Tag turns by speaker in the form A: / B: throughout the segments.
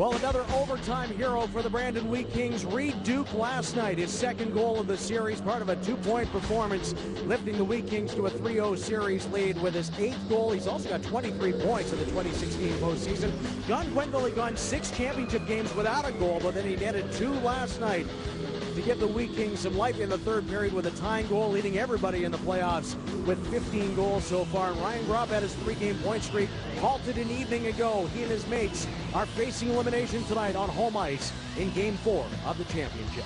A: Well, another overtime hero for the Brandon Wheat Kings, Reed Duke, last night. His second goal of the series, part of a two-point performance, lifting the Wheat Kings to a 3-0 series lead with his 8th goal. He's also got 23 points in the 2016 postseason. John Quenneville had gone 6 championship games without a goal, but then he netted 2 last night to give the Wheat Kings some life in the third period with a tying goal, leading everybody in the playoffs with 15 goals so far. And Ryan Grob had his 3-game point streak halted an evening ago. He and his mates are facing elimination tonight on home ice in Game 4 of the championship.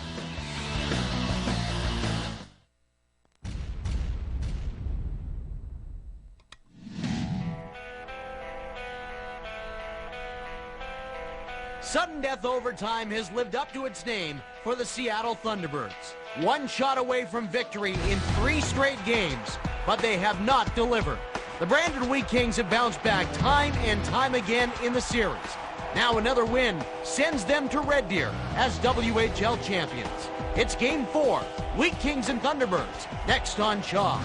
A: Sudden death overtime has lived up to its name for the Seattle Thunderbirds. One shot away from victory in 3 straight games, but they have not delivered. The Brandon Wheat Kings have bounced back time and time again in the series. Now another win sends them to Red Deer as WHL champions. It's Game 4, Wheat Kings and Thunderbirds, next on Shaw.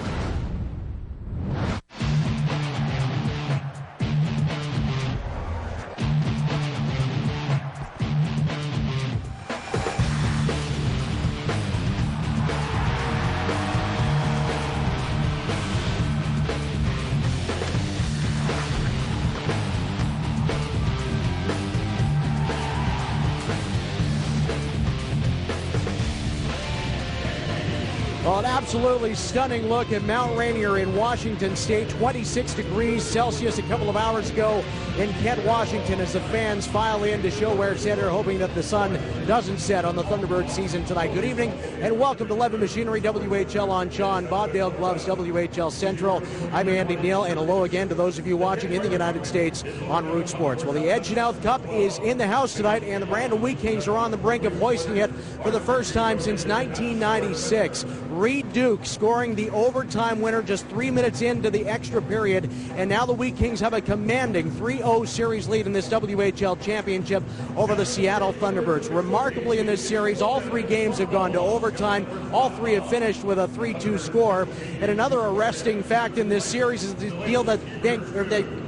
A: Well, an absolutely stunning look at Mount Rainier in Washington State. 26 degrees Celsius a couple of hours ago in Kent, Washington, as the fans file in to ShoWare Center, hoping that the sun doesn't set on the Thunderbird season tonight. Good evening and welcome to Levin Machinery, WHL on Shaw, and Bobdale Gloves, WHL Central. I'm Andy Neal, and hello again to those of you watching in the United States on Root Sports. Well, the Edge South Cup is in the house tonight, and the Brandon Wheat Kings are on the brink of hoisting it for the first time since 1996. Reed Duke scoring the overtime winner just 3 minutes into the extra period, and now the Wheat Kings have a commanding 3-0 series lead in this WHL championship over the Seattle Thunderbirds. Remarkably in this series, all 3 games have gone to overtime. All 3 have finished with a 3-2 score. And another arresting fact in this series is the deal that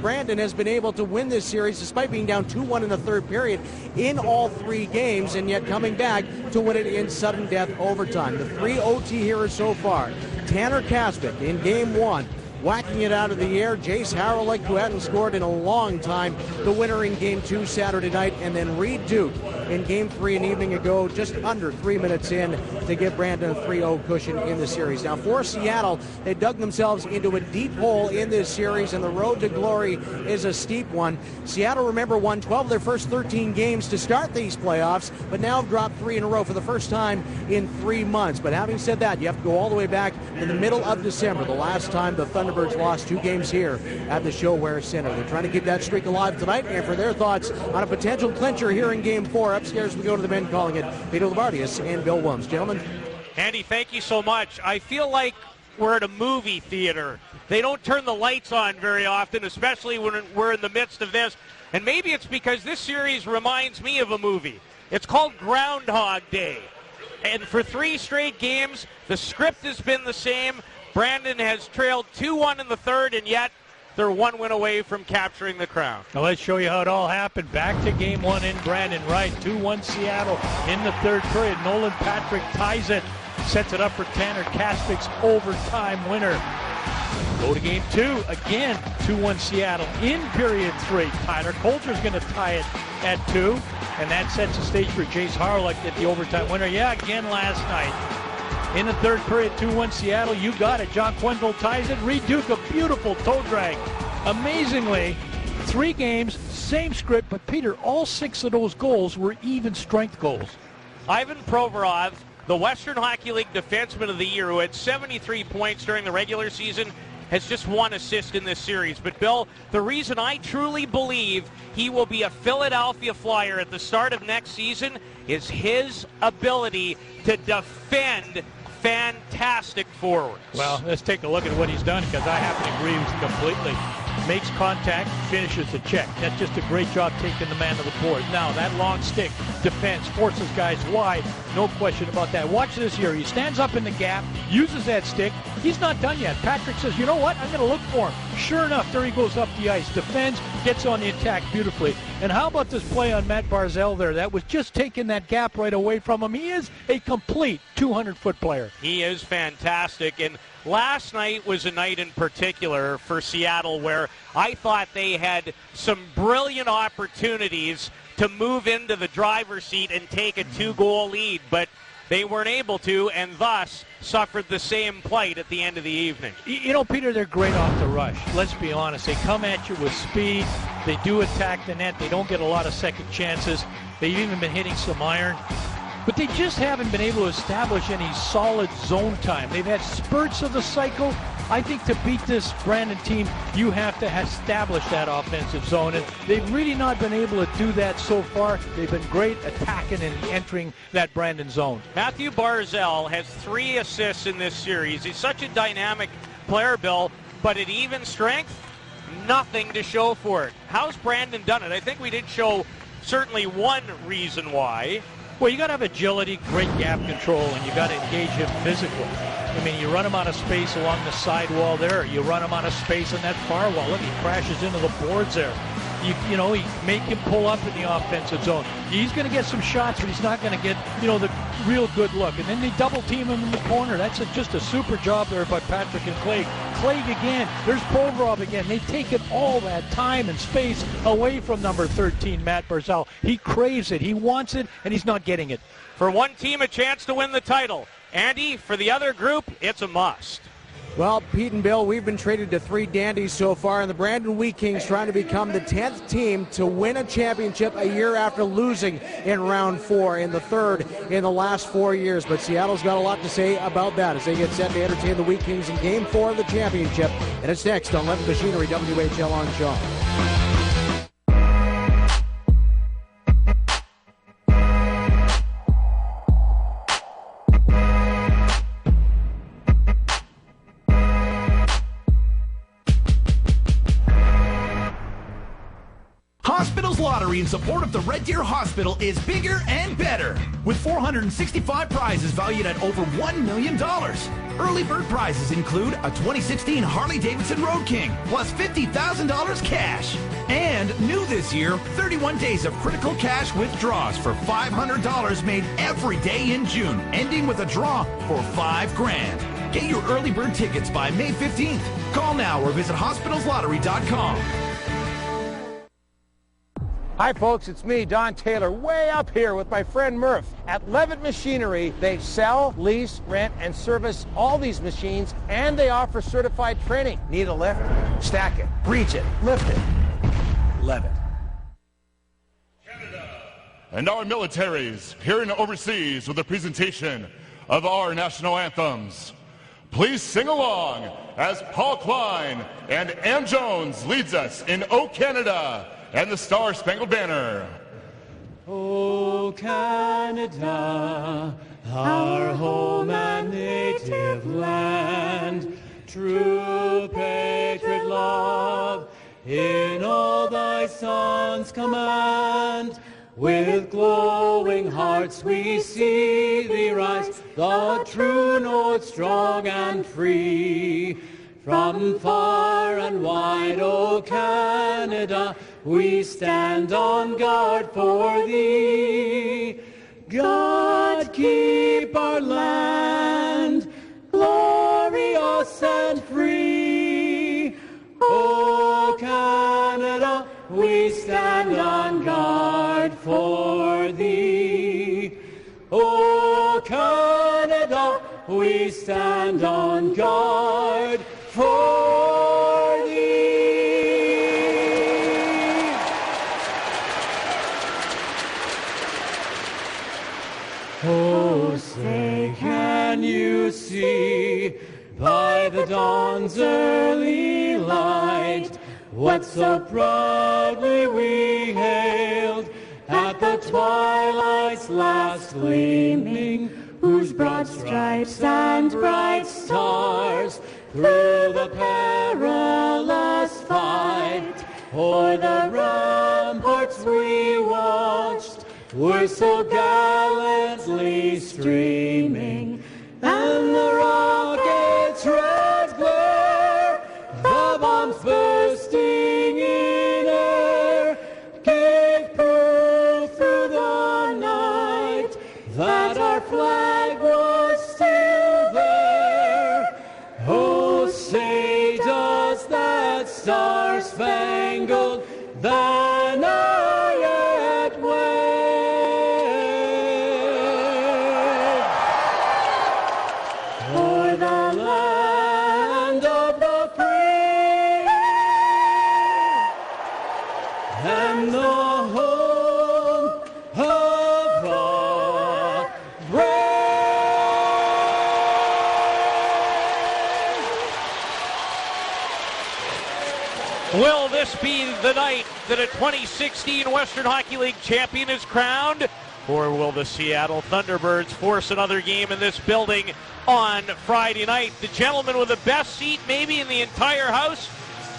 A: Brandon has been able to win this series despite being down 2-1 in the third period in all 3 games, and yet coming back to win it in sudden death overtime. The 3 OT heroes so far: Tanner Kaspick in Game 1, whacking it out of the air. Jace Harrelick, who hadn't scored in a long time, the winner in Game 2 Saturday night. And then Reed Duke in Game 3 an evening ago, just under 3 minutes in, to give Brandon a 3-0 cushion in the series. Now for Seattle, they dug themselves into a deep hole in this series, and the road to glory is a steep one. Seattle, remember, won 12 of their first 13 games to start these playoffs, but now have dropped 3 in a row for the first time in 3 months. But having said that, you have to go all the way back in the middle of December, the last time the Thunderbirds lost 2 games here at the ShoWare Center. They're trying to keep that streak alive tonight, and for their thoughts on a potential clincher here in Game 4, upstairs we go to the men calling it, Peter Labardius and Bill Wilms. Gentlemen.
B: Andy, thank you so much. I feel like we're at a movie theater. They don't turn the lights on very often, especially when we're in the midst of this. And maybe it's because this series reminds me of a movie. It's called Groundhog Day. And for 3 straight games, the script has been the same. Brandon has trailed 2-1 in the third, and yet they're 1 win away from capturing the crown.
C: Now let's show you how it all happened. Back to Game 1 in Brandon, right? 2-1 Seattle in the third period. Nolan Patrick ties it, sets it up for Tanner Kaspick's overtime winner. Go to Game 2, again 2-1 Seattle in period 3. Tyler Coulter's going to tie it at 2, and that sets the stage for Jace Harrelick at the overtime winner. Yeah, again last night. In the third period, 2-1 Seattle. You got it. John Quenneville ties it. Reed Duke, a beautiful toe drag. Amazingly, 3 games, same script, but Peter, all 6 of those goals were even strength goals.
B: Ivan Provoro, the Western Hockey League Defenseman of the Year, who had 73 points during the regular season, has just 1 assist in this series. But, Bill, the reason I truly believe he will be a Philadelphia Flyer at the start of next season is his ability to defend fantastic forwards.
C: Well, let's take a look at what he's done, because I happen to agree with you completely. Makes contact, finishes the check. That's just a great job taking the man to the board. Now, that long stick defense forces guys wide. No question about that. Watch this here. He stands up in the gap, uses that stick. He's not done yet. Patrick says, you know what? I'm going to look for him. Sure enough, there he goes up the ice. Defends, gets on the attack beautifully. And how about this play on Matt Barzal there? That was just taking that gap right away from him. He is a complete 200-foot player.
B: He is fantastic. And last night was a night in particular for Seattle where I thought they had some brilliant opportunities to move into the driver's seat and take a 2-goal lead, but they weren't able to, and thus suffered the same plight at the end of the evening.
C: You know, Peter, they're great off the rush. Let's be honest. They come at you with speed. They do attack the net. They don't get a lot of second chances. They've even been hitting some iron. But they just haven't been able to establish any solid zone time. They've had spurts of the cycle. I think to beat this Brandon team, you have to establish that offensive zone. And they've really not been able to do that so far. They've been great attacking and entering that Brandon zone.
B: Matthew Barzal has 3 assists in this series. He's such a dynamic player, Bill, but at even strength, nothing to show for it. How's Brandon done it? I think we did show certainly one reason why.
C: Well, you got to have agility, great gap control, and you got to engage him physically. I mean, you run him out of space along the side wall there. You run him out of space on that far wall. Look, he crashes into the boards there. You know, you make him pull up in the offensive zone. He's going to get some shots, but he's not going to get, you know, the real good look. And then they double team him in the corner. That's just a super job there by Patrick and Clegg. Clegg again. There's Provoro again. They've taken all that time and space away from number 13, Matt Barzal. He craves it. He wants it, and he's not getting it.
B: For one team, a chance to win the title. Andy, for the other group, it's a must.
A: Well, Pete and Bill, we've been traded to 3 dandies so far, and the Brandon Wheat Kings trying to become the 10th team to win a championship a year after losing in round 4 in the 3rd in the last 4 years. But Seattle's got a lot to say about that as they get set to entertain the Wheat Kings in Game 4 of the championship. And it's next on Levitt Machinery, WHL on Shaw.
D: Hospital's Lottery in support of the Red Deer Hospital is bigger and better, with 465 prizes valued at over $1 million. Early bird prizes include a 2016 Harley-Davidson Road King, plus $50,000 cash. And new this year, 31 days of critical cash withdrawals for $500 made every day in June, ending with a draw for $5,000. Get your early bird tickets by May 15th. Call now or visit hospitalslottery.com.
E: Hi folks, it's me, Don Taylor, way up here with my friend Murph. At Levitt Machinery, they sell, lease, rent, and service all these machines, and they offer certified training. Need a lift? Stack it, reach it, lift it. Levitt.
F: And our militaries here and overseas with a presentation of our national anthems. Please sing along as Paul Klein and Ann Jones leads us in O Canada and the Star-Spangled Banner.
G: O Canada, our home and native land, true patriot love, in all thy sons command. With glowing hearts we see thee rise, the true north strong and free. From far and wide, O Canada, we stand on guard for thee. God keep our land glorious and free. O Canada, we stand on guard for thee. O Canada, we stand on guard for thee. Oh, say, can you see by the dawn's early light what so proudly we hailed at the twilight's last gleaming, whose broad stripes and bright stars through the perilous fight o'er the ramparts we watched were so gallantly streaming, and the rocket's red glare, the bombs bursting in air, flag was still there. Oh, say does that star-spangled banner yet wave o'er the land of the free and the home of the brave.
B: Will this be the night that a 2016 Western Hockey League champion is crowned? Or will the Seattle Thunderbirds force another game in this building on Friday night? The gentleman with the best seat maybe in the entire house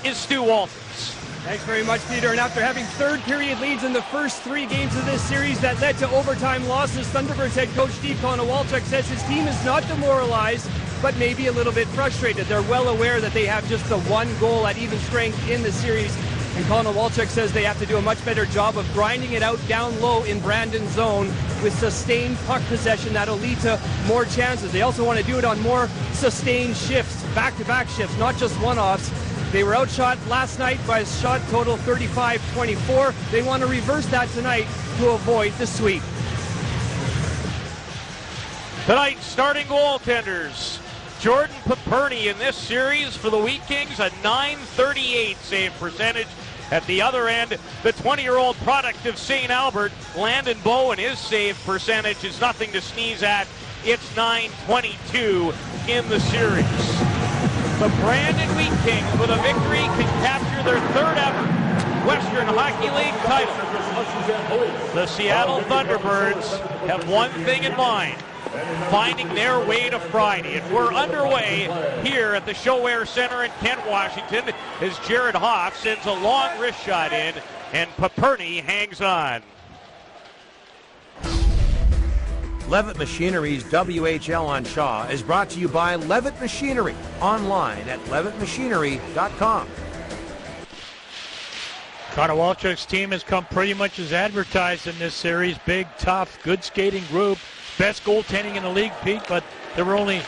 B: is Stu Walters.
H: Thanks very much, Peter. And after having third period leads in the first 3 games of this series that led to overtime losses, Thunderbirds head coach Steve Konowalchuk says his team is not demoralized, but maybe a little bit frustrated. They're well aware that they have just the 1 goal at even strength in the series. And Konowalchuk says they have to do a much better job of grinding it out down low in Brandon's zone with sustained puck possession that'll lead to more chances. They also want to do it on more sustained shifts, back-to-back shifts, not just one-offs. They were outshot last night by a shot total 35-24. They want to reverse that tonight to avoid the sweep.
B: Tonight, starting goaltenders. Jordan Paperny in this series for the Wheat Kings, a .938 save percentage. At the other end, the 20-year-old product of St. Albert, Landon Bowe, and his save percentage is nothing to sneeze at. It's .922 in the series. The Brandon Wheat Kings, with a victory, can capture their 3rd ever Western Hockey League title. The Seattle Thunderbirds have one thing in mind: finding their way to Friday. And we're underway here at the ShoWare Center in Kent, Washington, as Jared Hoff sends a long wrist shot in, and Paperny hangs on.
E: Levitt Machinery's WHL on Shaw is brought to you by Levitt Machinery, online at levittmachinery.com.
C: Konowalchuk's team has come pretty much as advertised in this series. Big, tough, good skating group. Best goaltending in the league, Pete, but there were only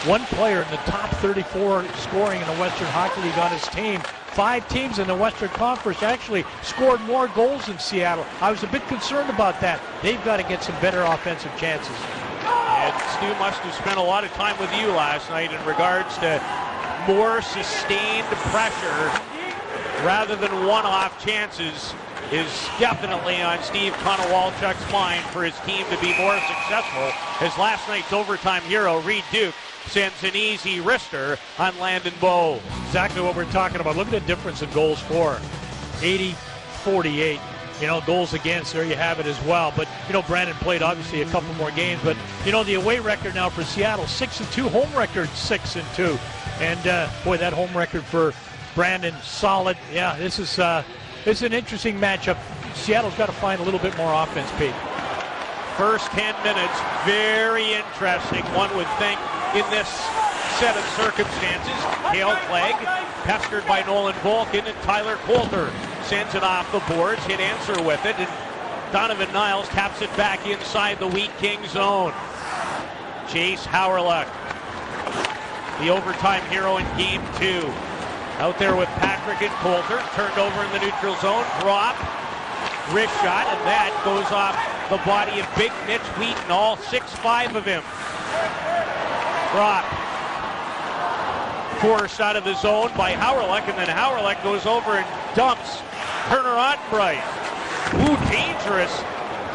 C: one player in the top 34 scoring in the Western Hockey League on his team. 5 teams in the Western Conference actually scored more goals than Seattle. I was a bit concerned about that. They've got to get some better offensive chances.
B: And Stu must have spent a lot of time with you last night in regards to more sustained pressure rather than one-off chances is definitely on Steve Konowalchuk's mind for his team to be more successful, as last night's overtime hero, Reed Duke, sends an easy wrister on Landon Bowe.
C: Exactly what we're talking about. Look at the difference in goals for. 80-48. You know, goals against, there you have it as well. But, you know, Brandon played obviously a couple more games. But, you know, the away record now for Seattle, 6-2. Home record, 6-2. And, boy, that home record for Brandon, solid. Yeah, this is an interesting matchup. Seattle's got to find a little bit more offense, Pete.
B: First 10 minutes, very interesting, one would think, in this set of circumstances. Cale Clegg, pestered by Nolan Volkin, and Tyler Coulter sends it off the boards, hit answer with it, and Donovan Niles taps it back inside the Wheat King zone. Chase Howerluck, the overtime hero in Game 2. Out there with Patrick and Coulter, turned over in the neutral zone, drop, wrist shot, and that goes off the body of big Mitch Wheaton, all 6'5" of him. Drop. Forced out of the zone by Howerluck, and then Howerluck goes over and dumps Turner Ottenbright. Ooh, dangerous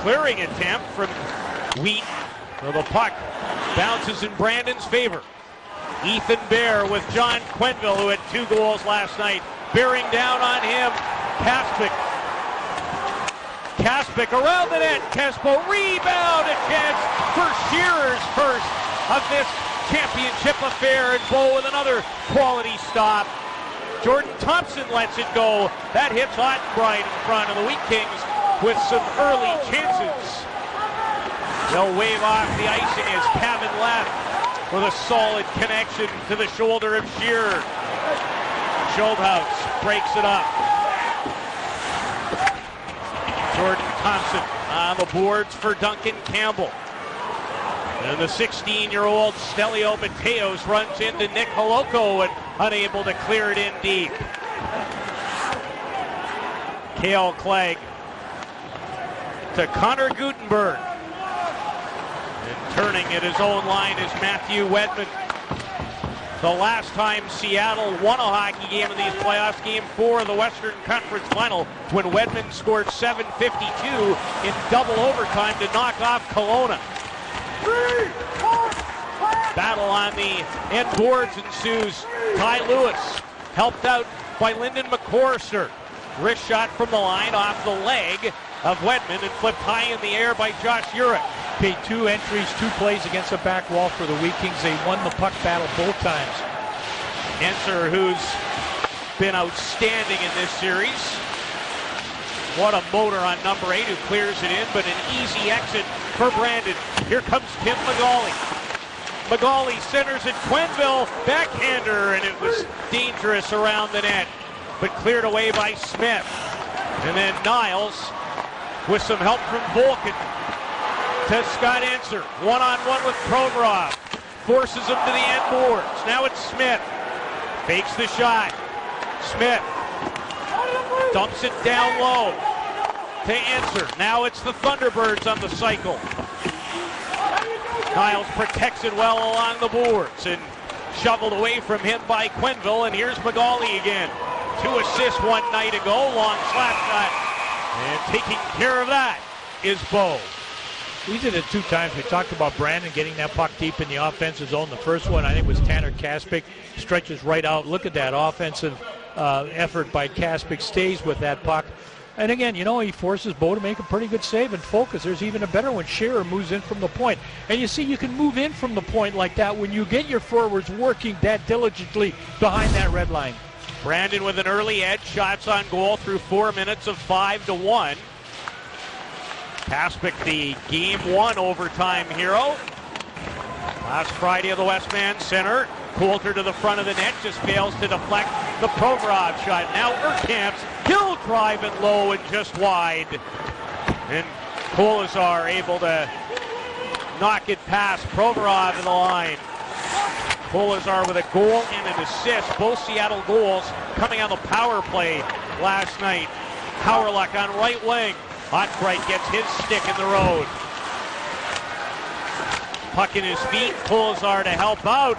B: clearing attempt from Wheaton. So the puck bounces in Brandon's favor. Ethan Bear with John Quenville, who had 2 goals last night, bearing down on him. Kaspick around the net. Kespo rebound, a chance for Shearer's first of this championship affair, and Bowe with another quality stop. Jordan Thompson lets it go. That hits Ottenbright in front of the Wheat Kings with some early chances. They'll wave off the icing as Cavan left with a solid connection to the shoulder of Shearer. Schulthouse breaks it up. Jordan Thompson on the boards for Duncan Campbell. And the 16-year-old Stelio Mateos runs into Nick Holoko and unable to clear it in deep. Cale Clegg to Connor Gutenberg. And turning at his own line is Matthew Wedman. The last time Seattle won a hockey game in these playoffs, Game 4 of the Western Conference Final, when Wedman scored .752 in double overtime to knock off Kelowna. Battle on the end boards ensues. Ty Lewis helped out by Lyndon McCorster. Wrist shot from the line off the leg of Wedman and flipped high in the air by Josh Urich.
C: Okay, 2 entries, 2 plays against the back wall for the Wheat Kings. They won the puck battle both times.
B: Enser, who's been outstanding in this series. What a motor on number 8 who clears it in, but an easy exit for Brandon. Here comes Tim Magali. Magali centers at Quenneville, backhander, and it was dangerous around the net, but cleared away by Smith. And then Niles, with some help from Volkin, to Scott Enser. One-on-one with Provoro. Forces him to the end boards. Now it's Smith. Fakes the shot. Smith dumps it down low to Enser. Now it's the Thunderbirds on the cycle. Niles protects it well along the boards and shoveled away from him by Quenneville. And here's Magali again. 2 assists one night ago. Long slap shot. And taking care of that is Bo.
C: We did it 2 times. We talked about Brandon getting that puck deep in the offensive zone. The first one, I think, was Tanner Kaspick. Stretches right out. Look at that offensive effort by Kaspick. Stays with that puck. And again, you know, he forces Bo to make a pretty good save and focus. There's even a better one. Shearer moves in from the point. And you see, you can move in from the point like that when you get your forwards working that diligently behind that red line.
B: Brandon with an early edge. Shots on goal through 4 minutes of 5-1. Kaspick, the Game 1 overtime hero. Last Friday of the Westman Center. Coulter to the front of the net, just fails to deflect the Provorov shot. Now Urkamp's, he'll drive it low and just wide. And Kolazar able to knock it past Provorov in the line. Kolazar with a goal and an assist. Both Seattle goals coming on the power play last night. Powerluck on right wing. Otbright gets his stick in the road. Puck in his feet. Kolazar to help out.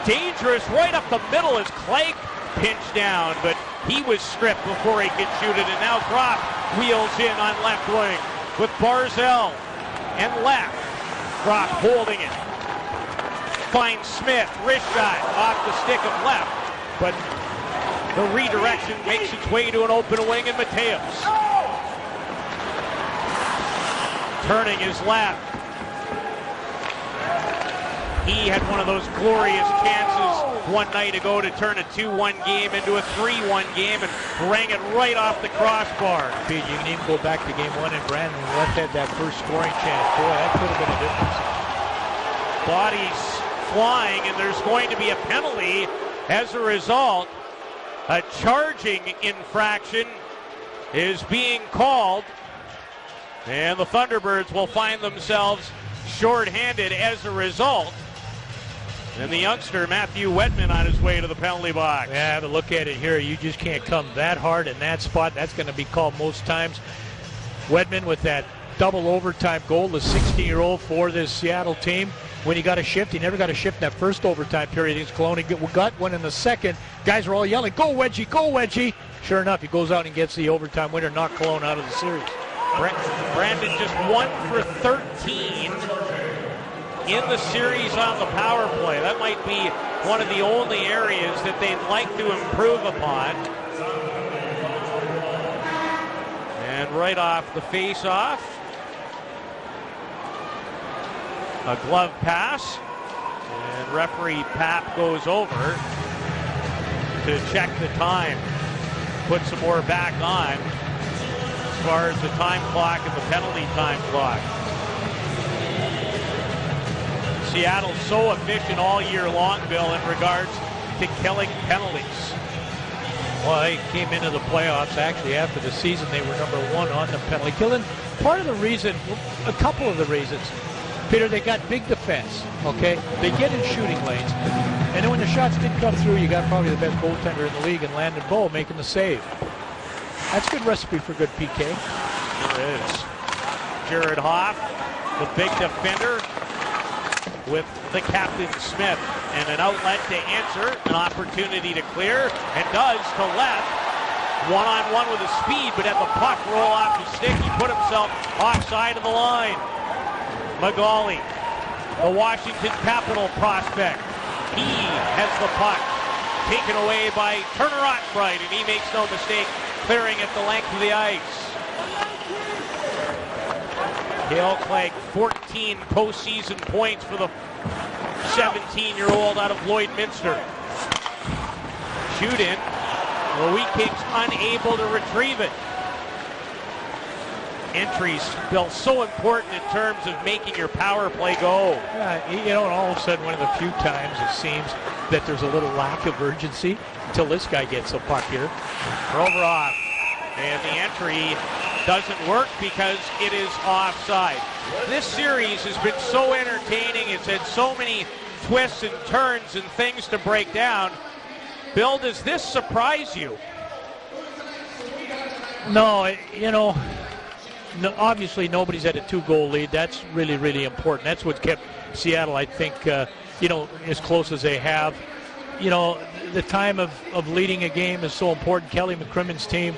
B: Dangerous right up the middle as Clegg pinched down, but he was stripped before he could shoot it. And now Groff wheels in on left wing with Barzell and left. Groff holding it. Finds Smith. Wrist shot off the stick of left, but the redirection makes its way to an open wing, and Mateos turning his left. He had one of those glorious chances one night ago to turn a 2-1 game into a 3-1 game and rang it right off the crossbar.
C: Pete, you can even go back to Game 1 and Brandon Left had that first scoring chance. Boy, that could have been a difference.
B: Bodies flying, and there's going to be a penalty as a result. A charging infraction is being called, and the Thunderbirds will find themselves shorthanded as a result. And the youngster, Matthew Wedman, on his way to the penalty box.
C: Yeah, have a look at it here. You just can't come that hard in that spot. That's going to be called most times. Wedman with that double overtime goal, the 16-year-old for this Seattle team. When he got a shift, he never got a shift in that first overtime period against Kelowna. He got one in the second. Guys were all yelling, "Go Wedgie, go Wedgie." Sure enough, he goes out and gets the overtime winner, knocked Kelowna out of the series.
B: Brandon just 1 for 13 in the series on the power play. That might be one of the only areas that they'd like to improve upon. And right off the face-off, a glove pass, and referee Papp goes over to check the time, put some more back on as far as the time clock and the penalty time clock. Seattle's so efficient all year long, Bill, in regards to killing penalties.
C: Well, they came into the playoffs, actually, after the season. They were number 1 on the penalty killing. Part of the reason, a couple of the reasons. Peter, they got big defense, okay? They get in shooting lanes. And then when the shots did come through, you got probably the best goaltender in the league in Landon Bowe making the save. That's a good recipe for good PK.
B: There it is. Jared Hoff, the big defender, with the captain Smith. And an outlet to answer, an opportunity to clear, and does to left. One-on-one with his speed, but had the puck roll off his stick. He put himself offside of the line. Magali, the Washington Capital prospect. He has the puck taken away by Turner Otbright, and he makes no mistake, clearing at the length of the ice. Cale Clegg, 14 postseason points for the 17-year-old out of Lloydminster. Shoot in. The Wheat Kings unable to retrieve it. Entries, Bill, so important in terms of making your power play go.
C: Yeah, you know, all of a sudden, one of the few times it seems that there's a little lack of urgency until this guy gets the puck here.
B: Provoro, and the entry doesn't work because it is offside. This series has been so entertaining. It's had so many twists and turns and things to break down. Bill, does this surprise you?
C: No, you know, obviously nobody's had a 2-goal lead. That's really, really important. That's what kept Seattle, I think, you know, as close as they have. You know, the time of leading a game is so important. Kelly McCrimmon's team,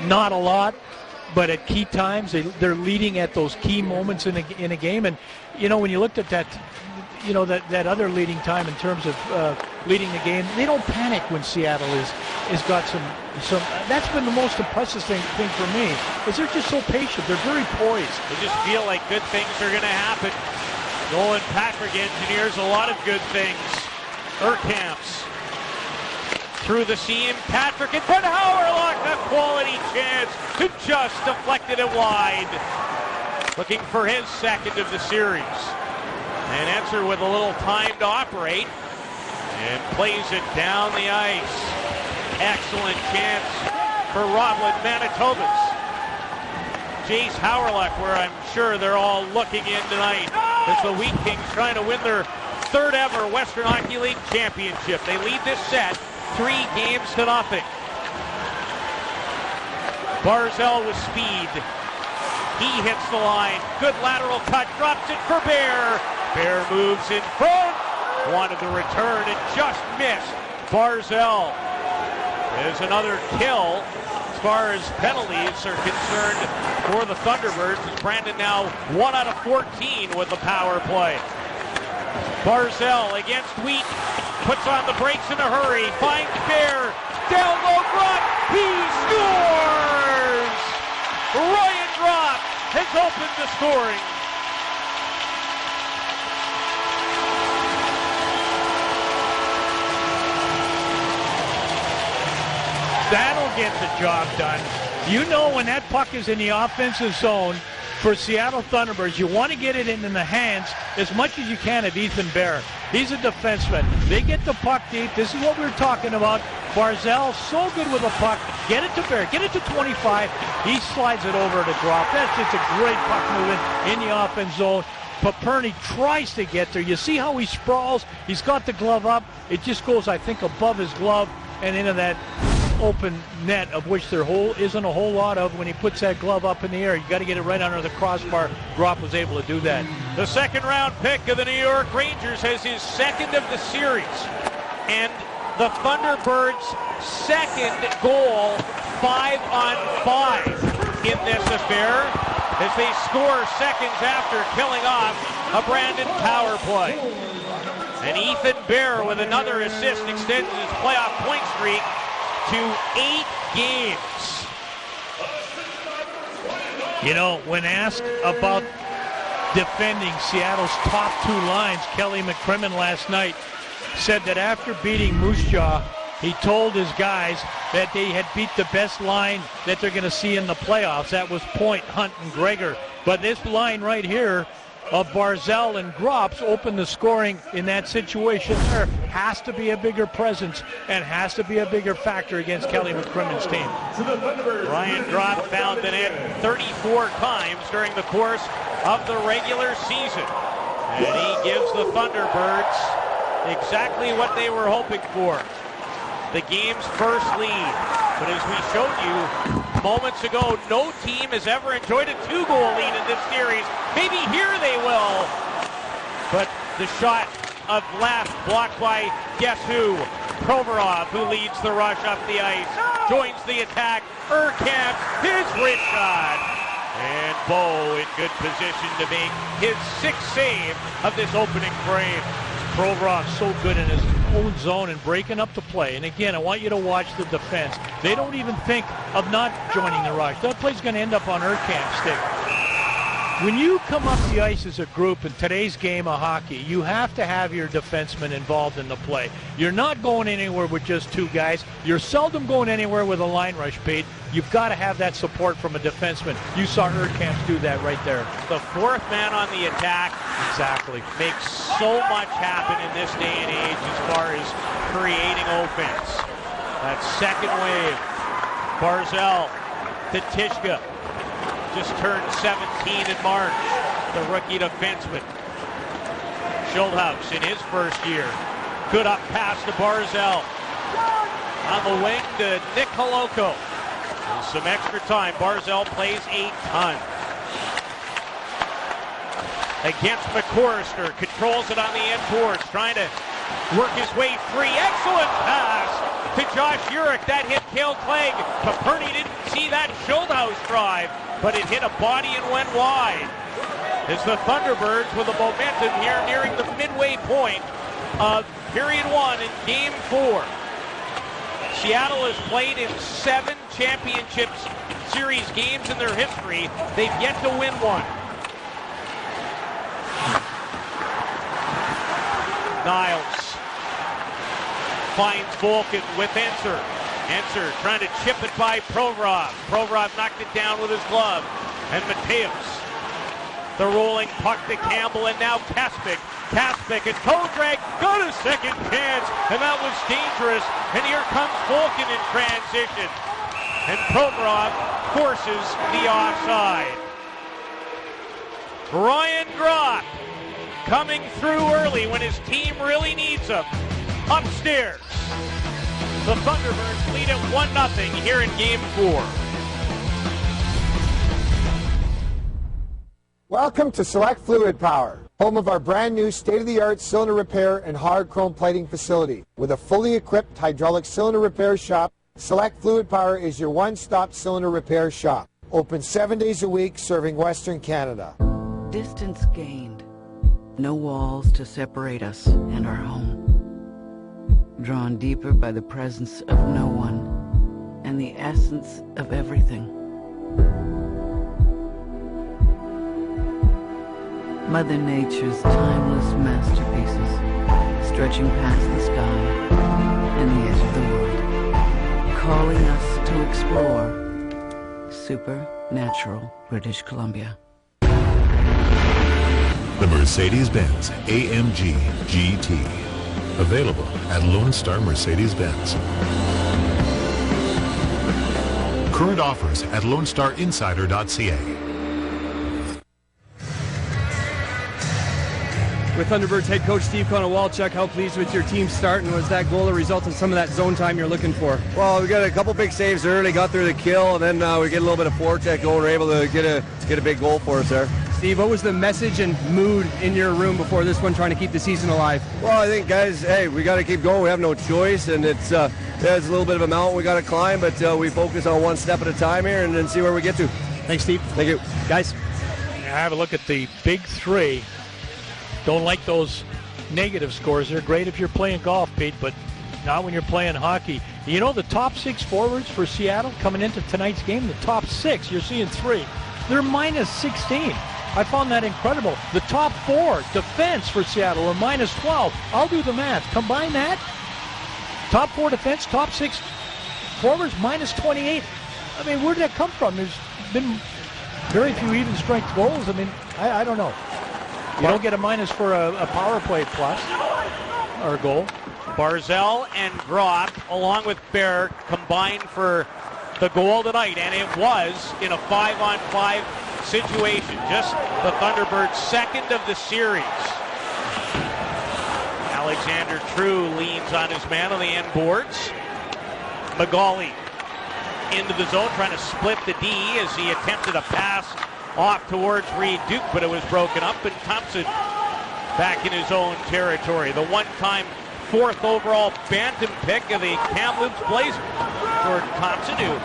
C: not a lot, but at key times they're leading at those key moments in a game. And you know, when you looked at that, you know, that other leading time in terms of leading the game, they don't panic when Seattle is got some. That's been the most impressive thing for me, is they're just so patient. They're very poised.
B: They just feel like good things are going to happen. Nolan Patrick engineers a lot of good things. Urkamps through the seam. Patrick and then Hauerlock, a quality chance to just deflect it wide. Looking for his second of the series. And Enser with a little time to operate and plays it down the ice. Excellent chance for Roblin Manitobas. Jace Hauerlock, where I'm sure they're all looking in tonight, as the Wheat Kings trying to win their third ever Western Hockey League championship. They lead this set 3-0. Barzal with speed. He hits the line. Good lateral cut. Drops it for Bear. Bear moves in front. Wanted the return and just missed. Barzal. There's another kill as far as penalties are concerned for the Thunderbirds, as Brandon now 1 out of 14 with the power play. Barzal against Wheat. Puts on the brakes in a hurry. Finds Bear. Down low, Gropp. He scores! Ryan Gropp has opened the scoring.
C: That'll get the job done. You know, when that puck is in the offensive zone for Seattle Thunderbirds, you want to get it in the hands as much as you can of Ethan Bear. He's a defenseman. They get the puck deep. This is what we were talking about. Barzal, so good with the puck. Get it to Bear. Get it to 25. He slides it over to Gropp. That's just a great puck movement in the offense zone. Paperny tries to get there. You see how he sprawls? He's got the glove up. It just goes, I think, above his glove and into that open net, of which there isn't a whole lot of when he puts that glove up in the air. You got to get it right under the crossbar. Gropp was able to do that.
B: The second round pick of the New York Rangers has his second of the series. And the Thunderbirds' second goal, 5-on-5 in this affair, as they score seconds after killing off a Brandon power play. And Ethan Bear with another assist extends his playoff point streak to 8 games.
C: You know, when asked about defending Seattle's top 2 lines, Kelly McCrimmon last night said that after beating Moose Jaw, he told his guys that they had beat the best line that they're going to see in the playoffs. That was Point, Hunt, and Gregor. But this line right here of Barzal and Grops open the scoring in that situation there. Has to be a bigger presence and has to be a bigger factor against Kelly McCrimmon's team.
B: Ryan Gropp found the net 34 times during the course of the regular season. And he gives the Thunderbirds exactly what they were hoping for. The game's first lead. But as we showed you moments ago, no team has ever enjoyed a 2-goal lead in this series. Maybe here they will. But the shot of left blocked by guess who? Provoro, who leads the rush up the ice. Joins the attack. Urkamp, his wrist shot. And Bo in good position to make his 6th save of this opening frame.
C: Provoro so good in his own zone and breaking up the play. And again, I want you to watch the defense. They don't even think of not joining the rush. That play's going to end up on Urkamp's stick. When you come up the ice as a group in today's game of hockey, you have to have your defenseman involved in the play. You're not going anywhere with just 2 guys. You're seldom going anywhere with a line rush, Pete. You've got to have that support from a defenseman. You saw Urkamp do that right there.
B: The 4th man on the attack.
C: Exactly.
B: Makes so much happen in this day and age as far as creating offense. That second wave. Barzal to Tishka. Just turned 17 in March, the rookie defenseman. Schulthouse in his first year. Good up pass to Barzal. On the wing to Nick Holoko. Some extra time. Barzal plays a ton. Against McCorrister. Controls it on the end boards. Trying to work his way free. Excellent pass to Josh Urich. That hit Cale Clegg. Caperni didn't see that Schulthouse drive, but it hit a body and went wide. As the Thunderbirds with the momentum here nearing the midway point of period 1 in game 4. Seattle has played in 7 championship series games in their history. They've yet to win one. Niles finds Volkin with Enser. Enser trying to chip it by Provorov. Provorov knocked it down with his glove. And Mateus. The rolling puck to Campbell, and now Kaspick. Kaspick, a toe drag, got a second chance, and that was dangerous. And here comes Volkin in transition. And Provorov forces the offside. Ryan Gropp coming through early when his team really needs him. Upstairs. The Thunderbirds lead at 1-0 here in Game 4.
I: Welcome to Select Fluid Power, home of our brand new state-of-the-art cylinder repair and hard chrome plating facility. With a fully equipped hydraulic cylinder repair shop, Select Fluid Power is your one-stop cylinder repair shop. Open 7 days a week, serving Western Canada.
J: Distance gained. No walls to separate us and our home. Drawn deeper by the presence of no one and the essence of everything. Mother Nature's timeless masterpieces, stretching past the sky and the edge of the world, calling us to explore supernatural British Columbia.
K: The Mercedes-Benz AMG GT. Available at Lone Star Mercedes-Benz. Current offers at LoneStarInsider.ca.
H: With Thunderbirds head coach Steve Konowalchuk, how pleased with your team's start, and was that goal a result of some of that zone time you're looking for?
L: Well, we got a couple big saves early, got through the kill, and then we get a little bit of forecheck going. We're able to get a big goal for us there.
H: Steve, what was the message and mood in your room before this one, trying to keep the season alive?
L: Well, I think, guys, hey, we got to keep going. We have no choice, and it's a little bit of a mountain we got to climb, but we focus on one step at a time here and then see where we get to.
H: Thanks, Steve.
L: Thank you.
H: Guys.
C: Have a look at the big 3. Don't like those negative scores. They're great if you're playing golf, Pete, but not when you're playing hockey. You know, the top 6 forwards for Seattle coming into tonight's game, the top 6, you're seeing 3. They're minus 16. I found that incredible. The top 4 defense for Seattle are minus 12. I'll do the math. Combine that. Top 4 defense, top 6 forwards, minus 28. I mean, where did that come from? There's been very few even strength goals. I mean, I don't know. You don't get a minus for a power play plus or goal.
B: Barzal and Gropp, along with Bear, combined for the goal tonight, and it was in a 5-on-5 situation. Just the Thunderbirds' second of the series. Alexander True leans on his man on the end boards. Magali into the zone, trying to split the D as he attempted a pass off towards Reed Duke, but it was broken up, and Thompson back in his own territory. The one-time 4th overall bantam pick of the Kamloops Blazers, Jordan Thompson, who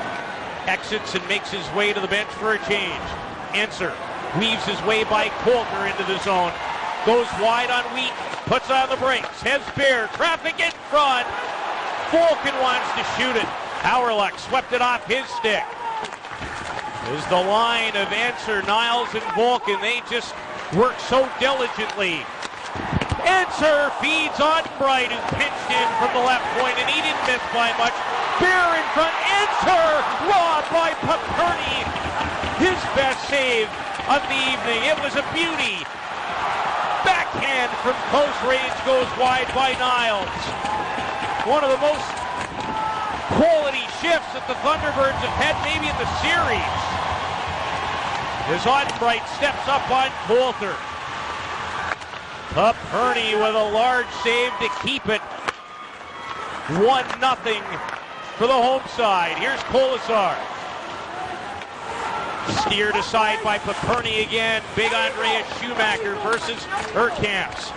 B: exits and makes his way to the bench for a change. Enser weaves his way by Coulter into the zone, goes wide on Wheaton, puts on the brakes, has Bear, traffic in front. Volkin wants to shoot it. Hauerluck swept it off his stick. Is the line of Enser, Niles, and Volkin. They just work so diligently. Enser feeds Ottenbright, who pinched in from the left point, and he didn't miss by much. Bear in front. Enser robbed by Paperny. His best save of the evening. It was a beauty. Backhand from close range goes wide by Niles. One of the most quality shifts that the Thunderbirds have had maybe in the series. As Ottenbright steps up on Coulter. Paperny with a large save to keep it 1-0 for the home side. Here's Colasar. Steered aside by Paperny again. Big Andreas Schumacher versus Urkamps.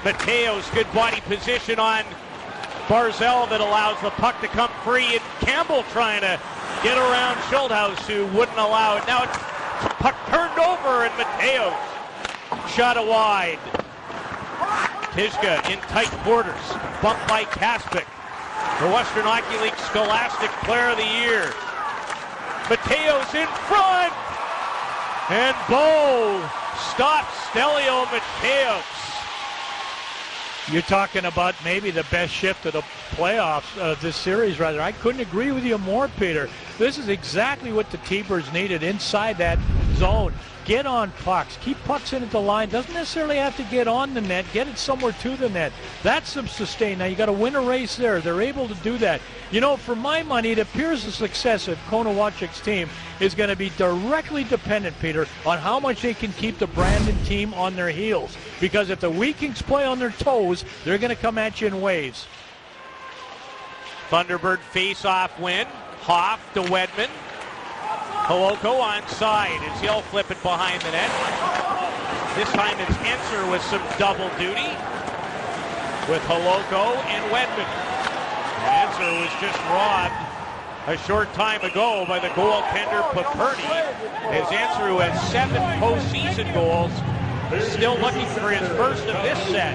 B: Mateos, good body position on Barzal that allows the puck to come free. And Campbell trying to get around Schulthaus, who wouldn't allow it. Now it's puck turned over, and Mateos shot it wide. Tishka in tight quarters, bumped by Kaspick, the Western Hockey League Scholastic Player of the Year. Mateos in front, and Bo stops Stelio Mateos.
C: You're talking about maybe the best shift of the playoffs of this series, rather. I couldn't agree with you more, Peter. This is exactly what the T-Birds needed inside that zone. Get on pucks. Keep pucks in at the line. Doesn't necessarily have to get on the net. Get it somewhere to the net. That's some sustain. Now, you got to win a race there. They're able to do that. You know, for my money, it appears the success of Konowachik's team is going to be directly dependent, Peter, on how much they can keep the Brandon team on their heels. Because if the Vikings play on their toes, they're going to come at you in waves.
B: Thunderbird face-off win. Hoff to Wedman. Holoko onside as he'll flip it behind the net. This time it's Enser with some double duty with Holoko and Wedman. And Enser was just robbed a short time ago by the goaltender Paperny, as Enser, who has 7 postseason goals, still looking for his first of this set.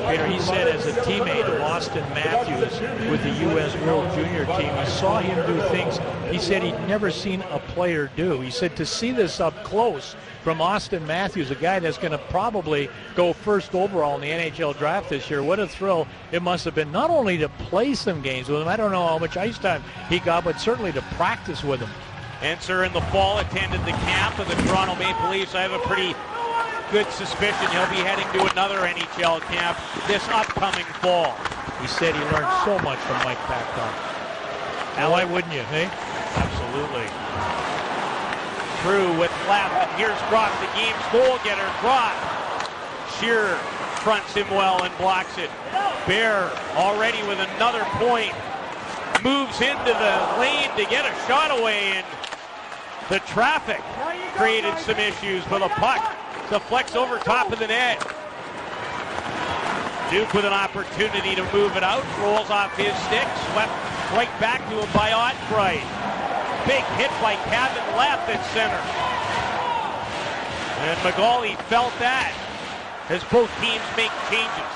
C: Peter, he said as a teammate of Austin Matthews with the U.S. World Junior team, he saw him do things he said he'd never seen a player do. He said to see this up close from Austin Matthews, a guy that's going to probably go first overall in the NHL draft this year, what a thrill it must have been, not only to play some games with him, I don't know how much ice time he got, but certainly to practice with him.
B: Enser in the fall attended the camp of the Toronto Maple Leafs. I have a pretty good suspicion he'll be heading to another NHL camp this upcoming fall.
C: He said he learned so much from Mike Babcock. Now, why wouldn't you, hey?
B: Absolutely. True with left, and here's Gropp, the game's goal getter. Gropp. Shearer fronts him well and blocks it. Bear already with another point. Moves into the lane to get a shot away, and the traffic created some issues for the puck. Deflects over top of the net. Duke with an opportunity to move it out. Rolls off his stick. Swept right back to him by Ottenbright. Big hit by Kevin Leff at center. And Magali felt that as both teams make changes.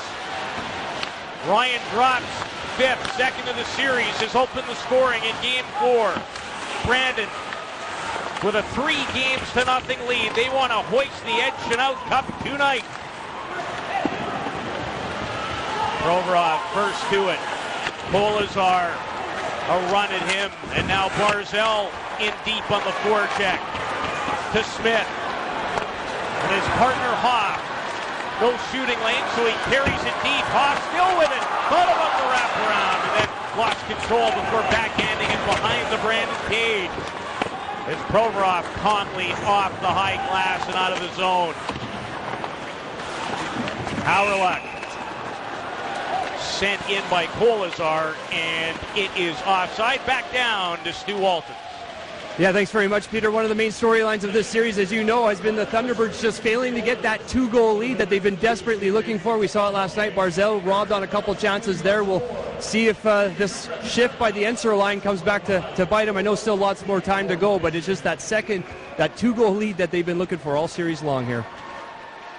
B: Ryan drops 5th, second of the series, has opened the scoring in Game 4. Brandon with a 3-0 lead. They want to hoist the Ed Chinout Cup tonight. Provoro first to it. Colasar, a run at him, and now Barzal in deep on the forecheck to Smith. And his partner Hoff no shooting lane, so he carries it deep. Hoff still with it. Thought about the wraparound, and then lost control before backhanding it behind the Brandon cage. It's Provoro calmly off the high glass and out of the zone. Howryluk sent in by Kolazar, and it is offside. Back down to Stu Walton.
H: Yeah, thanks very much, Peter. One of the main storylines of this series, as you know, has been the Thunderbirds just failing to get that 2-goal lead that they've been desperately looking for. We saw it last night. Barzal robbed on a couple chances there. We'll see if this shift by the Ensor line comes back to bite them. I know still lots more time to go, but it's just that 2-goal lead that they've been looking for all series long here.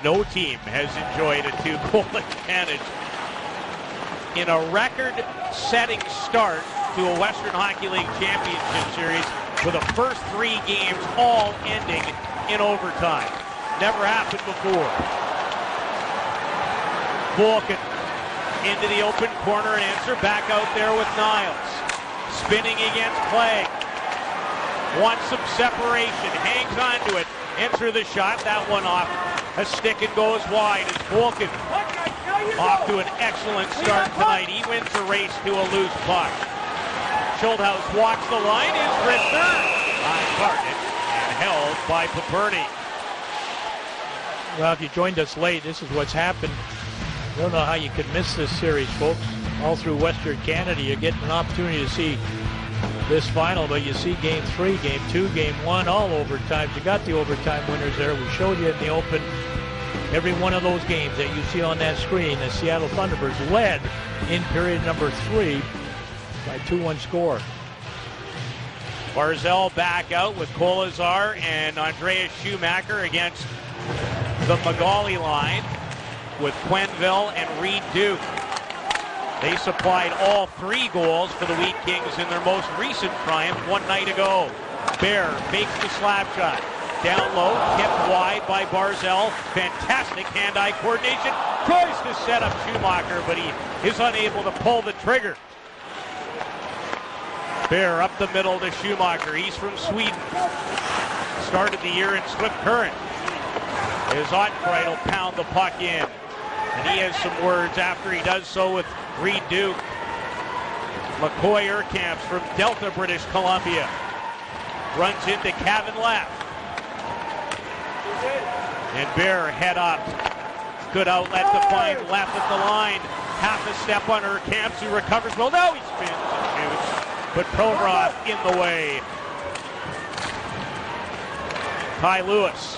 B: No team has enjoyed a 2-goal advantage in a record-setting start to a Western Hockey League Championship Series, with the first 3 games all ending in overtime. Never happened before. Vulcan into the open corner and Ensor back out there with Niles. Spinning against Clegg. Wants some separation. Hangs onto it. Ensor the shot. That one off a stick and goes wide as Vulcan off to an excellent start tonight. He wins the race to a loose puck. Schulthouse walks the line, is Rister by Barnett and held by Paperny.
C: Well, if you joined us late, this is what's happened. I don't know how you could miss this series, folks. All through Western Canada, you get an opportunity to see this final, but you see Game 3, Game 2, Game 1, all overtimes. You got the overtime winners there. We showed you in the open. Every one of those games that you see on that screen, the Seattle Thunderbirds led in period number 3 by 2-1 score.
B: Barzal back out with Kolazar and Andreas Schumacher against the Magali line with Quenneville and Reed Duke. They supplied all 3 goals for the Wheat Kings in their most recent triumph one night ago. Bear fakes the slap shot. Down low, tipped wide by Barzal. Fantastic hand-eye coordination. Tries to set up Schumacher, but he is unable to pull the trigger. Bear up the middle to Schumacher. He's from Sweden. Started the year in Swift Current. His Ottenbreit will pound the puck in. And he has some words after he does so with Reed Duke. McCoy Urkamps from Delta, British Columbia. Runs into Kevin left. And Bear head up. Good outlet to find left at the line. Half a step on Urkamps, who recovers well. Now he spins and shoots. But Provoro in the way. Ty Lewis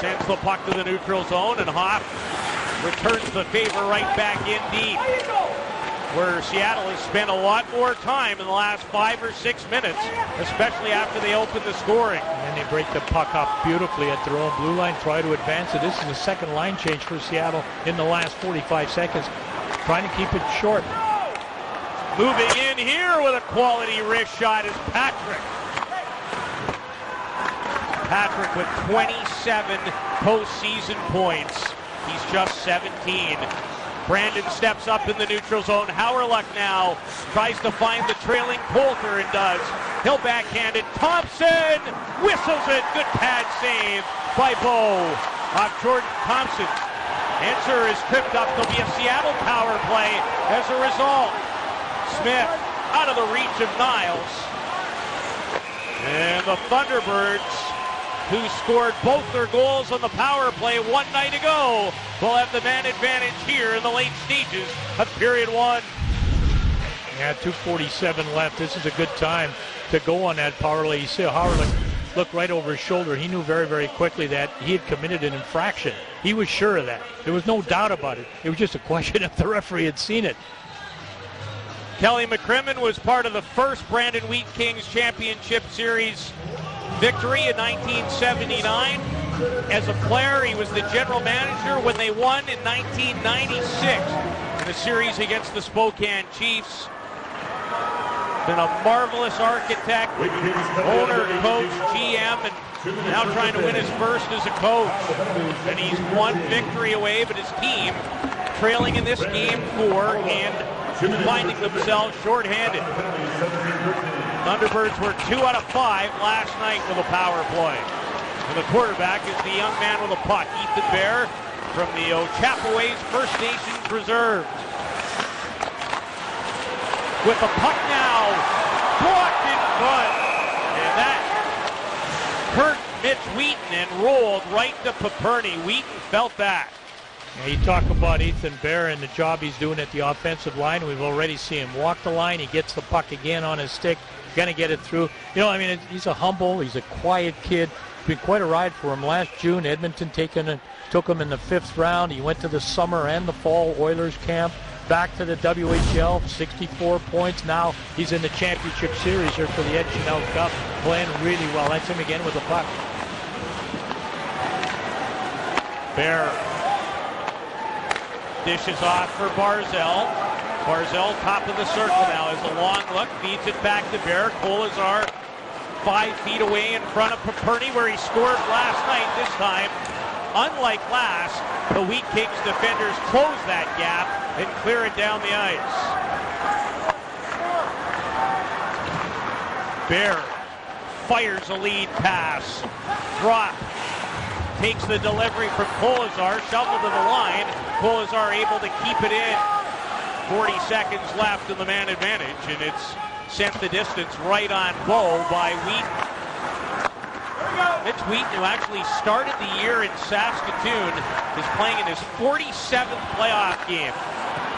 B: sends the puck to the neutral zone, and Hoff returns the favor right back in deep, where Seattle has spent a lot more time in the last 5 or 6 minutes, especially after they opened the scoring.
C: And they break the puck up beautifully at their own blue line, try to advance it. This is the second line change for Seattle in the last 45 seconds, trying to keep it short.
B: Moving in here with a quality wrist shot is Patrick. Patrick with 27 postseason points. He's just 17. Brandon steps up in the neutral zone. Howryluk now tries to find the trailing Coulter and does. He'll backhand it. Thompson whistles it. Good pad save by Bo off Jordan Thompson. Ensor is tripped up. There'll be a Seattle power play as a result. Smith out of the reach of Niles. And the Thunderbirds, who scored both their goals on the power play one night ago, will have the man advantage here in the late stages of period 1.
C: Yeah, 2:47 left. This is a good time to go on that power play. You see Howryluk look right over his shoulder. He knew very, very quickly that he had committed an infraction. He was sure of that. There was no doubt about it. It was just a question if the referee had seen it.
B: Kelly Mccrimmon was part of the first Brandon Wheat Kings Championship Series victory in 1979. As a player, he was the general manager when they won in 1996 in the series against the Spokane Chiefs. Been a marvelous architect, owner, coach, GM, and now trying to win his first as a coach. And he's one victory away, but his team trailing in this game 4 and finding themselves shorthanded. Thunderbirds were 2 out of 5 last night with a power play. And the quarterback is the young man with a puck, Ethan Bear, from the Ochapowace First Nations Reserve. With the puck now, blocked in front. And that hurt Mitch Wheaton and rolled right to Paperny. Wheaton felt that.
C: Yeah, you talk about Ethan Bear and the job he's doing at the offensive line. We've already seen him walk the line. He gets the puck again on his stick. Going to get it through. You know, I mean, he's a humble, he's a quiet kid. It's been quite a ride for him. Last June, Edmonton took him in the 5th round. He went to the summer and the fall Oilers camp. Back to the WHL, 64 points. Now he's in the championship series here for the Ed Chanel Cup, playing really well. That's him again with the puck.
B: Bear dishes off for Barzell. Barzell, top of the circle now, has a long look, feeds it back to Bear. Kolazar 5 feet away in front of Paperny, where he scored last night. This time, unlike last, the Wheat Kings defenders close that gap and clear it down the ice. Bear fires a lead pass. Drop. Takes the delivery from Kolazar, shoveled to the line. Kolazar able to keep it in. 40 seconds left in the man advantage, and it's sent the distance right on goal by Wheaton. Mitch Wheaton, who actually started the year in Saskatoon, is playing in his 47th playoff game.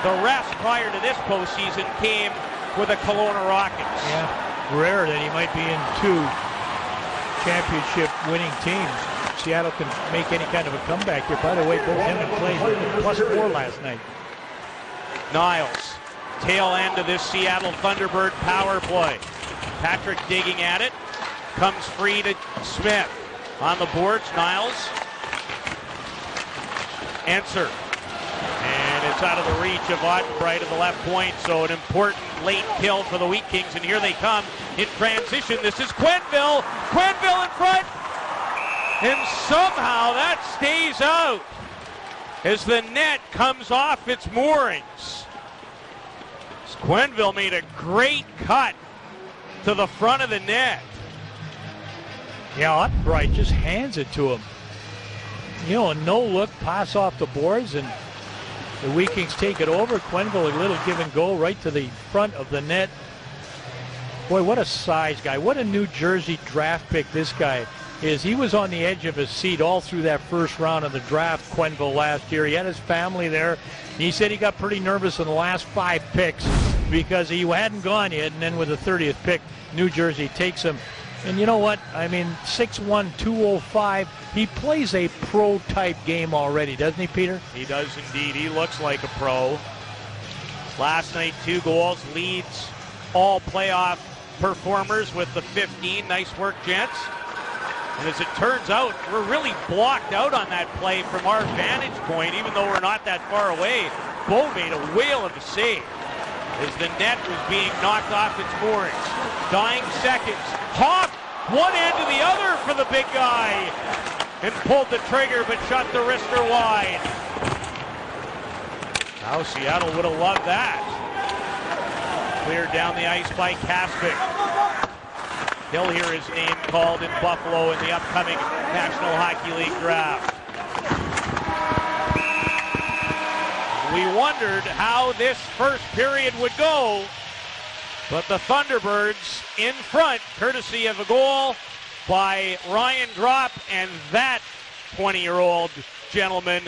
B: The rest prior to this postseason came with the Kelowna Rockets.
C: Yeah, rare that he might be in 2 championship winning teams. Seattle can make any kind of a comeback here. By the way, both him and Clay +4 last night.
B: Niles, tail end of this Seattle Thunderbird power play. Patrick digging at it, comes free to Smith. On the boards, Niles. Answer. And it's out of the reach of Ottenbright at the left point, so an important late kill for the Wheat Kings, and here they come in transition. This is Quenneville. Quenneville in front, and somehow that stays out as the net comes off its moorings. Quenneville made a great cut to the front of the net.
C: Yeah, Ottenbright just hands it to him. You know, a no-look pass off the boards, and the Wheat Kings take it over. Quenneville, a little give and go right to the front of the net. Boy, what a size guy. What a New Jersey draft pick this guy is. He was on the edge of his seat all through that first round of the draft, Quenneville, last year. He had his family there. He said he got pretty nervous in the last 5 picks because he hadn't gone yet, and then with the 30th pick, New Jersey takes him. And you know what? I mean, 6'1", 205. He plays a pro-type game already, doesn't he, Peter?
B: He does indeed. He looks like a pro. Last night, 2 goals, leads all playoff performers with the 15. Nice work, gents. And as it turns out, we're really blocked out on that play from our vantage point, even though we're not that far away. Bo made a whale of a save as the net was being knocked off its moorings. Dying seconds. Hoff, one end to the other for the big guy, and pulled the trigger but shut the wrister wide. Now Seattle would have loved that. Cleared down the ice by Kaspick. He'll hear his name called in Buffalo in the upcoming National Hockey League draft. We wondered how this first period would go, but the Thunderbirds in front, courtesy of a goal by Ryan Drop, and that 20-year-old gentleman,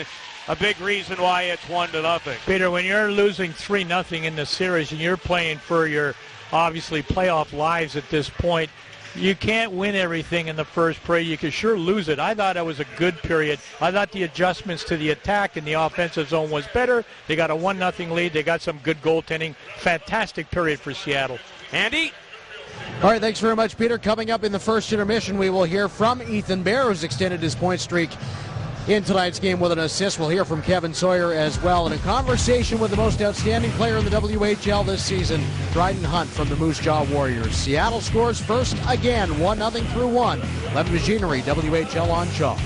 B: a big reason why it's 1-0.
C: Peter, when you're losing 3-0 in the series and you're playing for your, obviously, playoff lives at this point, you can't win everything in the first period. You can sure lose it. I thought that was a good period. I thought the adjustments to the attack in the offensive zone was better. They got a 1-0 lead. They got some good goaltending. Fantastic period for Seattle.
B: Andy?
A: All right, thanks very much, Peter. Coming up in the first intermission, we will hear from Ethan Bear, who's extended his point streak in tonight's game with an assist. We'll hear from Kevin Sawyer as well. And a conversation with the most outstanding player in the WHL this season, Dryden Hunt from the Moose Jaw Warriors. Seattle scores first again, 1-0 through 1. Levitt Machinery, WHL on Shaw.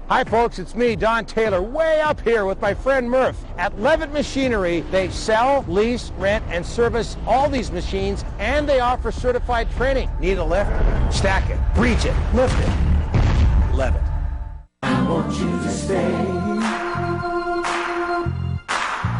E: Hi folks, it's me, Don Taylor, way up here with my friend Murph. At Levitt Machinery, they sell, lease, rent, and service all these machines, and they offer certified training. Need a lift? Stack it, reach it, lift it, lev it.
G: I want you to stay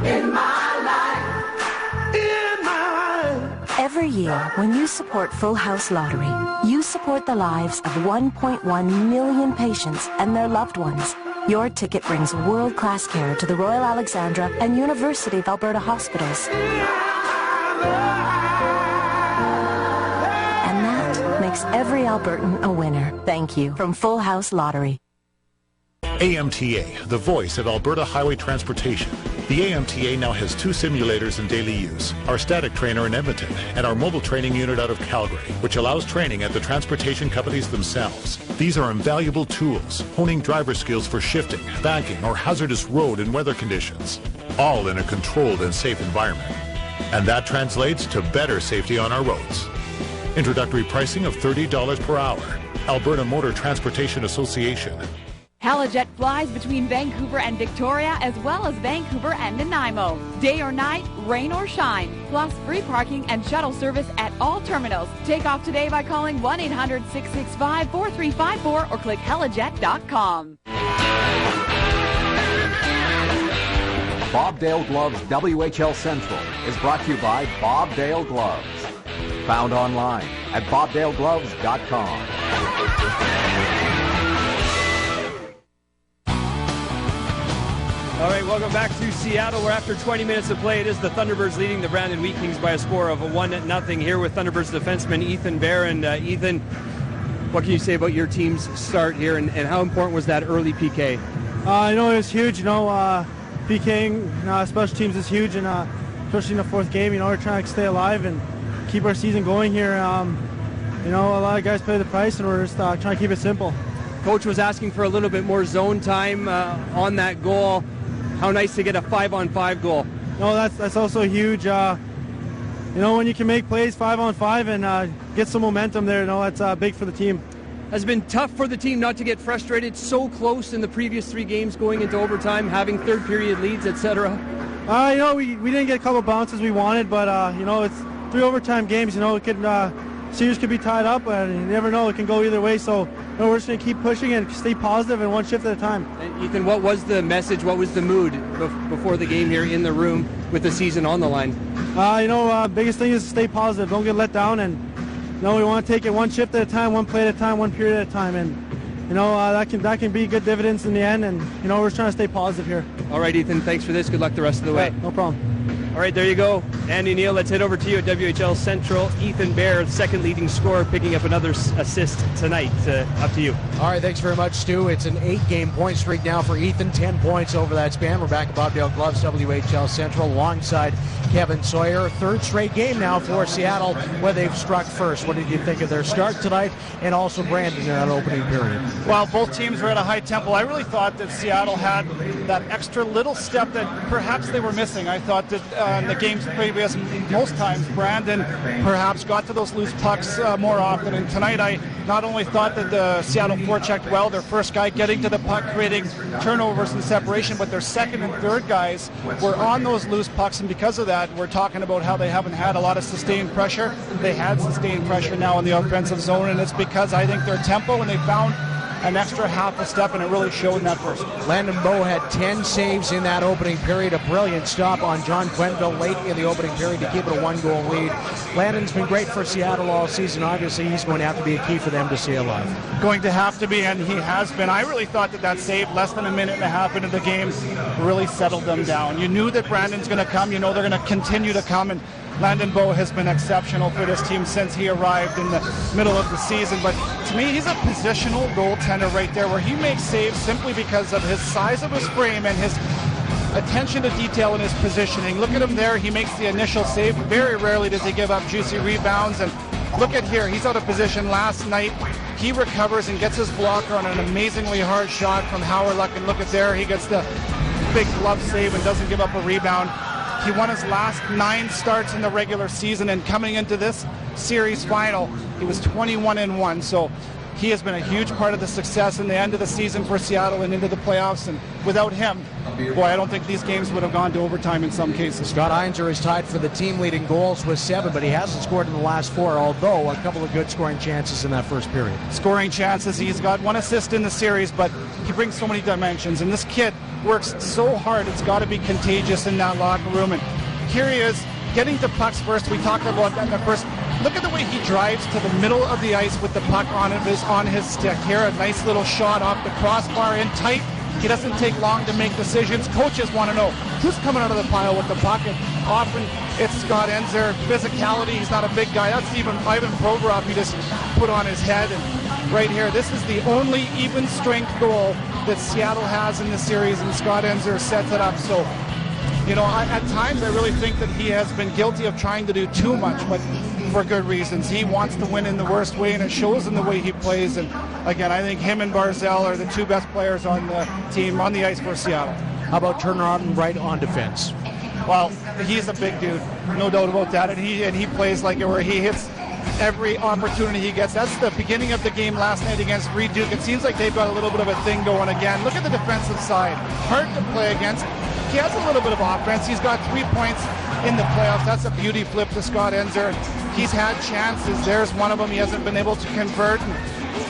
G: in my life, in my life.
M: Every year, when you support Full House Lottery, you support the lives of 1.1 million patients and their loved ones. Your ticket brings world-class care to the Royal Alexandra and University of Alberta hospitals. And that makes every Albertan a winner. Thank you from Full House Lottery.
K: AMTA, the voice of Alberta highway transportation. The AMTA now has 2 simulators in daily use, our static trainer in Edmonton and our mobile training unit out of Calgary, which allows training at the transportation companies themselves. These are invaluable tools, honing driver skills for shifting, banking, or hazardous road and weather conditions, all in a controlled and safe environment. And that translates to better safety on our roads. Introductory pricing of $30 per hour. Alberta Motor Transportation Association.
N: Helijet flies between Vancouver and Victoria, as well as Vancouver and Nanaimo. Day or night, rain or shine, plus free parking and shuttle service at all terminals. Take off today by calling 1-800-665-4354 or click helijet.com.
O: Bob Dale Gloves WHL Central is brought to you by Bob Dale Gloves. Found online at bobdalegloves.com.
H: All right, welcome back to Seattle, where after 20 minutes of play, it is the Thunderbirds leading the Brandon Wheat Kings by a score of 1-0 here with Thunderbirds defenseman Ethan Bear. And Ethan, what can you say about your team's start here, and how important was that early PK?
P: It was huge. PKing special teams is huge, and especially in the fourth game, we're trying to stay alive and keep our season going here. A lot of guys pay the price, and we're just trying to keep it simple.
H: Coach was asking for a little bit more zone time on that goal. How nice to get a 5-on-5 goal.
P: No, that's also huge. When you can make plays 5-on-5 and get some momentum there, that's big for the team.
H: Has it been tough for the team not to get frustrated so close in the previous 3 games going into overtime, having third period leads, etc.?
P: We didn't get a couple bounces we wanted, but it's 3 overtime games. It could series could be tied up, and you never know, it can go either way. So we're just going to keep pushing and stay positive and one shift at a time.
H: And Ethan, what was the message, what was the mood before the game here in the room with the season on the line?
P: Biggest thing is to stay positive, don't get let down, and we want to take it one shift at a time, one play at a time, one period at a time, and that can be good dividends in the end, and we're just trying to stay positive here.
H: All right, Ethan, thanks for this. Good luck the rest of the way.
P: No problem.
H: All right, there you go. Andy Neal, let's head over to you at WHL Central. Ethan Bear, second leading scorer, picking up another assist tonight. Up to you.
A: All right, thanks very much, Stu. It's an 8-game point streak now for Ethan, 10 points over that span. We're back at Bob Dale Gloves, WHL Central, alongside Kevin Sawyer. Third straight game now for Seattle, where they've struck first. What did you think of their start tonight, and also Brandon in that opening period?
Q: Well, both teams were at a high tempo. I really thought that Seattle had that extra little step that perhaps they were missing. I thought that in the games previous, most times Brandon perhaps got to those loose pucks more often. And tonight I not only thought that the Seattle forechecked well, their first guy getting to the puck, creating turnovers and separation, but their second and third guys were on those loose pucks. And because of that, we're talking about how they haven't had a lot of sustained pressure. They had sustained pressure now in the offensive zone, and it's because I think their tempo, and they found an extra half a step, and it really showed in that first.
A: Landon Bowe had 10 saves in that opening period. A brilliant stop on John Quenville late in the opening period to keep it a 1-goal lead. Landon's been great for Seattle all season. Obviously, he's going to have to be a key for them to stay alive.
Q: Going to have to be, and he has been. I really thought that save less than a minute and a half into the game really settled them down. You knew that Brandon's going to come. They're going to continue to come, and Landon Bowe has been exceptional for this team since he arrived in the middle of the season. But to me, he's a positional goaltender right there, where he makes saves simply because of his size of his frame and his attention to detail in his positioning. Look at him there. He makes the initial save. Very rarely does he give up juicy rebounds. And look at here. He's out of position last night. He recovers and gets his blocker on an amazingly hard shot from Howard Luck. And look at there. He gets the big glove save and doesn't give up a rebound. He won his last 9 starts in the regular season, and coming into this series final, he was 21-1. So he has been a huge part of the success in the end of the season for Seattle and into the playoffs. And without him, boy, I don't think these games would have gone to overtime in some cases.
A: Scott Einzer is tied for the team leading goals with 7, but he hasn't scored in the last 4, although a couple of good scoring chances in that first period.
Q: Scoring chances, he's got 1 assist in the series, but he brings so many dimensions. And this kid works so hard, it's got to be contagious in that locker room. And here he is, getting to pucks first. We talked about that in the first. Look at the way he drives to the middle of the ice with the puck on his stick. Here, a nice little shot off the crossbar in tight. He doesn't take long to make decisions. Coaches want to know who's coming out of the pile with the puck. And often it's Scott Einzer. Physicality, he's not a big guy. That's even Ivan Provoro he just put on his head. And right here, this is the only even strength goal that Seattle has in the series, and Scott Einzer sets it up. So, you know, at times I really think that he has been guilty of trying to do too much, but for good reasons. He wants to win in the worst way, and it shows in the way he plays. And again, I think him and Barzal are the 2 best players on the team, on the ice for Seattle.
A: How about Turner on right on defense?
Q: Well, he's a big dude, no doubt about that, and he plays like it, where he hits every opportunity he gets. That's the beginning of the game last night against Reed Duke. It seems like they've got a little bit of a thing going again. Look at the defensive side. Hard to play against. He has a little bit of offense. He's got 3 points in the playoffs. That's a beauty flip to Scott Einzer. He's had chances. There's one of them he hasn't been able to convert. And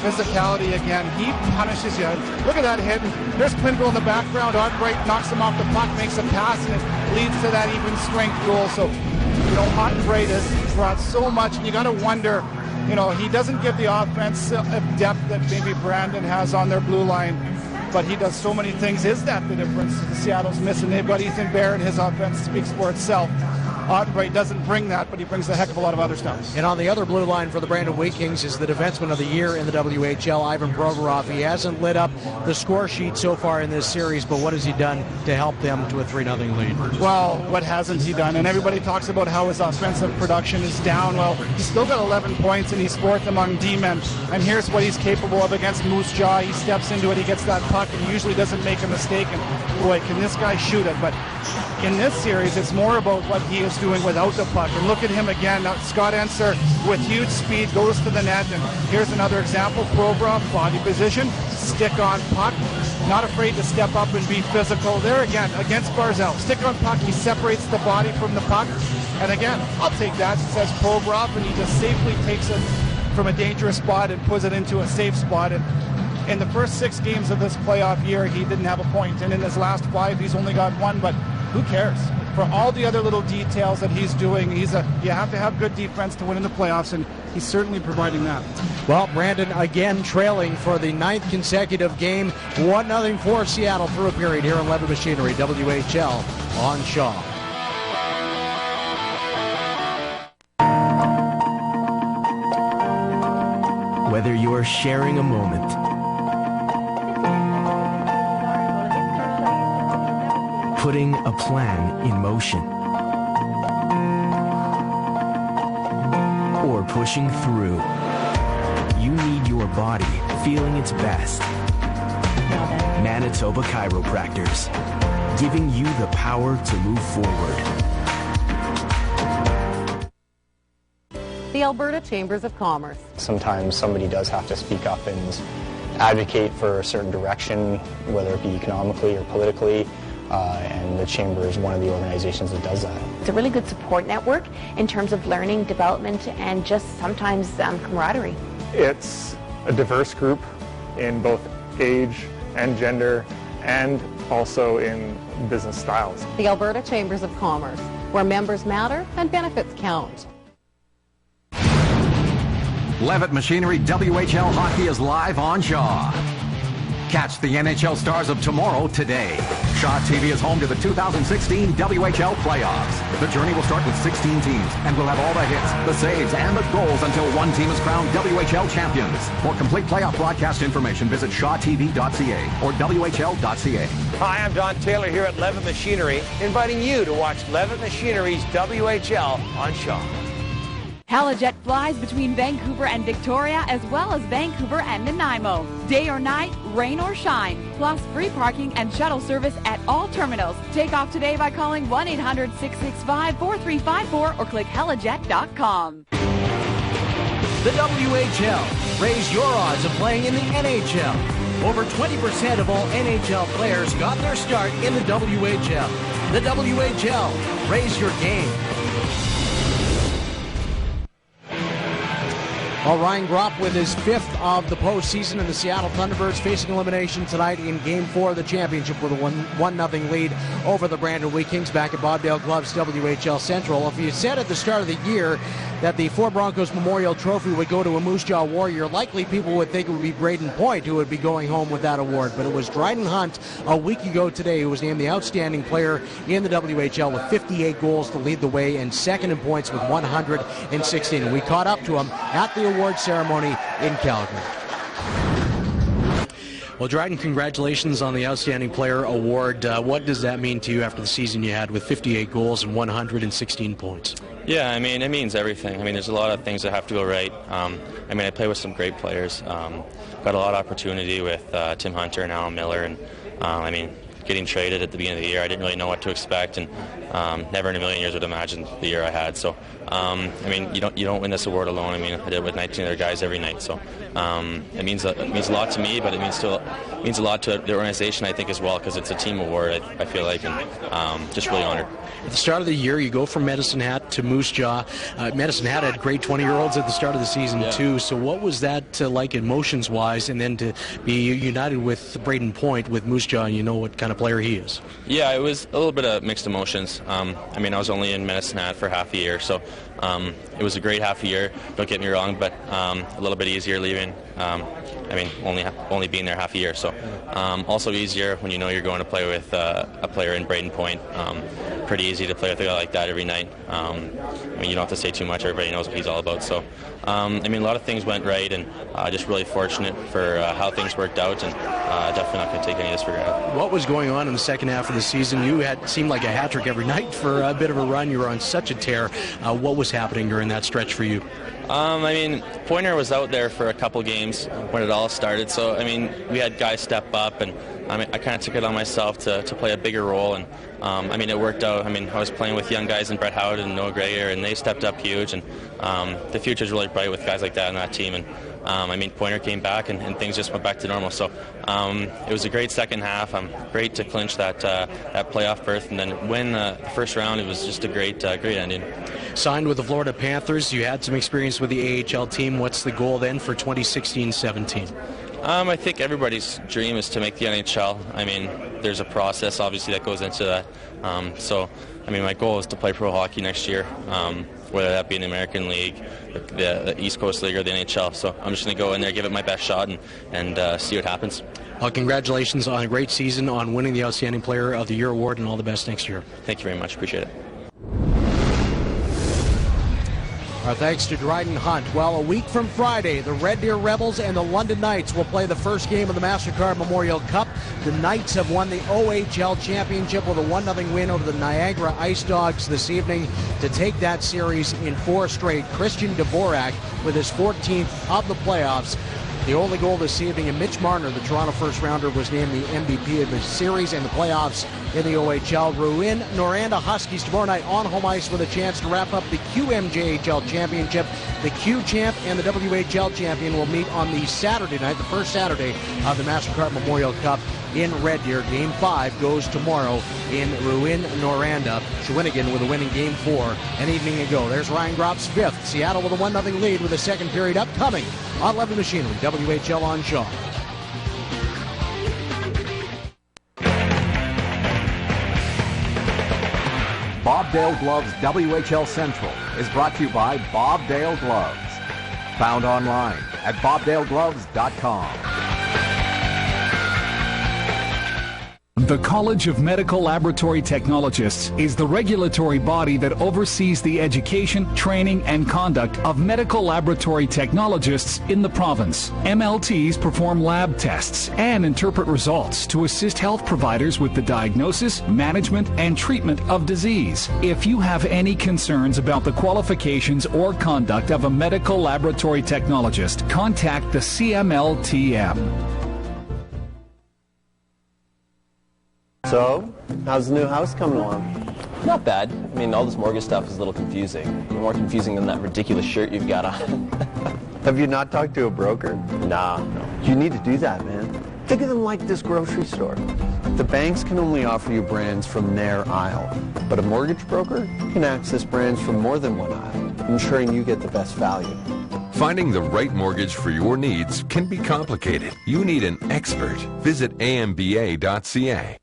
Q: physicality again. He punishes you. Look at that hit. There's Quinville in the background. Ottenbright knocks him off the puck, makes a pass, and it leads to that even strength goal. So, you know, Ottenbright has brought so much, and you got to wonder, you know, he doesn't give the offense a depth that maybe Brandon has on their blue line, but he does so many things. Is that the difference Seattle's missing? They've got Ethan Bear, and his offense speaks for itself. Ottenbright doesn't bring that, but he brings a heck of a lot of other stuff.
A: And on the other blue line for the Brandon Wheat Kings is the defenseman of the year in the WHL, Ivan Provoro. He hasn't lit up the score sheet so far in this series, but what has he done to help them to a 3-0 lead?
Q: Well, what hasn't he done? And everybody talks about how his offensive production is down. Well, he's still got 11 points, and he's 4th among D-men. And here's what he's capable of against Moose Jaw. He steps into it, he gets that puck, and he usually doesn't make a mistake. And boy, can this guy shoot it. But in this series, it's more about what he is doing without the puck. And look at him again. Now, Scott Einzer, with huge speed, goes to the net. And here's another example. Provoro, body position, stick on puck. Not afraid to step up and be physical. There again, against Barzal. Stick on puck, he separates the body from the puck. And again, I'll take that, says Provoro, and he just safely takes it from a dangerous spot and puts it into a safe spot. And in the first 6 games of this playoff year, he didn't have a point. And in his last 5, he's only got 1, but who cares? For all the other little details that he's doing, you have to have good defense to win in the playoffs, and he's certainly providing that.
A: Well, Brandon again trailing for the 9th consecutive game. 1-0 for Seattle through a period here on Levitt Machinery, WHL on Shaw.
R: Whether you're sharing a moment, putting a plan in motion, or pushing through, you need your body feeling its best. Manitoba Chiropractors, giving you the power to move forward.
S: The Alberta Chambers of Commerce.
T: Sometimes somebody does have to speak up and advocate for a certain direction, whether it be economically or politically. And the Chamber is one of the organizations that does that.
U: It's a really good support network in terms of learning, development, and just sometimes camaraderie.
V: It's a diverse group in both age and gender, and also in business styles.
S: The Alberta Chambers of Commerce, where members matter and benefits count.
O: Levitt Machinery WHL Hockey is live on Shaw. Catch the NHL stars of tomorrow today. Shaw TV is home to the 2016 WHL playoffs. The journey will start with 16 teams and will have all the hits, the saves, and the goals until one team is crowned WHL champions. For complete playoff broadcast information, visit shawtv.ca or whl.ca.
E: Hi, I'm Don Taylor here at Levitt Machinery, inviting you to watch Levitt Machinery's WHL on Shaw.
N: Helijet flies between Vancouver and Victoria, as well as Vancouver and Nanaimo. Day or night, rain or shine, plus free parking and shuttle service at all terminals. Take off today by calling 1-800-665-4354 or click helijet.com.
A: The WHL. Raise your odds of playing in the NHL. Over 20% of all NHL players got their start in the WHL. The WHL. Raise your game. Well, Ryan Gropp with his 5th of the postseason, and the Seattle Thunderbirds facing elimination tonight in Game 4 of the championship with a 1-0 lead over the Brandon Wheat Kings back at Bobdale Gloves WHL Central. If you said at the start of the year that the Fort Broncos Memorial Trophy would go to a Moose Jaw Warrior, likely people would think it would be Braden Point who would be going home with that award. But it was Dryden Hunt a week ago today who was named the outstanding player in the WHL with 58 goals to lead the way and second in points with 116. We caught up to him at the award ceremony in Calgary. Well, Dryden, congratulations on the Outstanding Player Award. What does that mean to you after the season you had with 58 goals and 116 points?
D: Yeah, I mean, it means everything. I mean, there's a lot of things that have to go right. I play with some great players. Got a lot of opportunity with Tim Hunter and Alan Miller, and getting traded at the beginning of the year, I didn't really know what to expect, and never in a million years would have imagined the year I had. So, you don't win this award alone. I did it with 19 other guys every night. So, it means a lot to me, but it means a lot to the organization, I think, as well, because it's a team award. I feel like, and just really honored.
A: At the start of the year, you go from Medicine Hat to Moose Jaw. Medicine Hat had great 20-year-olds at the start of the season, too. So what was that like emotions-wise, and then to be united with Braden Point with Moose Jaw, and you know what kind of player he is? Yeah, it was a little bit of mixed emotions. I was only in Medicine Hat for half a year, so it was a great half a year, don't get me wrong, but a little bit easier leaving. Only being there half a year, so also easier when you know you're going to play with a player in Braden Point. Pretty easy to play with a guy like that every night. You don't have to say too much. Everybody knows what he's all about. So, a lot of things went right, and just really fortunate for how things worked out, and definitely not going to take any of this for granted. What was going on in the second half of the season? You seemed like a hat trick every night for a bit of a run. You were on such a tear. What was happening during that stretch for you? Pointer was out there for a couple games when it all started, so we had guys step up, and I kind of took it on myself to play a bigger role, and it worked out. I was playing with young guys in Brett Howard and Noah Greger, and they stepped up huge, and the future's really bright with guys like that on that team, and Pointer came back, and things just went back to normal. So it was a great second half. Great to clinch that playoff berth, and then win the first round. It was just a great ending. Signed with the Florida Panthers. You had some experience with the AHL team. What's the goal then for 2016-17? I think everybody's dream is to make the NHL. There's a process, obviously, that goes into that. My goal is to play pro hockey next year, whether that be in the American League, the East Coast League, or the NHL. So I'm just going to go in there, give it my best shot, and see what happens. Well, congratulations on a great season, on winning the Outstanding Player of the Year award, and all the best next year. Thank you very much. Appreciate it. Our thanks to Dryden Hunt. Well, a week from Friday, the Red Deer Rebels and the London Knights will play the first game of the MasterCard Memorial Cup. The Knights have won the OHL Championship with a 1-0 win over the Niagara Ice Dogs this evening to take that series in 4 straight. Christian Dvorak with his 14th of the playoffs. The only goal this evening, and Mitch Marner, the Toronto first-rounder, was named the MVP of the series and the playoffs in the OHL. Rouyn-Noranda Huskies tomorrow night on home ice with a chance to wrap up the QMJHL Championship. The Q champ and the WHL champion will meet on the Saturday night, the first Saturday of the MasterCard Memorial Cup in Red Deer. Game 5 goes tomorrow in Rouyn-Noranda. Shawinigan with a winning Game 4 an evening ago. There's Ryan Gropp's 5th. Seattle with a 1-0 lead with the second period upcoming on 11 Machinery, WHL on Shaw.
O: Bobdale Gloves WHL Central is brought to you by Bobdale Gloves. Found online at bobdalegloves.com.
F: The College of Medical Laboratory Technologists is the regulatory body that oversees the education, training, and conduct of medical laboratory technologists in the province. MLTs perform lab tests and interpret results to assist health providers with the diagnosis, management, and treatment of disease. If you have any concerns about the qualifications or conduct of a medical laboratory technologist, contact the CMLTM.
W: So, how's the new house coming along?
I: Not bad. I mean, all this mortgage stuff is a little confusing. More confusing than that ridiculous shirt you've got on.
J: Have you not talked to a broker?
I: Nah, no.
J: You need to do that, man. Think of them like this grocery store. The banks can only offer you brands from their aisle, but a mortgage broker can access brands from more than one aisle, ensuring you get the best value.
W: Finding the right mortgage for your needs can be complicated. You need an expert. Visit amba.ca.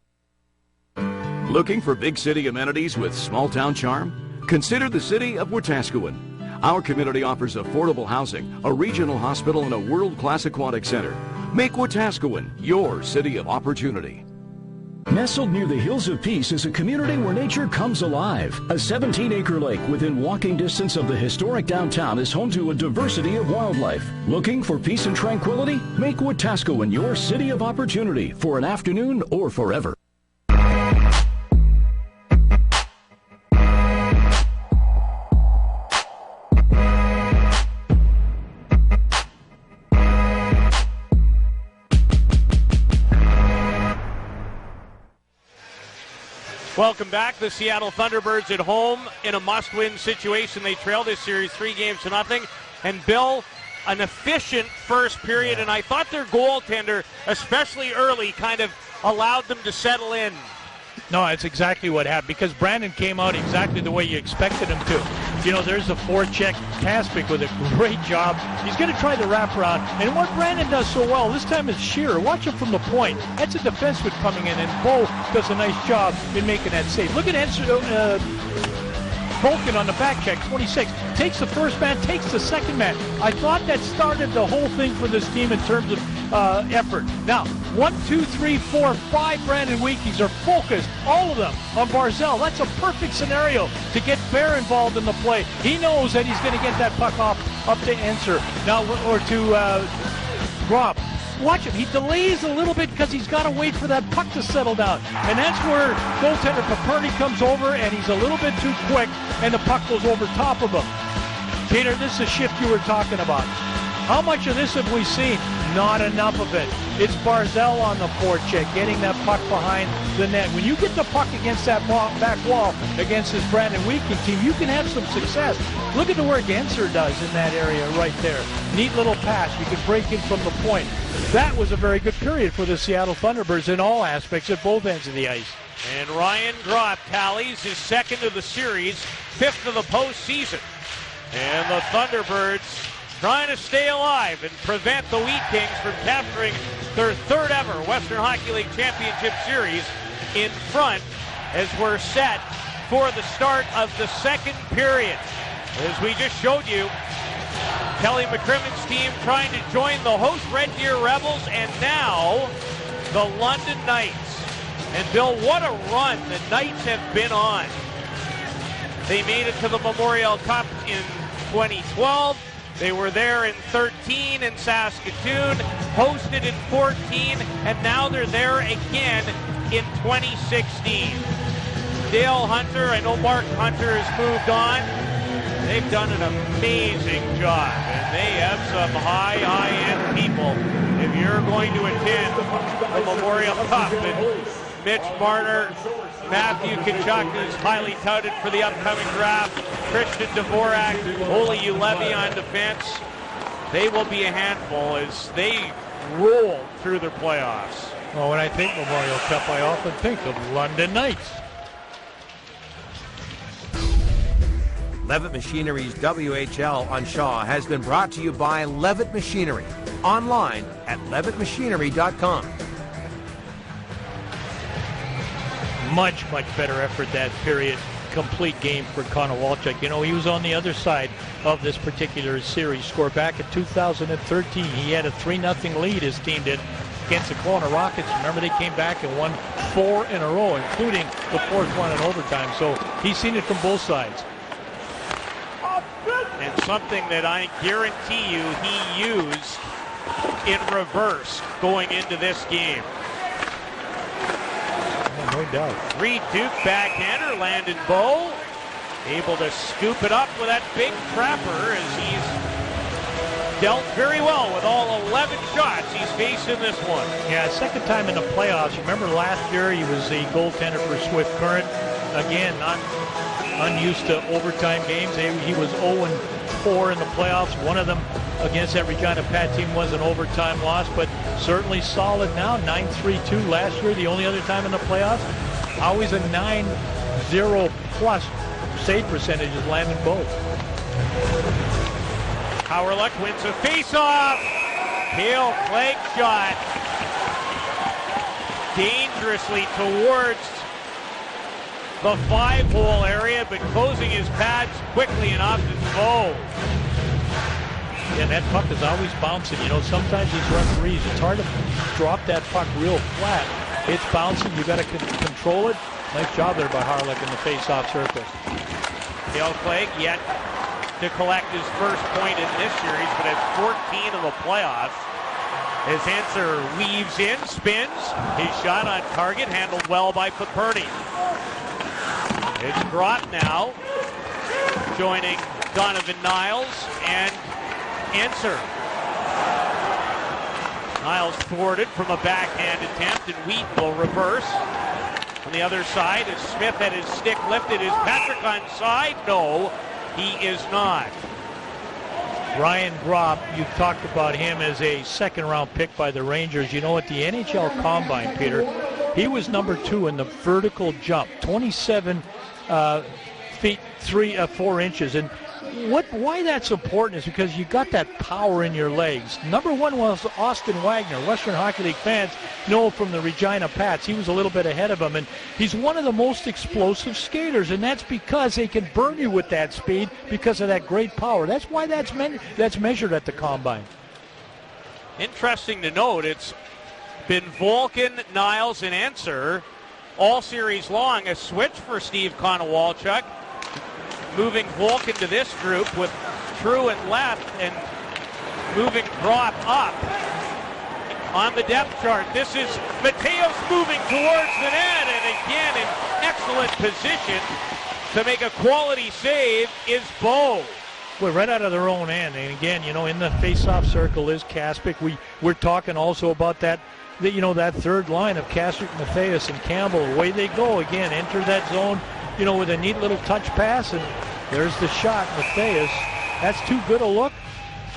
X: Looking for big city amenities with small town charm? Consider the city of Wetaskiwin. Our community offers affordable housing, a regional hospital, and a world-class aquatic center. Make Wetaskiwin your city of opportunity.
Y: Nestled near the Hills of Peace is a community where nature comes alive. A 17-acre lake within walking distance of the historic downtown is home to a diversity of wildlife. Looking for peace and tranquility? Make Wetaskiwin your city of opportunity for an afternoon or forever.
B: Welcome back. The Seattle Thunderbirds at home in a must-win situation. They trail this series 3-0. And Bill, an efficient first period, and I thought their goaltender, especially early, kind of allowed them to settle in.
C: No, that's exactly what happened, because Brandon came out exactly the way you expected him to. You know, there's a forecheck. Kaspick with a great job. He's going to try the wraparound. And what Brandon does so well, this time is Shearer. Watch him from the point. That's a defenseman coming in, and Bo does a nice job in making that save. Look at Vulcan on the back check, 26. Takes the first man, takes the second man. I thought that started the whole thing for this team in terms of effort. Now, 1, 2, 3, 4, 5 Brandon Weekies are focused, all of them, on Barzell. That's a perfect scenario to get Bear involved in the play. He knows that he's going to get that puck up to Enser. Now, or to Grob. Watch him. He delays a little bit because he's got to wait for that puck to settle down. And that's where goaltender Paperny comes over, and he's a little bit too quick, and the puck goes over top of him. Peter, this is a shift you were talking about. How much of this have we seen? Not enough of it. It's Barzell on the forecheck, getting that puck behind the net. When you get the puck against that back wall against this Brandon Weeking team, you can have some success. Look at the work Enser does in that area right there. Neat little pass. You can break in from the point. That was a very good period for the Seattle Thunderbirds in all aspects at both ends of the ice.
B: And Ryan Gropp tallies his second of the series, 5th of the postseason. And the Thunderbirds trying to stay alive and prevent the Wheat Kings from capturing their 3rd ever Western Hockey League Championship Series in front as we're set for the start of the second period. As we just showed you, Kelly Mccrimmon's team trying to join the host Red Deer Rebels, and now the London Knights. And Bill, what a run the Knights have been on. They made it to the Memorial Cup in 2012. They were there in 13 in Saskatoon, hosted in 14, and now they're there again in 2016. Dale Hunter, I know Mark Hunter has moved on. They've done an amazing job, and they have some high-end people. If you're going to attend the Memorial Cup, and Mitch Marner, Matthew Tkachuk is highly touted for the upcoming draft, Christian Dvorak, Ole Ulevi on defense. They will be a handful as they roll through their playoffs.
C: Well, when I think Memorial Cup, I often think of London Knights.
E: Levitt Machinery's WHL on Shaw has been brought to you by Levitt Machinery. Online at levittmachinery.com.
C: Much better effort that period. Complete game for Connor Walchuk. You know, he was on the other side of this particular series. Scored back in 2013. He had a 3-0 lead, his team did, against the Kelowna Rockets. Remember, they came back and won 4 in a row, including the 4th one in overtime. So he's seen it from both sides.
B: And something that I guarantee you he used in reverse going into this game.
C: No doubt.
B: 3 Duke backhander, Landon Bow able to scoop it up with that big trapper as he's dealt very well with all 11 shots he's faced in this one.
C: Yeah, second time in the playoffs. Remember last year he was the goaltender for Swift Current. again, not unused to overtime games. He was 0-4 in the playoffs. One of them against that Regina Pat team was an overtime loss, but certainly solid now. 9-3-2 last year, the only other time in the playoffs. Always a 9-0 plus save percentage is Landon Bowe.
B: Howerluck wins a face-off. Hale Clegg shot dangerously towards the 5-hole area, but closing his pads quickly and off his Bowe.
C: And that puck is always bouncing. You know, sometimes these referees, it's hard to drop that puck real flat. It's bouncing. You got to control it. Nice job there by Howerluck in the face-off circle.
B: Hale Clegg yet to collect his first point in this series, but has 14 in the playoffs. His answer weaves in, spins. His shot on target, handled well by Paperny. It's Gropp now, joining Donovan Niles and Answer. Niles thwarted from a backhand attempt, and Wheaton will reverse. On the other side, as Smith had his stick lifted, is Patrick onside? No, he is not.
C: Ryan Gropp, you talked about him as a second-round pick by the Rangers. You know, at the NHL Combine, Peter, he was number 2 in the vertical jump, 27 feet 4 inches. And why that's important is because you got that power in your legs. Number 1 was Austin Wagner. Western Hockey League fans know from the Regina Pats. He was a little bit ahead of him, and he's one of the most explosive skaters, and that's because they can burn you with that speed because of that great power. That's why that's measured at the Combine.
B: Interesting to note, it's been Volkin, Niles, and Answer all series long. A switch for Steve Konowalchuk, moving Volkin to this group with Truant left and moving Gropp up on the depth chart. This is Mateos moving towards the net, and again in excellent position to make a quality save is Bowe.
C: Well, right out of their own end. And again, you know, in the face-off circle is Kaspick. We're talking also about that third line of Kaspick, Mateos, and Campbell. Away they go again. Enter that zone, you know, with a neat little touch pass, and there's the shot. Mateos, that's too good a look.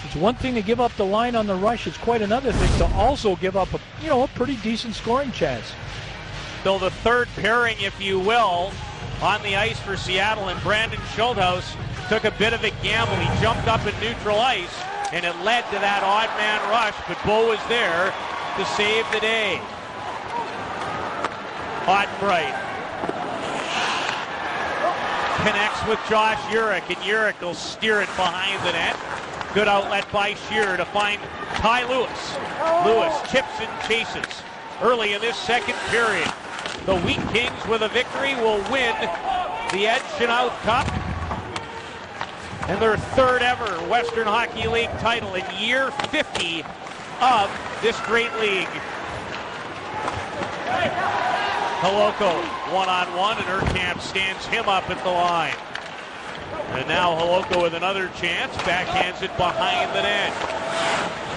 C: It's one thing to give up the line on the rush. It's quite another thing to also give up a pretty decent scoring chance.
B: So the third pairing, if you will, on the ice for Seattle, and Brandon Schulthouse took a bit of a gamble. He jumped up in neutral ice, and it led to that odd man rush, but Bowe was there to save the day. Ottenbright connects with Josh Urich, and Urich will steer it behind the net. Good outlet by Shearer to find Ty Lewis. Lewis chips and chases early in this second period. The Wheat Kings with a victory will win the Ed Chenoweth Cup and their third ever Western Hockey League title in year 50 of this great league. Holoko one-on-one, and Urkamp stands him up at the line. And now Holoko with another chance, backhands it behind the net.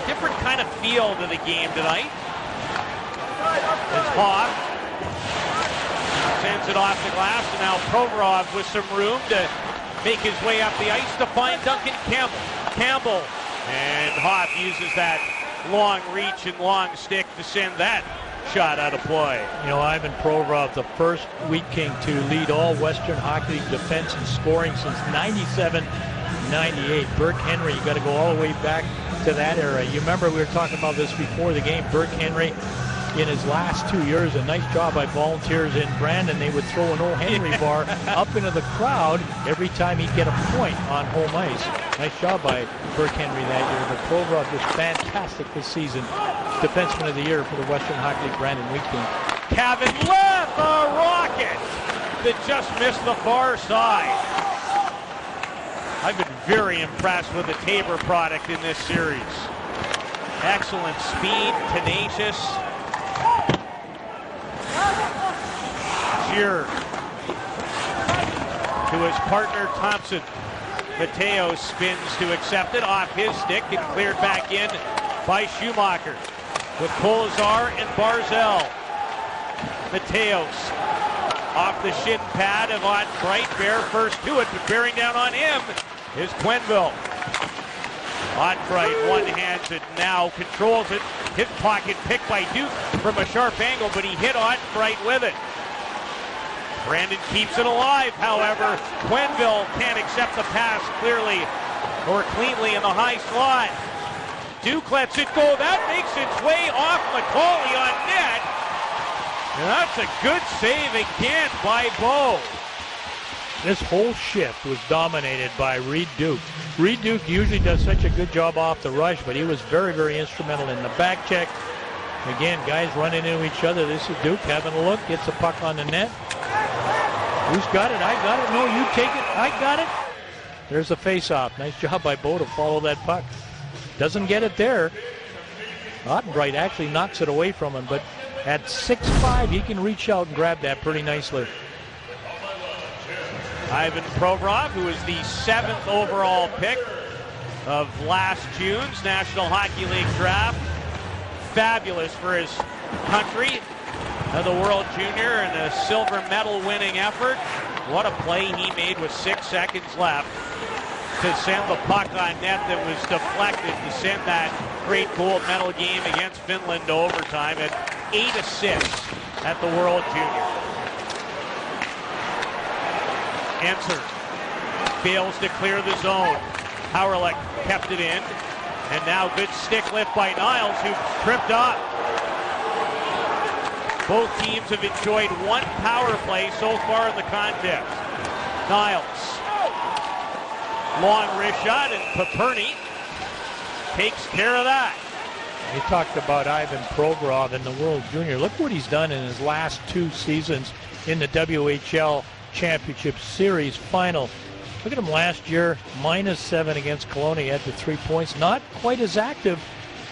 B: Different kind of feel to the game tonight. As Hoff sends it off the glass, and now Provoro with some room to make his way up the ice to find Duncan Campbell. And Hoff uses that long reach and long stick to send that shot out of play.
C: You know, Ivan Provorov, the first Wheat King to lead all Western Hockey League defense in scoring since 97-98. Burke Henry, you got to go all the way back to that era. You remember we were talking about this before the game. Burke Henry, in his last 2 years, a nice job by volunteers in Brandon. They would throw an O. Henry bar up into the crowd every time he'd get a point on home ice. Nice job by Burke Henry that year. But Provorov was fantastic this season. Defenseman of the year for the Western Hockey League, Brandon Wheat King.
B: Cavan left a rocket that just missed the far side. I've been very impressed with the Tabor product in this series. Excellent speed, tenacious. Shearer to his partner Thompson. Mateo spins to accept it off his stick and cleared back in by Schumacher with Kolazar and Barzell. Mateos Off the shin pad of Otbright. Bear first to it, but bearing down on him is Quenneville. Otbright one-hands it now, controls it. His pocket picked by Duke from a sharp angle, but he hit Otbright with it. Brandon keeps it alive, however. Quenneville can't accept the pass clearly or cleanly in the high slot. Duke lets it go. That makes its way off McCauley on net. And that's a good save again by Bo.
C: This whole shift was dominated by Reed Duke. Reed Duke usually does such a good job off the rush, but he was very, very instrumental in the back check. Again, guys running into each other. This is Duke having a look, gets the puck on the net. Who's got it? I got it. No, you take it. I got it. There's a face-off. Nice job by Bo to follow that puck. Doesn't get it there. Ottenbright actually knocks it away from him, but at 6'5", he can reach out and grab that pretty nicely.
B: Ivan Provorov, who is the 7th overall pick of last June's National Hockey League draft. Fabulous for his country. The World Junior and a silver medal winning effort. What a play he made with 6 seconds left to send the puck on net that was deflected to send that great gold medal game against Finland to overtime at 8 assists at the World Junior. Enser fails to clear the zone. Howerlich kept it in. And now good stick lift by Niles, who tripped up. Both teams have enjoyed one power play so far in the contest. Niles. Long wrist shot, and Paperny takes care of that.
C: You talked about Ivan Provorov in the World Junior. Look what he's done in his last 2 seasons in the WHL Championship Series final. Look at him last year, -7 against Kelowna. He had the 3 points. Not quite as active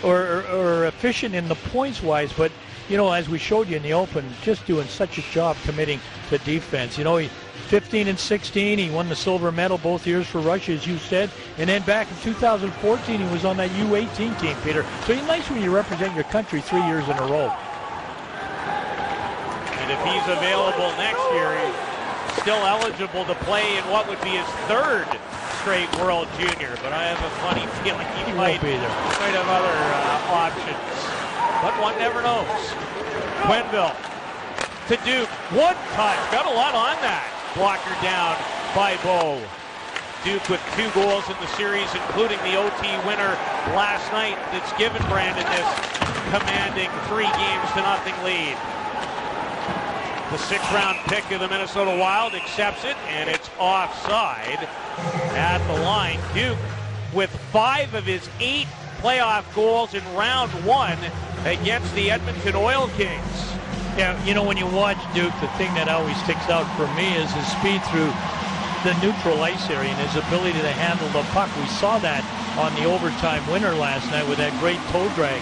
C: or efficient in the points-wise, but, you know, as we showed you in the Open, just doing such a job committing to defense. You know, he 15 and 16, he won the silver medal both years for Russia, as you said, and then back in 2014, he was on that U18 team, Peter. So it's nice when you represent your country 3 years in a row.
B: And if he's available next year, he's still eligible to play in what would be his 3rd straight World Junior, but I have a funny feeling he might have other options. But one never knows. Quenneville to Duke. One touch. Got a lot on that. Blocker down by Bo. Duke with 2 goals in the series, including the OT winner last night that's given Brandon this commanding 3-0 lead. The 6th-round pick of the Minnesota Wild accepts it, and it's offside at the line. Duke with 5 of his 8 playoff goals in round 1 against the Edmonton Oil Kings.
C: Yeah, you know, when you watch Duke, the thing that always sticks out for me is his speed through the neutral ice area and his ability to handle the puck. We saw that on the overtime winner last night with that great toe drag.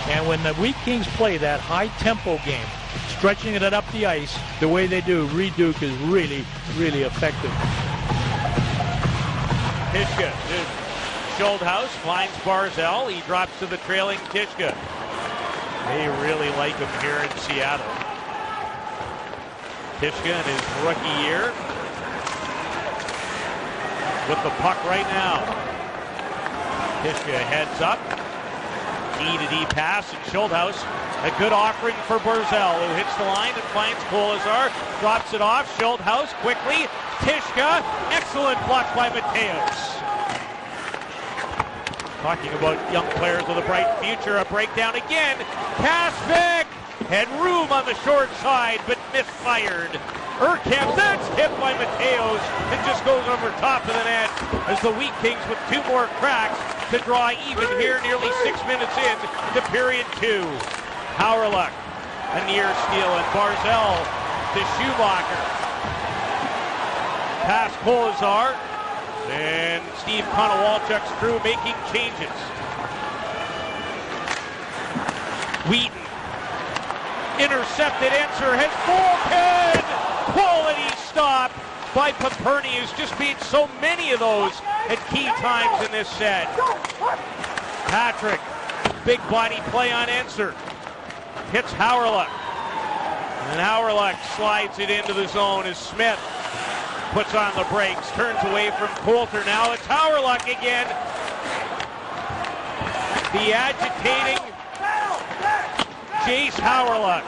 C: And when the Wheat Kings play that high-tempo game, stretching it up the ice the way they do, Reed Duke is really, really effective.
B: Tishka to Schuldhaus, finds Barzell. He drops to the trailing Tishka. They really like him here in Seattle. Tishka in his rookie year with the puck right now. Tishka heads up. D-to-D pass, and Schuldhaus, a good offering for Barzell, who hits the line and finds Kolazar, drops it off. Schuldhaus quickly. Tishka, excellent block by Mateos. Talking about young players with a bright future, a breakdown again. Kaspick had room on the short side, but misfired. Urquhart, that's hit by Mateos. It just goes over top of the net as the Wheat Kings with 2 more cracks to draw even here nearly 6 minutes in to period 2. Howerlich, a near steal, and Barzell to Schumacher. Pass Kolazar. And Steve Konowalchuk's crew making changes. Wheaton. Intercepted. Enser has bolted. Quality stop by Paperny, who's just made so many of those at key times in this set. Patrick. Big body play on Enser. Hits Howerlich. And Howrluck slides it into the zone as Smith puts on the brakes, turns away from Coulter. Now it's Howrluck again. The agitating Jace Howrluck.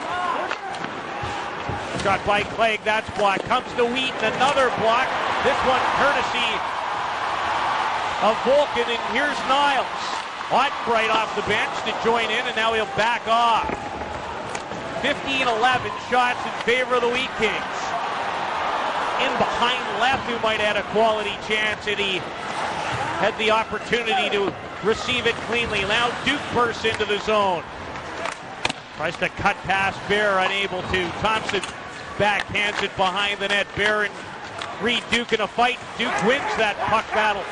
B: Shot by Clegg, that's blocked. Comes to Wheaton, another block. This one courtesy of Volkin, and here's Niles. Ottenbright off the bench to join in, and now he'll back off. 15-11 shots in favor of the Wheat Kings. In behind left, who might have had a quality chance, and he had the opportunity to receive it cleanly. Now Duke bursts into the zone. Tries to cut past Bear, unable to. Thompson backhands it behind the net. Bear and Reed Duke in a fight. Duke wins that puck battle.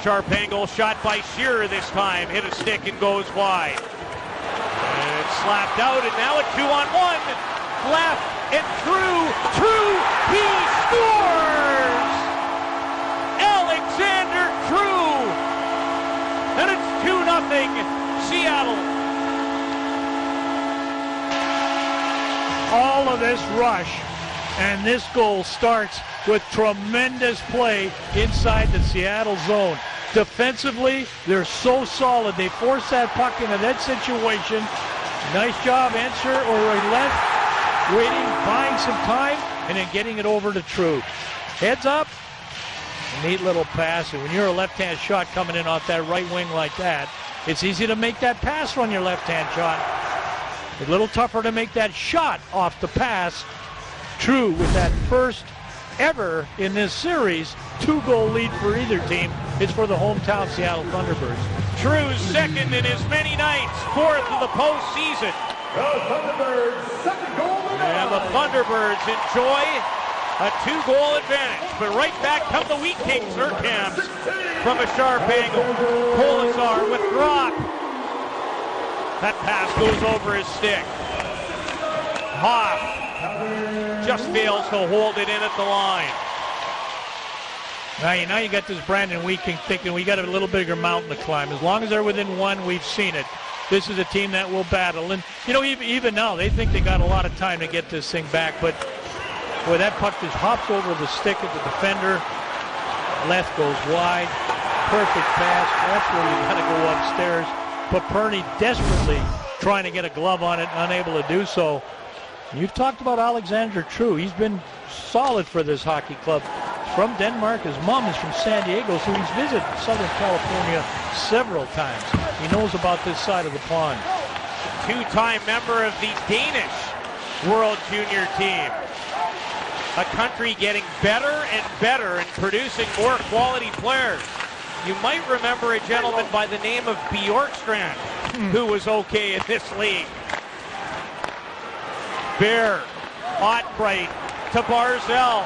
B: Sharp angle shot by Shearer this time. Hit a stick and goes wide. And it's slapped out, and now a 2-on-1. Left and True. He scores! Alexander True! And it's 2-0 Seattle.
C: All of this rush and this goal starts with tremendous play inside the Seattle zone. Defensively, they're so solid. They force that puck into that situation. Nice job, Enser or left, waiting, buying some time, and then getting it over to True. Heads up, a neat little pass. And when you're a left-hand shot coming in off that right wing like that, it's easy to make that pass on your left-hand shot. A little tougher to make that shot off the pass. True with that first ever in this series 2-goal lead for either team. It's for the hometown Seattle Thunderbirds.
B: True's second in as many nights, fourth of the postseason. And the Thunderbirds enjoy a 2-goal advantage. But right back come the Wheat Kings. Urkamps from a sharp angle. Colasar with drop. That pass goes over his stick. Hoff just fails to hold it in at the line.
C: Now you got this Brandon Wheat King thinking we got a little bigger mountain to climb. As long as they're within one, we've seen it. This is a team that will battle. And, you know, even now, they think they got a lot of time to get this thing back. But, boy, that puck just hops over the stick of the defender. Left goes wide. Perfect pass. That's where you got to go upstairs. But Perney desperately trying to get a glove on it, unable to do so. You've talked about Alexander True. He's been solid for this hockey club. From Denmark. His mom is from San Diego, so he's visited Southern California several times. He knows about this side of the pond.
B: Two-time member of the Danish World Junior team. A country getting better and better and producing more quality players. You might remember a gentleman by the name of Bjorkstrand, who was okay in this league. Bear, Ottenbright to Barzell.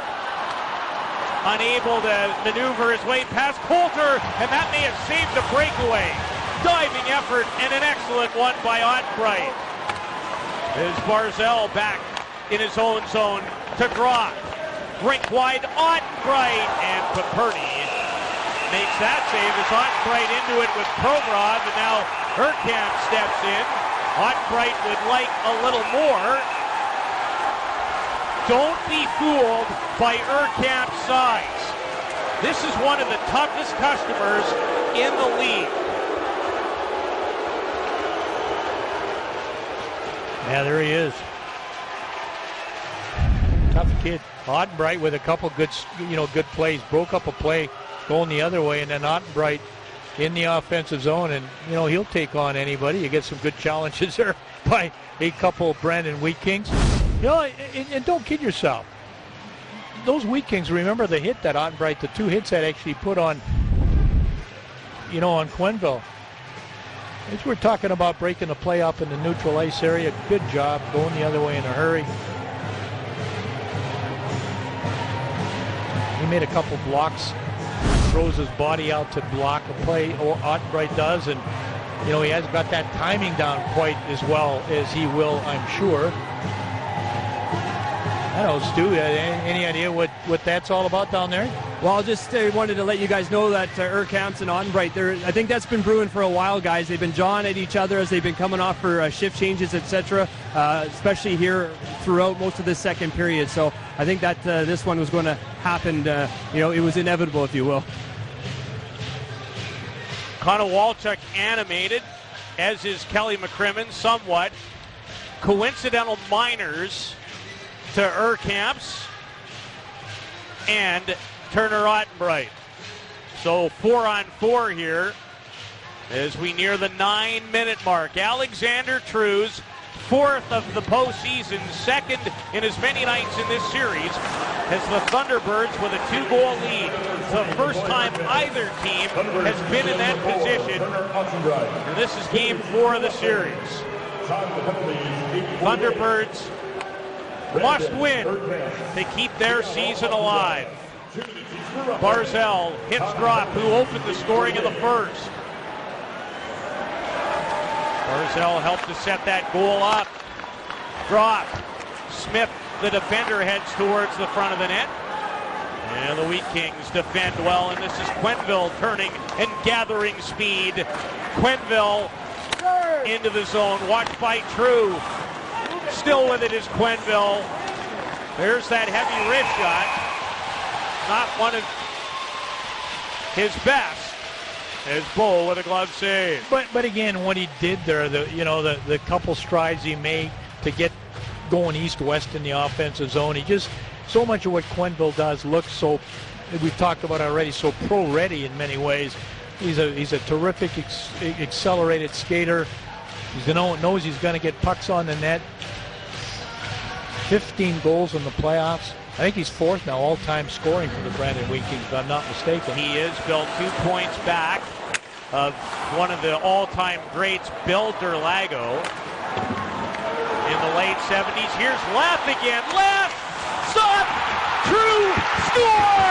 B: Unable to maneuver his way past Coulter, and that may have saved a breakaway. Diving effort and an excellent one by Ottenbright. There's Barzell back in his own zone to drop. Rink wide, Ottenbright, and Paperny makes that save as Ottenbright into it with Provoro, and now Urkamp steps in. Ottenbright would like a little more. Don't be fooled by Urkamp's size. This is one of the toughest customers in the league.
C: Yeah, there he is. Tough kid. Ottenbright with a couple good plays. Broke up a play going the other way, and then Ottenbright in the offensive zone, and he'll take on anybody. You get some good challenges there by a couple of Brandon Wheat Kings. And don't kid yourself. Those Wheat Kings, remember the hit that Ottenbright, the two hits that actually put on, on Quenneville. As we're talking about breaking the play up in the neutral ice area, good job going the other way in a hurry. He made a couple blocks, throws his body out to block a play, Ottenbright does, and he hasn't got that timing down quite as well as he will, I'm sure. I don't know, Stu, any idea what that's all about down there?
H: Well, I just wanted to let you guys know that Urkamps and Ottenbright, I think that's been brewing for a while, guys. They've been jawing at each other as they've been coming off for shift changes, etc., especially here throughout most of this second period. So I think that this one was going to happen. It was inevitable, if you will.
B: Konowalchuk animated, as is Kelly Mccrimmon, somewhat. Coincidental minors to Urkamps and Turner Ottenbright. So 4-on-4 here as we near the 9-minute mark. Alexander True's fourth of the postseason, second in as many nights in this series, has the Thunderbirds with a 2-goal lead. It's the first time either team has been in that position. And this is game 4 of the series. Thunderbirds must win to keep their season alive. Barzell hits drop, who opened the scoring in the first. Barzell helped to set that goal up. Drop. Smith, the defender, heads towards the front of the net. And the Wheat Kings defend well, and this is Quenneville turning and gathering speed. Quenneville into the zone, watched by True. Still with it is Quenneville. There's that heavy wrist shot. Not one of his best. As Bo with a glove save.
C: But again, what he did there, the couple strides he made to get going east-west in the offensive zone, he just, so much of what Quenneville does looks so, we've talked about already, so pro-ready in many ways. He's a terrific accelerated skater. He knows he's going to get pucks on the net. 15 goals in the playoffs. I think he's fourth now all-time scoring for the Brandon Wheat Kings, if I'm not mistaken.
B: He is, Bill, 2 points back of one of the all-time greats, Bill Derlago. In the late 70s, here's Leff again. Leff! Stop! True scores!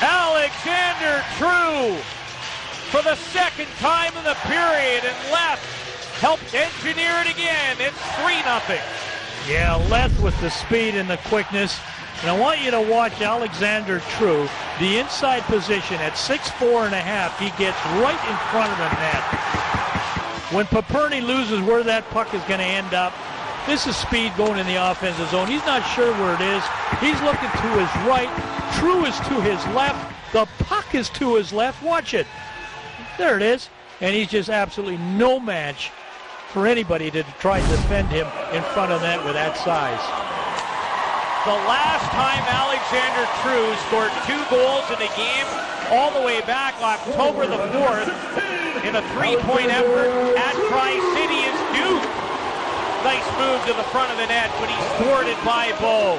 B: Alexander True for the second time in the period, and Leff helped engineer it again. It's 3-0.
C: Yeah, Leff with the speed and the quickness. And I want you to watch Alexander True, the inside position at 6'4.5". He gets right in front of the net. When Paperny loses where that puck is going to end up, this is speed going in the offensive zone. He's not sure where it is. He's looking to his right. True is to his left. The puck is to his left. Watch it. There it is. And he's just absolutely no match for anybody to try to defend him in front of that with that size.
B: The last time Alexander True scored 2 goals in a game all the way back October the 4th in a 3-point effort at Tri-City is Duke. Nice move to the front of the net, but he's thwarted by Bo.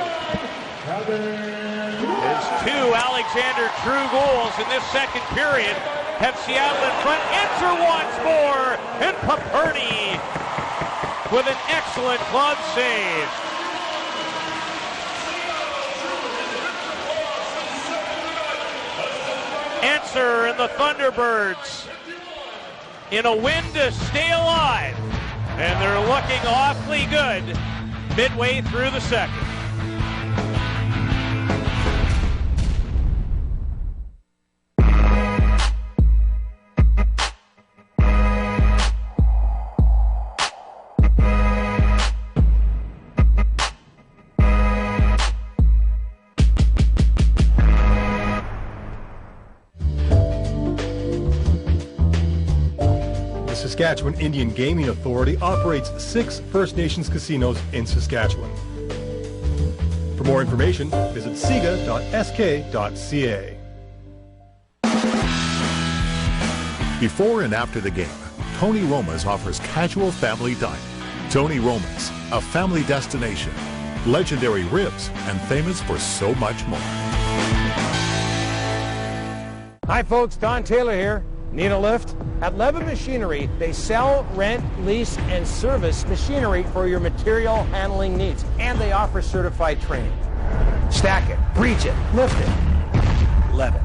B: His 2 Alexander True goals in this second period have Seattle in front. Enter once more, and Paperny with an excellent glove save. Enter and the Thunderbirds in a win to stay alive. And they're looking awfully good midway through the second.
G: Saskatchewan Indian Gaming Authority operates 6 First Nations casinos in Saskatchewan. For more information, visit siga.sk.ca.
K: Before and after the game, Tony Roma's offers casual family dining. Tony Roma's, a family destination, legendary ribs, and famous for so much more.
E: Hi folks, Don Taylor here. Need a lift? At Levitt Machinery, they sell, rent, lease, and service machinery for your material handling needs, and they offer certified training. Stack it, reach it, lift it, level.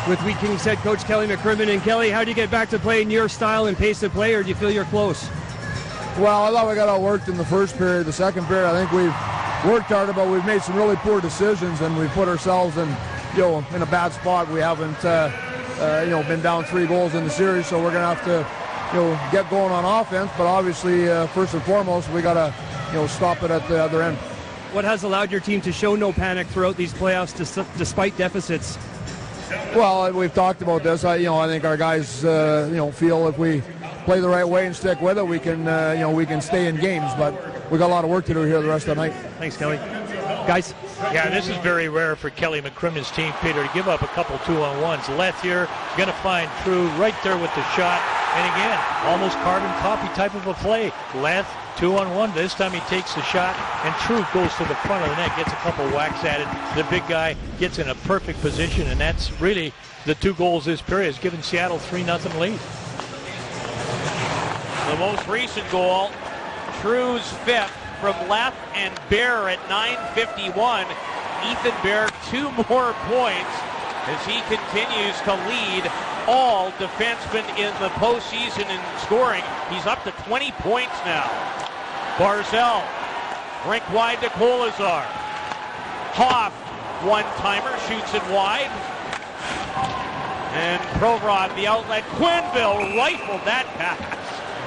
H: With Wheat Kings head coach Kelly Mccrimmon. And Kelly, how do you get back to playing your style and pace of play, or do you feel you're close?
L: Well, I thought we got outworked in the first period. The second period, I think we've worked harder, but we've made some really poor decisions, and we've put ourselves in a bad spot. We haven't been down 3 goals in the series, so we're going to have to get going on offense. But obviously, first and foremost, we got to stop it at the other end.
H: What has allowed your team to show no panic throughout these playoffs despite deficits?
L: Well, we've talked about this. I think our guys, feel if we play the right way and stick with it, we can stay in games. But we got a lot of work to do here the rest of the night.
H: Thanks, Kelly. Guys?
C: Yeah, this is very rare for Kelly McCrimmon's team, Peter, to give up a couple 2-on-1s. Leth here is going to find True right there with the shot. And again, almost carbon copy type of a play. Leth, 2-on-1. This time he takes the shot, and True goes to the front of the net, gets a couple whacks at it. The big guy gets in a perfect position, and that's really the 2 goals this period. Has given Seattle 3-0 lead.
B: The most recent goal, True's 5th from Leth and Bear at 9:51. Ethan Bear 2 more points as he continues to lead all defensemen in the postseason in scoring. He's up to 20 points now. Barzal, rink wide to Kolazar. Hoff, one-timer, shoots it wide. And Provoro, the outlet. Quenneville rifled that pass.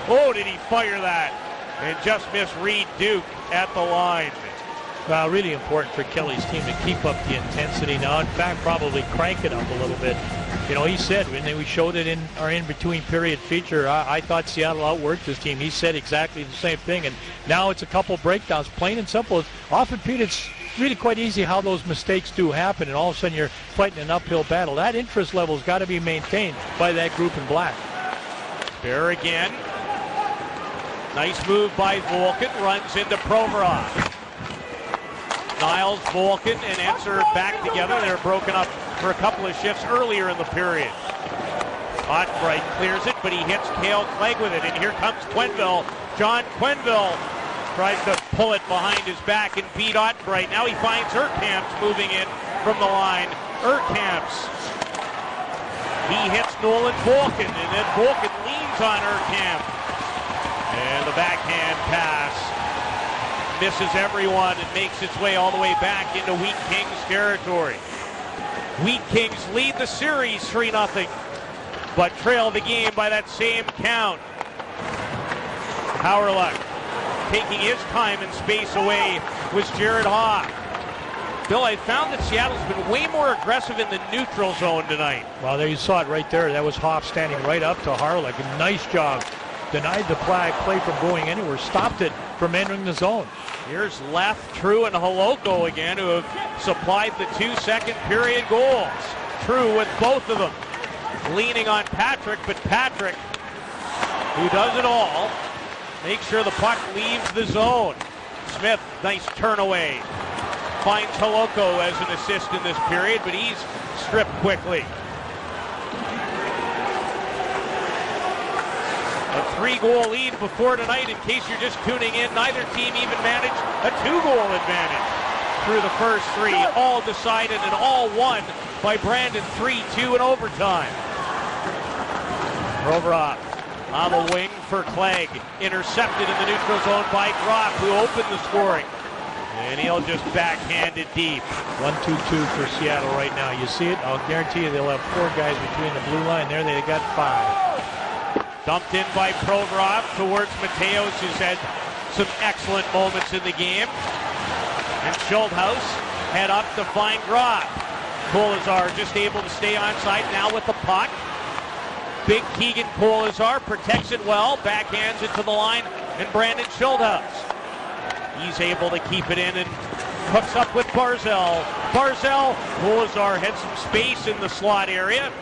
B: Oh, did he fire that? And just missed Reed Duke at the line.
C: Well, really important for Kelly's team to keep up the intensity now. In fact, probably crank it up a little bit. He said, when we showed it in our in-between period feature, I thought Seattle outworked this team. He said exactly the same thing. And now it's a couple breakdowns, plain and simple. Often, Pete, it's really quite easy how those mistakes do happen, and all of a sudden you're fighting an uphill battle. That interest level's got to be maintained by that group in black.
B: Bear again. Nice move by Volkin, runs into Provoro. Niles, Volkin, and Enser back together. They're broken up for a couple of shifts earlier in the period. Otbright clears it, but he hits Cale Clegg with it, and here comes Quenneville. John Quenneville tries to pull it behind his back and beat Otbright. Now he finds Urkamps moving in from the line. Urkamps. He hits Nolan Volkin, and then Volkin leans on Urkamp. And the backhand pass misses everyone and makes its way all the way back into Wheat Kings territory. Wheat Kings lead the series 3-0, but trail the game by that same count. Howrluck taking his time and space away was Jared Hoff. Bill, I found that Seattle's been way more aggressive in the neutral zone tonight.
C: Well, there you saw it right there. That was Hoff standing right up to Howrluck. A nice job. Denied the play from going anywhere. Stopped it from entering the zone.
B: Here's Leth, True, and Holoko again, who have supplied the 2 second period goals. True with both of them. Leaning on Patrick, but Patrick, who does it all, makes sure the puck leaves the zone. Smith, nice turn away. Finds Holoko as an assist in this period, but he's stripped quickly. A 3-goal lead before tonight. In case you're just tuning in, neither team even managed a 2-goal advantage through the first 3. All decided and all won by Brandon 3-2 in overtime. Provoro on the wing for Clegg. Intercepted in the neutral zone by Groff, who opened the scoring. And he'll just backhand it deep.
C: 1-2-2 for Seattle right now. You see it? I'll guarantee you they'll have 4 guys between the blue line. There they got 5.
B: Dumped in by Provorov towards Mateos, who's had some excellent moments in the game. And Schulthouse head up to find Groff. Kolazar just able to stay onside now with the puck. Big Keegan Kolazar protects it well, backhands it to the line, and Brandon Schulthouse. He's able to keep it in and hooks up with Barzal. Kolazar had some space in the slot area.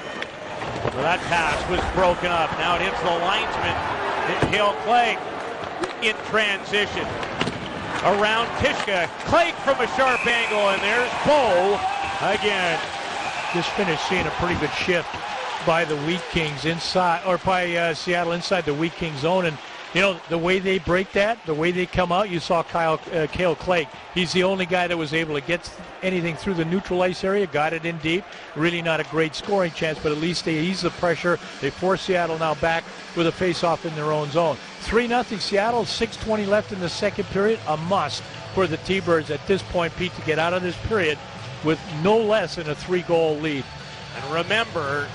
B: So that pass was broken up. Now it hits the linesman. Cale Clegg in transition. Around Tishka. Clegg from a sharp angle, and there's Bo again.
C: Just finished seeing a pretty good shift by the Wheat Kings inside, or by Seattle inside the Wheat Kings zone. And You know, the way they break that, the way they come out, you saw Cale Clegg. He's the only guy that was able to get anything through the neutral ice area, got it in deep. Really not a great scoring chance, but at least they ease the pressure. They force Seattle now back with a face-off in their own zone. 3-0 Seattle, 6:20 left in the second period. A must for the T-Birds at this point, Pete, to get out of this period with no less than a 3-goal lead.
B: And remember,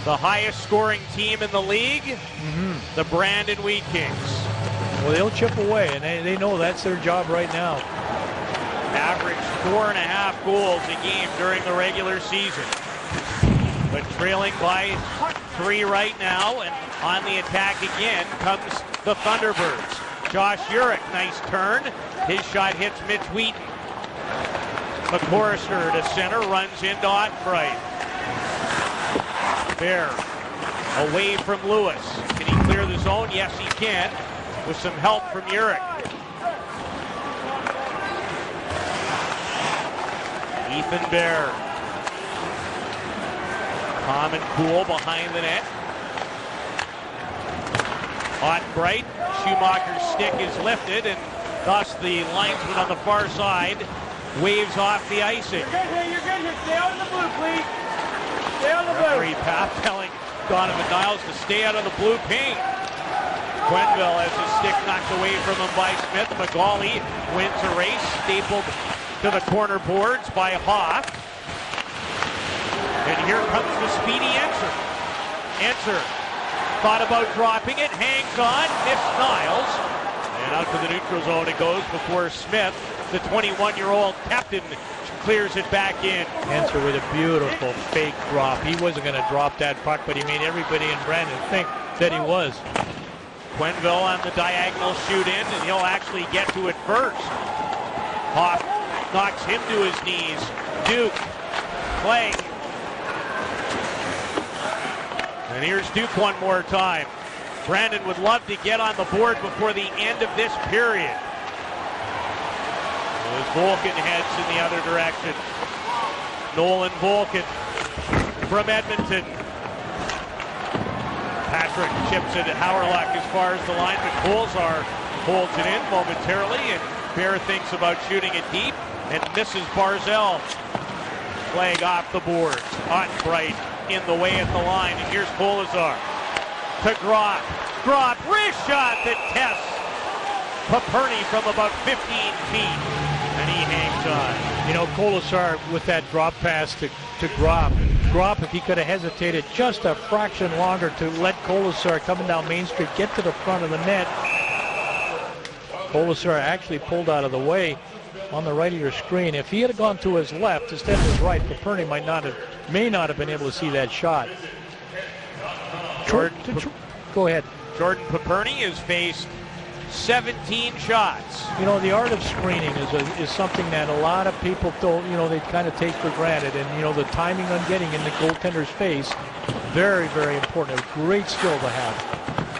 B: the highest scoring team in the league, the Brandon Wheat Kings.
C: Well, they'll chip away, and they know that's their job right now.
B: Average 4.5 goals a game during the regular season. But trailing by 3 right now, and on the attack again comes the Thunderbirds. Josh Urich, nice turn. His shot hits Mitch Wheaton. McCorrister to center, runs into Ottenbright. Bear away from Lewis. Can he clear the zone? Yes, he can, with some help from Urich. Ethan Bear. Calm and cool behind the net. Ottenbright. Schumacher's stick is lifted, and thus the linesman on the far side waves off the icing.
H: You're good here. Stay out of the blue, please. Stay out of the blue.
B: Referee Papp telling Donovan Niles to stay out of the blue paint. Quenneville has his stick knocked away from him by Smith. McGauley wins a race, stapled to the corner boards by Hoff. And here comes the speedy Enser. Enser thought about dropping it, hangs on, missed Niles. And out to the neutral zone it goes before Smith, the 21-year-old captain, clears it back in.
C: Enser with a beautiful fake drop. He wasn't going to drop that puck, but he made everybody in Brandon think that he was.
B: Quenneville on the diagonal shoot in, and he'll actually get to it first. Hoff knocks him to his knees. Duke, Clegg. And here's Duke one more time. Brandon would love to get on the board before the end of this period. As Volkin heads in the other direction. Nolan Volkin from Edmonton. Patrick chips it at Hauerluck as far as the line, but Kolzar holds it in momentarily, and Bear thinks about shooting it deep and misses Barzell. Flag off the boards. Ottenbright in the way at the line, and here's Kolzar to Gropp. Gropp, wrist shot that tests Paperny from about 15 feet, and he hangs on.
C: You know, Kolzar with that drop pass to Gropp. Gropp, if he could have hesitated just a fraction longer to let Kolzar coming down Main Street get to the front of the net. Kolzar actually pulled out of the way on the right of your screen. If he had gone to his left instead of his right, Paperny may not have been able to see that shot. Go ahead.
B: Jordan Paperny has faced 17 shots.
C: You know, the art of screening is something that a lot of people don't, they kind of take for granted. And, the timing on getting in the goaltender's face, very, very important. A great skill to have.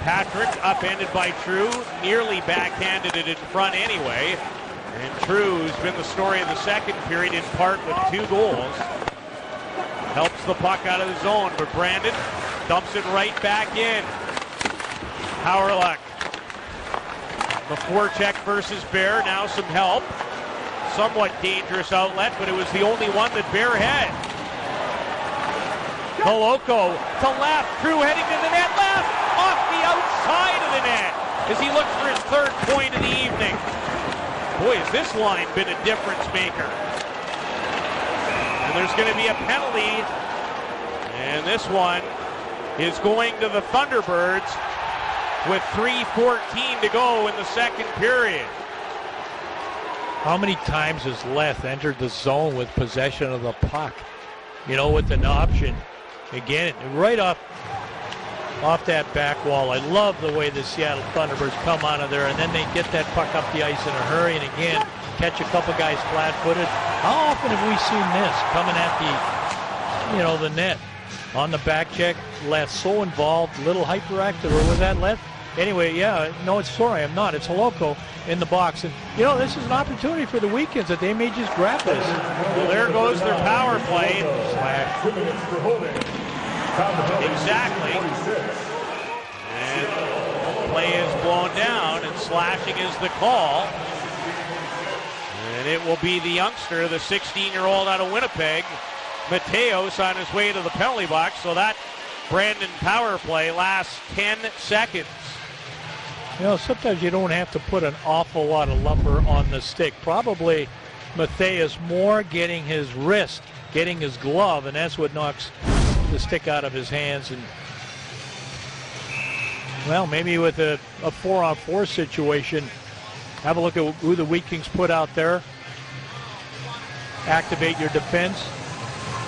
B: Patrick upended by True, nearly backhanded it in front anyway. And True, who's been the story of the second period in part with 2 goals, helps the puck out of the zone, but Brandon dumps it right back in. Hauerluck. The forecheck versus Bear, now some help. Somewhat dangerous outlet, but it was the only one that Bear had. Koloko to left, True heading to the net, left, off the outside of the net, as he looks for his 3rd point of the evening. Boy, has this line been a difference maker. And there's going to be a penalty, and this one is going to the Thunderbirds with 3:14 to go in the second period.
C: How many times has Leth entered the zone with possession of the puck? With an option. Again, right off that back wall. I love the way the Seattle Thunderbirds come out of there, and then they get that puck up the ice in a hurry, and again, catch a couple guys flat-footed. How often have we seen this coming at the net? On the back check, Leth so involved, little hyperactive, or was that Leth? Anyway, I'm not. It's Holoko in the box. And, this is an opportunity for the Weekends that they may just grab this.
B: Well, there goes their power play. Exactly. And Play is blown down, and slashing is the call. And it will be the youngster, the 16-year-old out of Winnipeg, Mateos, on his way to the penalty box. So that Brandon power play lasts 10 seconds.
C: You know, sometimes you don't have to put an awful lot of lumber on the stick. Probably Mateos more getting his wrist, getting his glove, and that's what knocks the stick out of his hands. And well, maybe with a 4-on-4 situation, have a look at who the Wheat Kings put out there. Activate your defense.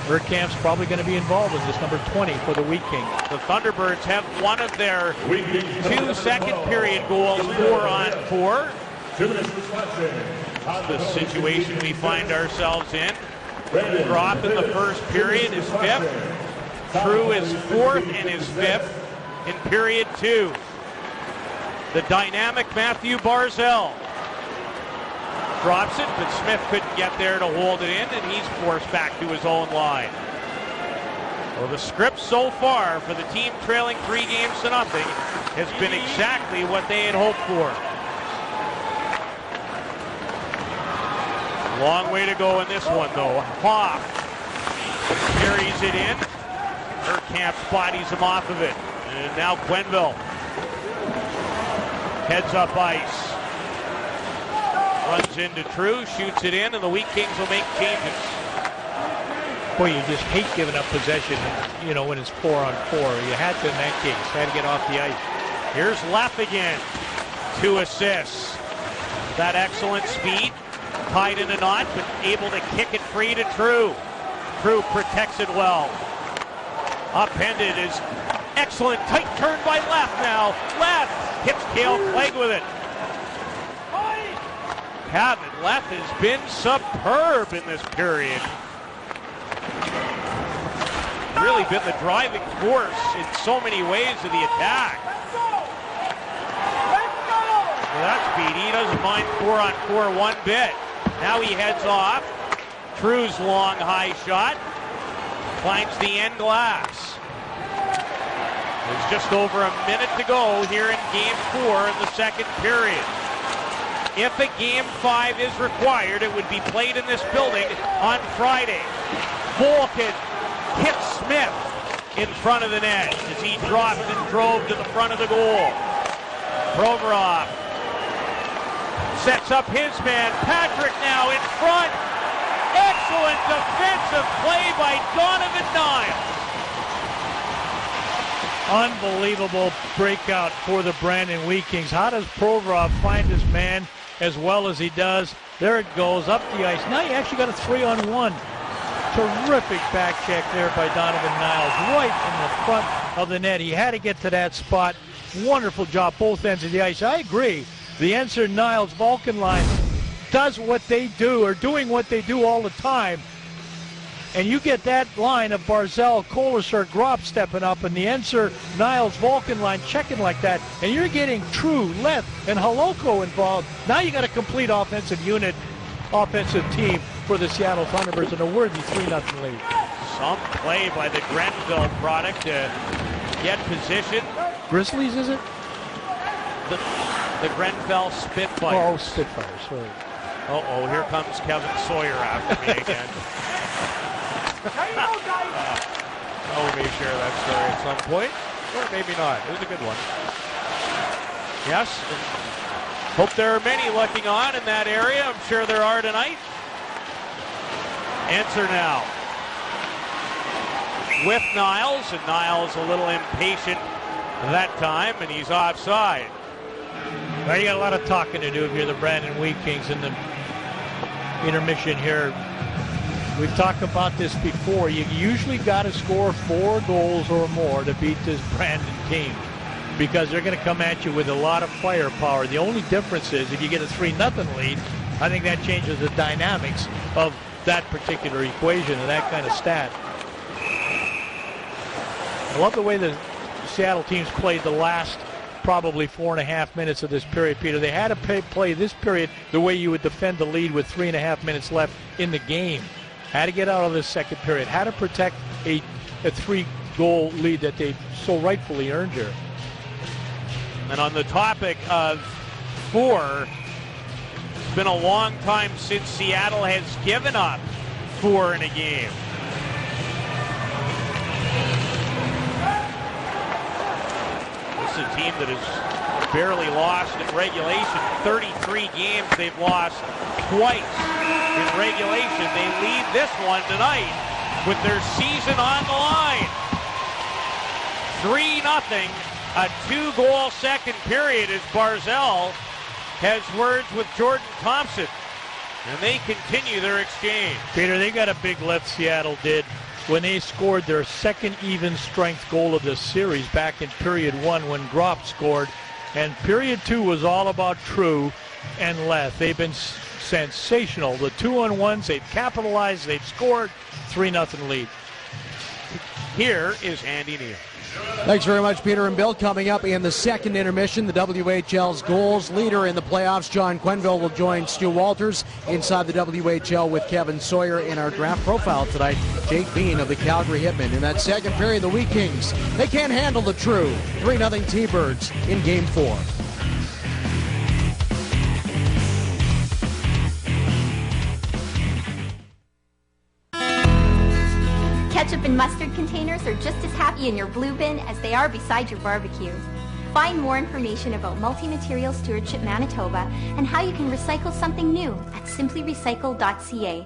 C: Urkamp's probably going to be involved in this, number 20 for the Wheat Kings.
B: The Thunderbirds have one of their 2 second period goals 4-on-4. The situation we find ourselves in. Drop in the first period is 5th. True is 4th and is 5th in period 2. The dynamic Matthew Barzal drops it, but Smith couldn't get there to hold it in, and he's forced back to his own line. Well, the script so far for the team trailing 3-0 has been exactly what they had hoped for. Long way to go in this one, though. Hoff carries it in. Urkamp bodies him off of it. And now Quenneville heads up ice. Runs into True, shoots it in, and the Wheat Kings will make changes.
C: Boy, you just hate giving up possession, you know, when it's 4-on-4. You had to in that case. Had to get off the ice.
B: Here's Leff again. 2 assists. That excellent speed. Tied in a knot, but able to kick it free to True. True protects it well. Upended is excellent. Tight turn by Leff now. Leff hits Cale Clegg with it. Kevin Leff has been superb in this period. Really been the driving force in so many ways of the attack. Well, that's speed. He doesn't mind 4-on-4 one bit. Now he heads off. True's long high shot finds the end glass. There's just over a minute to go here in Game 4 in the second period. If a Game 5 is required, it would be played in this building on Friday. Volkin hits Smith in front of the net as he dropped and drove to the front of the goal. Provoro sets up his man. Patrick now in front. Excellent defensive play by Donovan Niles.
C: Unbelievable breakout for the Brandon Wheat Kings. How does Provoro find his man as well as he does? There it goes, up the ice. Now you actually got a 3-on-1. Terrific back check there by Donovan Niles, right in the front of the net. He had to get to that spot. Wonderful job, both ends of the ice. I agree. The Enser, Niles, Vulcan line does what they do, or doing what they do all the time. And you get that line of Barzal, Kolasar, Gropp stepping up, and the Enser, Niles, Vulcan line checking like that, and you're getting True, Leff, and Holoko involved. Now you got a complete offensive unit, offensive team for the Seattle Thunderbirds, and a worthy 3-0 lead.
B: Some play by the Grenville product to get position.
C: Grizzlies, is it?
B: The Grenfell Spitfires.
C: Oh, Spitfires, sorry.
B: Uh-oh, here comes Kevin Sawyer after me again. We may share that story at some point, or maybe not. It was a good one. Yes, hope there are many looking on in that area. I'm sure there are tonight. Answer now. With Niles, and Niles a little impatient that time, and he's offside.
C: Well, you got a lot of talking to do if you're the Brandon Wheat Kings in the intermission here. We've talked about this before. You usually got to score 4 goals or more to beat this Brandon team, because they're going to come at you with a lot of firepower. The only difference is if you get a 3-0 lead, I think that changes the dynamics of that particular equation and that kind of stat. I love the way the Seattle teams played the last probably 4.5 minutes of this period, Peter. They had to play this period the way you would defend the lead with 3.5 minutes left in the game. Had to get out of this second period. Had to protect a 3-goal lead that they so rightfully earned here.
B: And on the topic of 4, it's been a long time since Seattle has given up 4 in a game. This is a team that has barely lost in regulation. 33 games they've lost twice in regulation. They lead this one tonight with their season on the line. 3-0, a 2-goal second period as Barzal has words with Jordan Thompson. And they continue their exchange.
C: Peter, they got a big lift, Seattle did, when they scored their second even strength goal of the series back in period 1 when Gropp scored. And period 2 was all about True and Leth. They've been sensational. The 2-on-1s, they've capitalized, they've scored. 3-0 lead.
B: Here is Andy Neal.
A: Thanks very much, Peter and Bill. Coming up in the second intermission, the WHL's goals leader in the playoffs, John Quenneville, will join Stu Walters inside the WHL with Kevin Sawyer. In our draft profile tonight, Jake Bean of the Calgary Hitmen. In that second period, the Wheat Kings, they can't handle the True. 3-0 T-Birds in Game 4.
M: Ketchup and mustard containers are just as happy in your blue bin as they are beside your barbecue. Find more information about Multi-Material Stewardship Manitoba and how you can recycle something new at simplyrecycle.ca.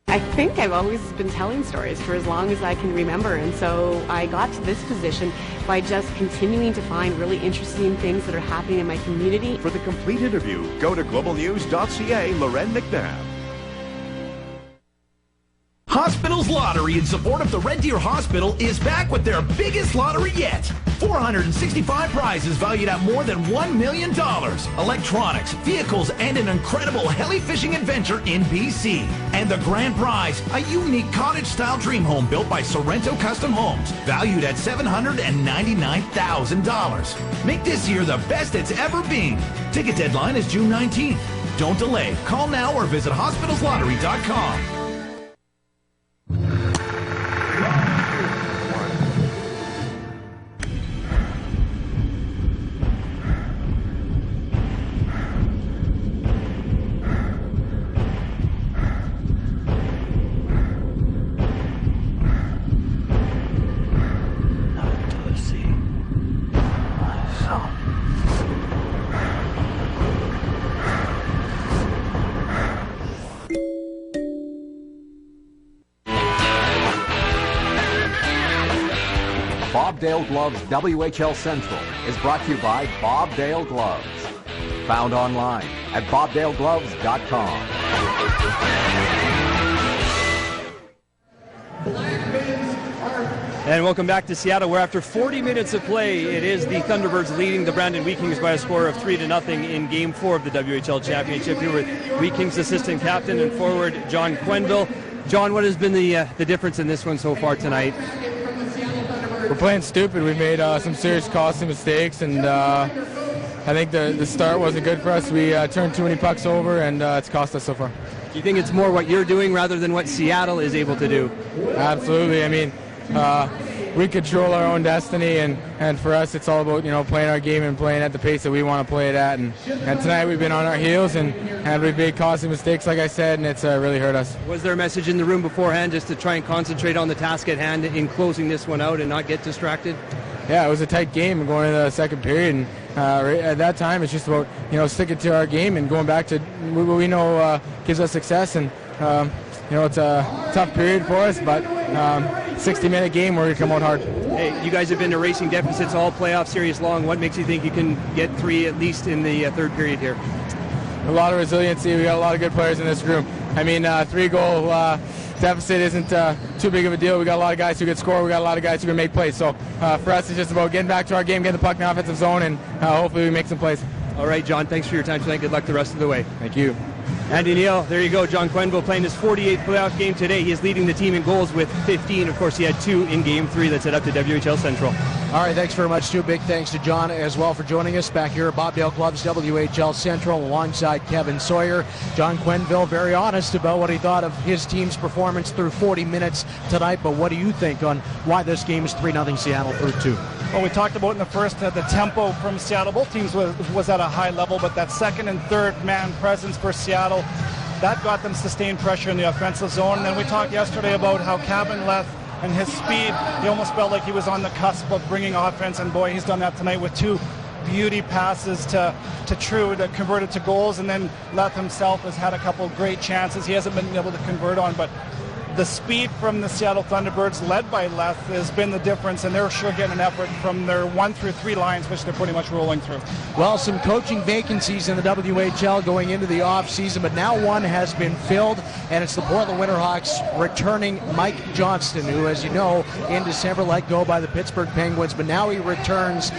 P: I think I've always been telling stories for as long as I can remember, and so I got to this position by just continuing to find really interesting things that are happening in my community.
Q: For the complete interview, go to globalnews.ca. Loren McNabb.
R: Hospital's Lottery, in support of the Red Deer Hospital, is back with their biggest lottery yet. 465 prizes valued at more than $1 million. Electronics, vehicles, and an incredible heli fishing adventure in BC. And the grand prize, a unique cottage-style dream home built by Sorrento Custom Homes, valued at $799,000. Make this year the best it's ever been. Ticket deadline is June 19th. Don't delay. Call now or visit hospitalslottery.com.
O: Bobdale Gloves WHL Central is brought to you by Bobdale Gloves. Found online at bobdalegloves.com.
H: And welcome back to Seattle, where after 40 minutes of play, it is the Thunderbirds leading the Brandon Wheat Kings by a score of 3-0 in Game 4 of the WHL Championship. Here with Wheat Kings assistant captain and forward John Quenneville. John, what has been the difference in this one so far tonight?
T: We're playing stupid. We made some serious costly mistakes, and I think the start wasn't good for us. We turned too many pucks over, and it's cost us so far.
H: Do you think it's more what you're doing rather than what Seattle is able to do?
T: Absolutely. I mean, we control our own destiny, and for us it's all about, playing our game and playing at the pace that we want to play it at. And tonight we've been on our heels and we've made costly mistakes, like I said, and it's really hurt us.
H: Was there a message in the room beforehand just to try and concentrate on the task at hand in closing this one out and not get distracted?
T: Yeah, it was a tight game going into the second period, and at that time it's just about sticking to our game and going back to what we know gives us success. And it's a tough period for us, but 60-minute game, we're going to come out hard.
H: Hey, you guys have been erasing deficits all playoff series long. What makes you think you can get 3 at least in the third period here?
T: A lot of resiliency. We got a lot of good players in this room. I mean, 3-goal deficit isn't too big of a deal. We got a lot of guys who can score. We got a lot of guys who can make plays. So for us, it's just about getting back to our game, getting the puck in the offensive zone, and hopefully we make some plays.
H: All right, John, thanks for your time tonight. Good luck the rest of the way.
T: Thank you.
H: Andy Neal, there you go. John Quenneville playing his 48th playoff game today. He is leading the team in goals with 15. Of course, he had 2 in Game 3 that set up to WHL Central.
A: All right, thanks very much, too. Big thanks to John as well for joining us back here at Bobdale Club's WHL Central alongside Kevin Sawyer. John Quenneville very honest about what he thought of his team's performance through 40 minutes tonight, but what do you think on why this game is 3-0 Seattle through 2?
D: Well, we talked about in the first the tempo from Seattle. Both teams was at a high level, but that second and third man presence for Seattle, that got them sustained pressure in the offensive zone. And then we talked yesterday about how Kevin left and his speed, he almost felt like he was on the cusp of bringing offense, and boy, he's done that tonight with 2 beauty passes to True that converted to goals, and then Leth himself has had a couple of great chances he hasn't been able to convert on, but the speed from the Seattle Thunderbirds, led by Leth, has been the difference, and they're sure getting an effort from their 1 through 3 lines, which they're pretty much rolling through.
A: Well, some coaching vacancies in the WHL going into the offseason, but now one has been filled, and it's the Portland Winterhawks returning Mike Johnston, who, as you know, in December let go by the Pittsburgh Penguins, but now he returns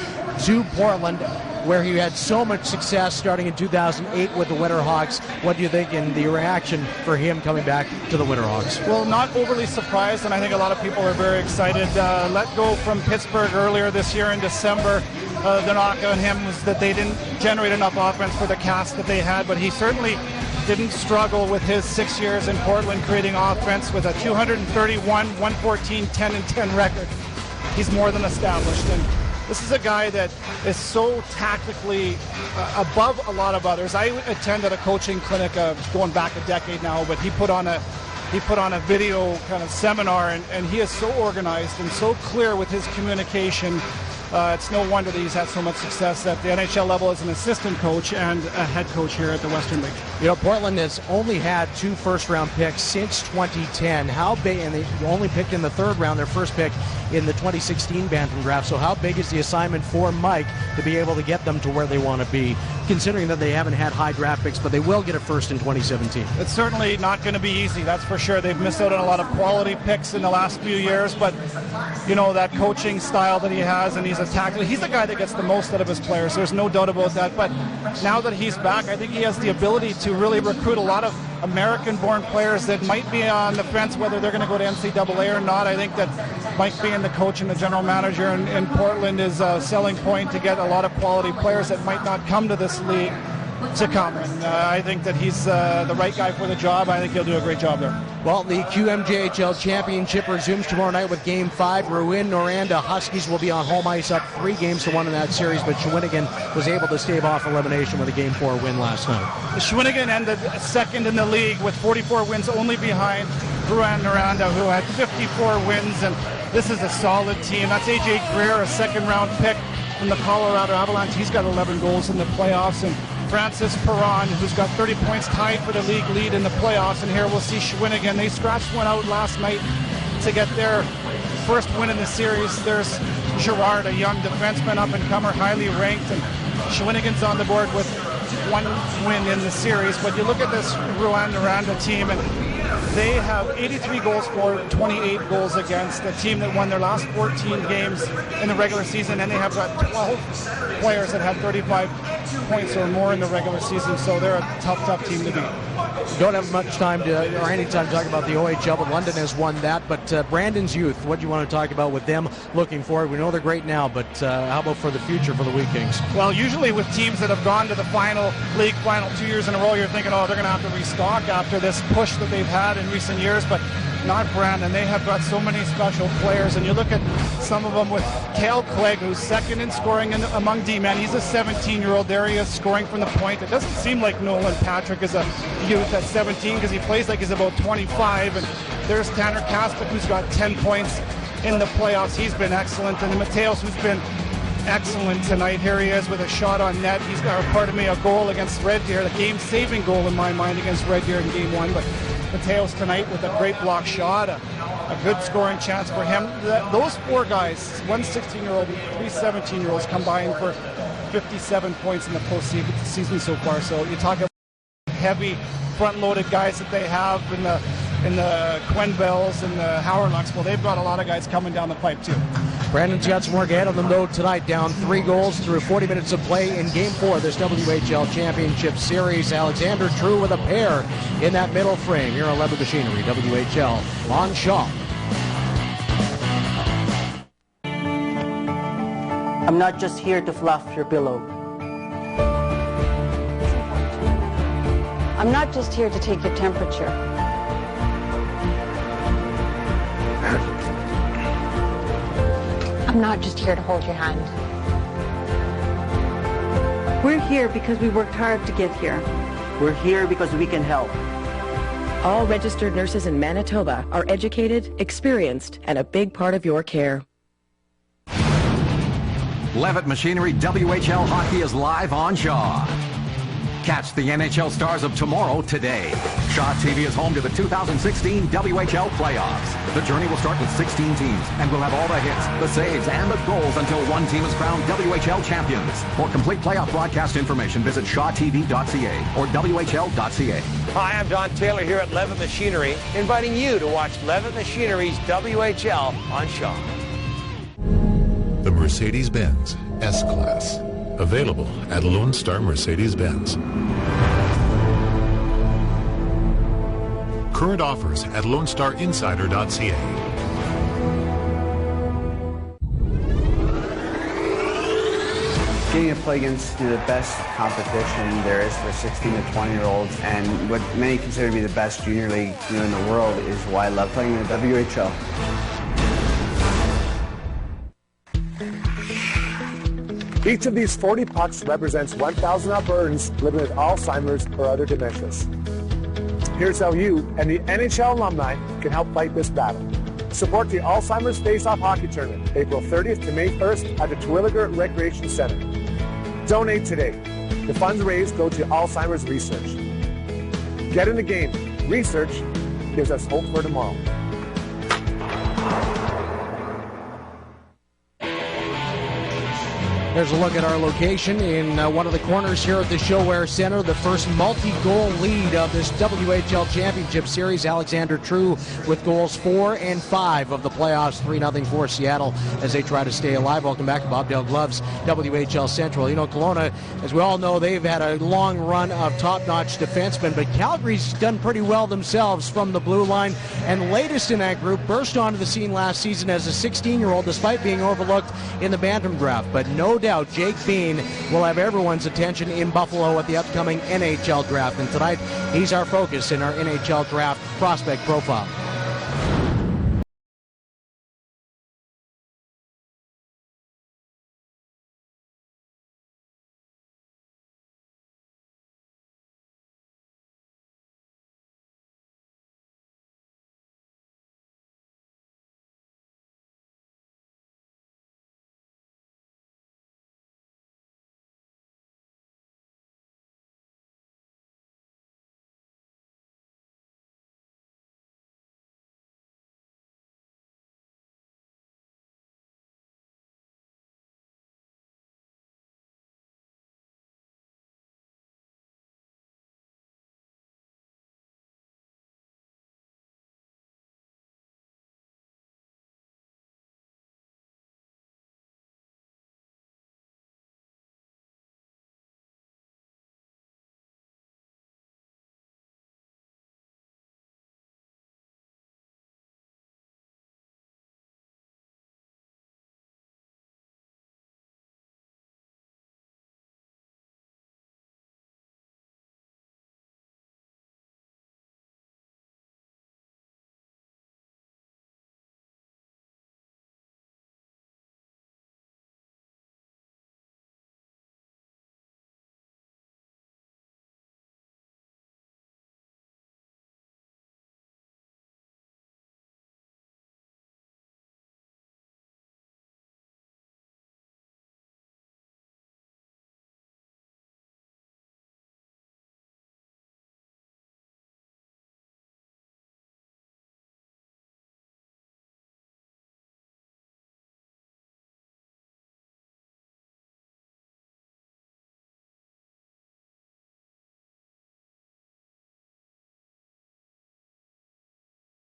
A: to Portland, where he had so much success starting in 2008 with the Winterhawks. What do you think in the reaction for him coming back to the Winterhawks?
D: Well, not overly surprised, and I think a lot of people are very excited. Let go from Pittsburgh earlier this year in December. The knock on him was that they didn't generate enough offense for the cast that they had, but he certainly didn't struggle with his 6 years in Portland creating offense with a 231, 114, 10-10 record. He's more than established, and this is a guy that is so tactically above a lot of others. I attended a coaching clinic going back a decade now, but he put on a video kind of seminar, and he is so organized and so clear with his communication. It's no wonder that he's had so much success at the NHL level as an assistant coach and a head coach here at the Western League.
A: You know, Portland has only had 2 first-round picks since 2010. How big, and they only picked in the 3rd round, their first pick in the 2016 Bantam draft. So how big is the assignment for Mike to be able to get them to where they want to be, considering that they haven't had high draft picks, but they will get a first in 2017?
D: It's certainly not going to be easy, that's for sure. They've missed out on a lot of quality picks in the last few years, but you know, that coaching style that he has, and he's the guy that gets the most out of his players. There's no doubt about that. But now that he's back, I think he has the ability to really recruit a lot of American-born players that might be on the fence whether they're going to go to NCAA or not. I think that Mike being the coach and the general manager in Portland is a selling point to get a lot of quality players that might not come to this league to come. And I think that he's the right guy for the job. I think he'll do a great job there.
A: Well, the QMJHL Championship resumes tomorrow night with Game 5. Rouyn-Noranda Huskies will be on home ice up 3-1 in that series, but Shawinigan was able to stave off elimination with a Game 4 win last night.
D: Shawinigan ended second in the league with 44 wins, only behind Rouyn-Noranda, who had 54 wins, and this is a solid team. That's A.J. Greer, a second-round pick from the Colorado Avalanche. He's got 11 goals in the playoffs, and Francis Perron, who's got 30 points, tied for the league lead in the playoffs. And here we'll see Shawinigan. They scratched one out last night to get their first win in the series. There's Girard, a young defenseman, up-and-comer, highly ranked, and Shawinigan's on the board with 1 win in the series. But you look at this Rouyn-Noranda team, and they have 83 goals for, 28 goals against, a team that won their last 14 games in the regular season, and they have got 12 players that have 35 points or more in the regular season, so they're a tough team to beat.
A: We don't have much time or any time to talk about the OHL, but London has won that. But Brandon's Youth, what do you want to talk about with them looking forward? We know they're great now, but how about for the future for the Wheat Kings?
D: Well, usually with teams that have gone to the league final 2 years in a row, you're thinking, oh, they're going to have to restock after this push that they've had in recent years, but not Brandon. They have got so many special players, and you look at some of them with Cale Clegg, who's second in scoring among D-men. He's a 17-year-old. There he is scoring from the point. It doesn't seem like Nolan Patrick is a youth at 17 because he plays like he's about 25. And there's Tanner Kaspick, who's got 10 points in the playoffs. He's been excellent. And Mateos, who's been excellent tonight. Here he is with a shot on net. He's got, a goal against Red Deer, the game-saving goal in my mind against Red Deer in Game 1. But Mateos tonight with a great block shot, a good scoring chance for him. Those 4 guys, one 16-year-old and 3 17-year-olds combined for 57 points in the postseason so far. So you talk about heavy front-loaded guys that they have in the Quennevils and the Howard Lucks. Well, they've got a lot of guys coming down the pipe too.
A: Brandon's got some work ahead of them, though, tonight, down 3 goals through 40 minutes of play in Game 4 of this WHL Championship Series. Alexander True with a pair in that middle frame. Here on Levitt Machinery, WHL on Shaw.
F: I'm not just here to fluff your pillow. I'm not just here to take your temperature.
N: I'm not just here to hold your hand.
F: We're here because we worked hard to get here. We're here because we can help.
S: All registered nurses in Manitoba are educated, experienced, and a big part of your care.
O: Levitt Machinery WHL Hockey is live on Shaw. Catch the NHL stars of tomorrow today. Shaw TV is home to the 2016 WHL playoffs. The journey will start with 16 teams, and we'll have all the hits, the saves, and the goals until one team is crowned WHL champions. For complete playoff broadcast information, visit shawtv.ca or whl.ca.
E: Hi, I'm Don Taylor here at Levitt Machinery, inviting you to watch Levitt Machinery's WHL on Shaw.
K: The Mercedes-Benz S-Class. Available at Lone Star Mercedes-Benz. Current offers at LoneStarInsider.ca.
U: Getting to play against the best competition there is for 16 to 20-year-olds, and what many consider to be the best junior league in the world is why I love playing in the WHL.
V: Each of these 40 pucks represents 1,000 Albertans living with Alzheimer's or other dementias. Here's how you and the NHL alumni can help fight this battle. Support the Alzheimer's Face-Off Hockey Tournament, April 30th to May 1st at the Terwilliger Recreation Center. Donate today. The funds raised go to Alzheimer's research. Get in the game. Research gives us hope for tomorrow.
A: There's a look at our location in one of the corners here at the ShoWare Center. The first multi-goal lead of this WHL Championship Series. Alexander True with goals 4 and 5 of the playoffs. 3-0 for Seattle as they try to stay alive. Welcome back to Bobdale Gloves, WHL Central. You know, Kelowna, as we all know, they've had a long run of top-notch defensemen, but Calgary's done pretty well themselves from the blue line. And latest in that group, burst onto the scene last season as a 16-year-old, despite being overlooked in the Bantam draft. But no doubt Jake Bean will have everyone's attention in Buffalo at the upcoming NHL draft. And tonight, he's our focus in our NHL draft prospect profile.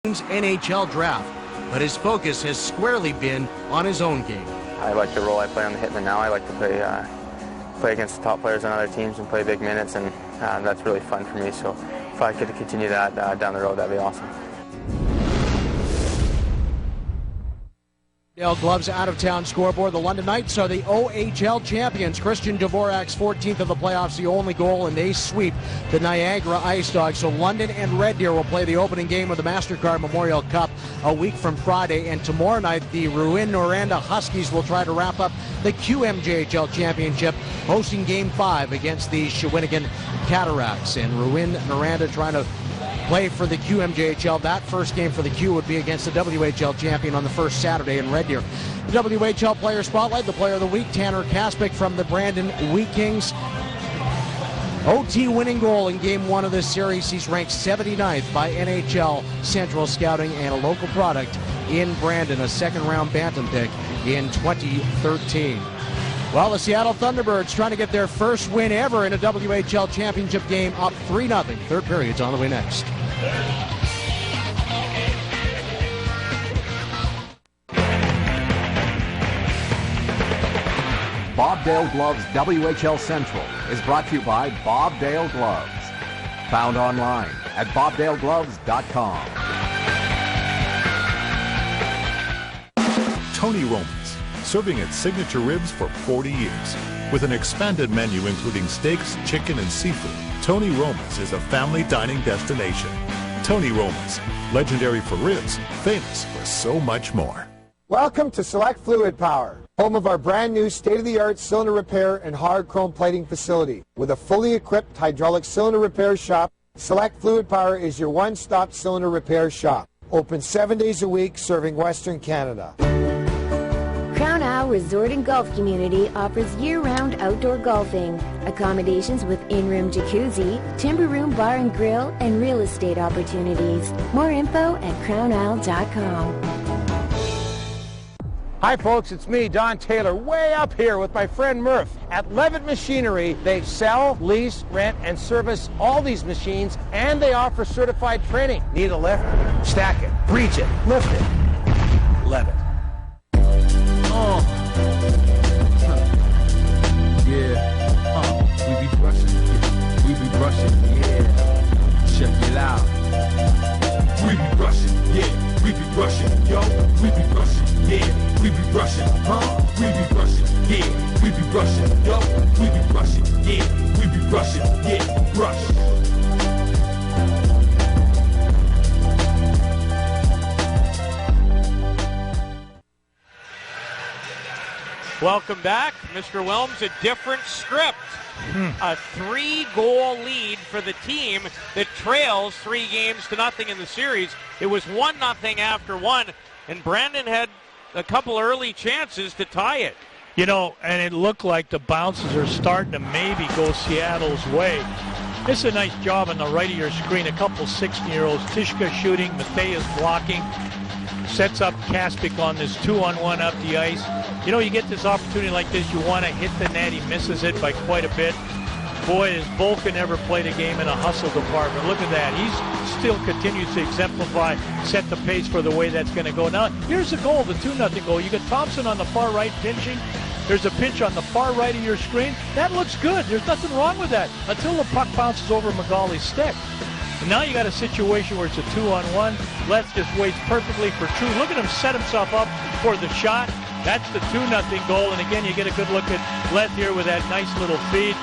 A: NHL draft. but his focus has squarely been on his own game.
I: I like the role I play on the Hitman now. I like to play against the top players on other teams and play big minutes, and that's really fun for me. So if I could continue that down the road, that'd be awesome.
A: Gloves out-of-town scoreboard. The London Knights are the OHL champions. Christian Dvorak's 14th of the playoffs, the only goal, and they sweep the Niagara Ice Dogs. So London and Red Deer will play the opening game of the MasterCard Memorial Cup a week from Friday. And tomorrow night, the Rouyn-Noranda Huskies will try to wrap up the QMJHL Championship, hosting Game 5 against the Shawinigan Cataracts. And Rouyn-Noranda trying to play for the QMJHL. That first game for the Q would be against the WHL champion on the first Saturday in Red Deer. The WHL Player Spotlight, the Player of the Week, Tanner Kaspick from the Brandon Wheat Kings. OT winning goal in Game 1 of this series. He's ranked 79th by NHL Central Scouting and a local product in Brandon, a second-round Bantam pick in 2013. Well, the Seattle Thunderbirds trying to get their first win ever in a WHL championship game, up 3-0. Third period's on the way next.
O: Bob Dale Gloves WHL Central is brought to you by Bob Dale Gloves. Found online at bobdalegloves.com.
K: Tony Roman's, serving its signature ribs for 40 years. With an expanded menu including steaks, chicken, and seafood, Tony Roman's is a family dining destination. Tony Roman's, legendary for ribs, famous for so much more.
V: Welcome to Select Fluid Power, home of our brand new state-of-the-art cylinder repair and hard chrome plating facility. With a fully equipped hydraulic cylinder repair shop, Select Fluid Power is your one-stop cylinder repair shop. Open 7 days a week, serving Western Canada.
J: Crown Isle Resort and Golf Community offers year-round outdoor golfing, accommodations with in-room jacuzzi, timber room bar and grill, and real estate opportunities. More info at crownisle.com.
E: Hi folks, it's me, Don Taylor, way up here with my friend Murph. At Levitt Machinery, they sell, lease, rent, and service all these machines, and they offer certified training. Need a lift? Stack it, breach it, lift it. Levitt.
N: Oh. Yeah. We be brushing. We be brushing. Yeah. Check it out. We be brushing. Yeah. We be brushing. Yo. We be brushing. Yeah. We be brushing. We be brushing. Yeah. We be brushing. Yo. We be brushing. Yeah. We be brushing. Yeah. Brush.
B: Welcome back. Mr. Wilms, a different script. A 3-goal lead for the team that trails 3-0 in the series. It was 1-0 after one, and Brandon had a couple early chances to tie it.
C: You know, and it looked like the bounces are starting to maybe go Seattle's way. This is a nice job on the right of your screen. A couple 16-year-olds, Tishka shooting, Matthias blocking. Sets up Kaspick on this 2-on-1 up the ice. You know, you get this opportunity like this, you want to hit the net. He misses it by quite a bit. Boy, has Volkan ever played a game in a hustle department. Look at that. He still continues to exemplify, set the pace for the way that's going to go. Now, here's the goal, the 2-0 goal. You got Thompson on the far right pinching. There's a pinch on the far right of your screen. That looks good. There's nothing wrong with that until the puck bounces over Magali's stick. And now you got a situation where it's a 2-on-1. Letts just waits perfectly for True. Look at him set himself up for the shot. That's the 2-0 goal. And again, you get a good look at Lett here with that nice little feed.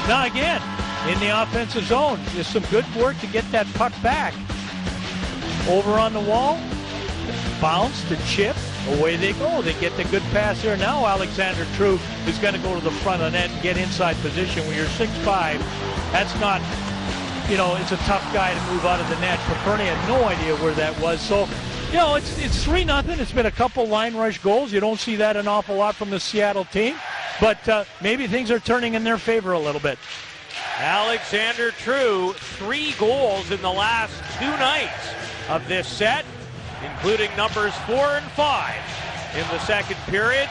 C: Now again, in the offensive zone, there's some good work to get that puck back. Over on the wall, bounce to chip. Away they go. They get the good pass here. Now Alexander True is going to go to the front of the net and get inside position. When you're 6'5", that's not... You know, it's a tough guy to move out of the net. Paperny had no idea where that was. So, you know, it's 3-0. It's been a couple line rush goals. You don't see that an awful lot from the Seattle team. But maybe things are turning in their favor a little bit.
B: Alexander True, 3 goals in the last 2 nights of this set, including numbers 4 and 5 in the second period.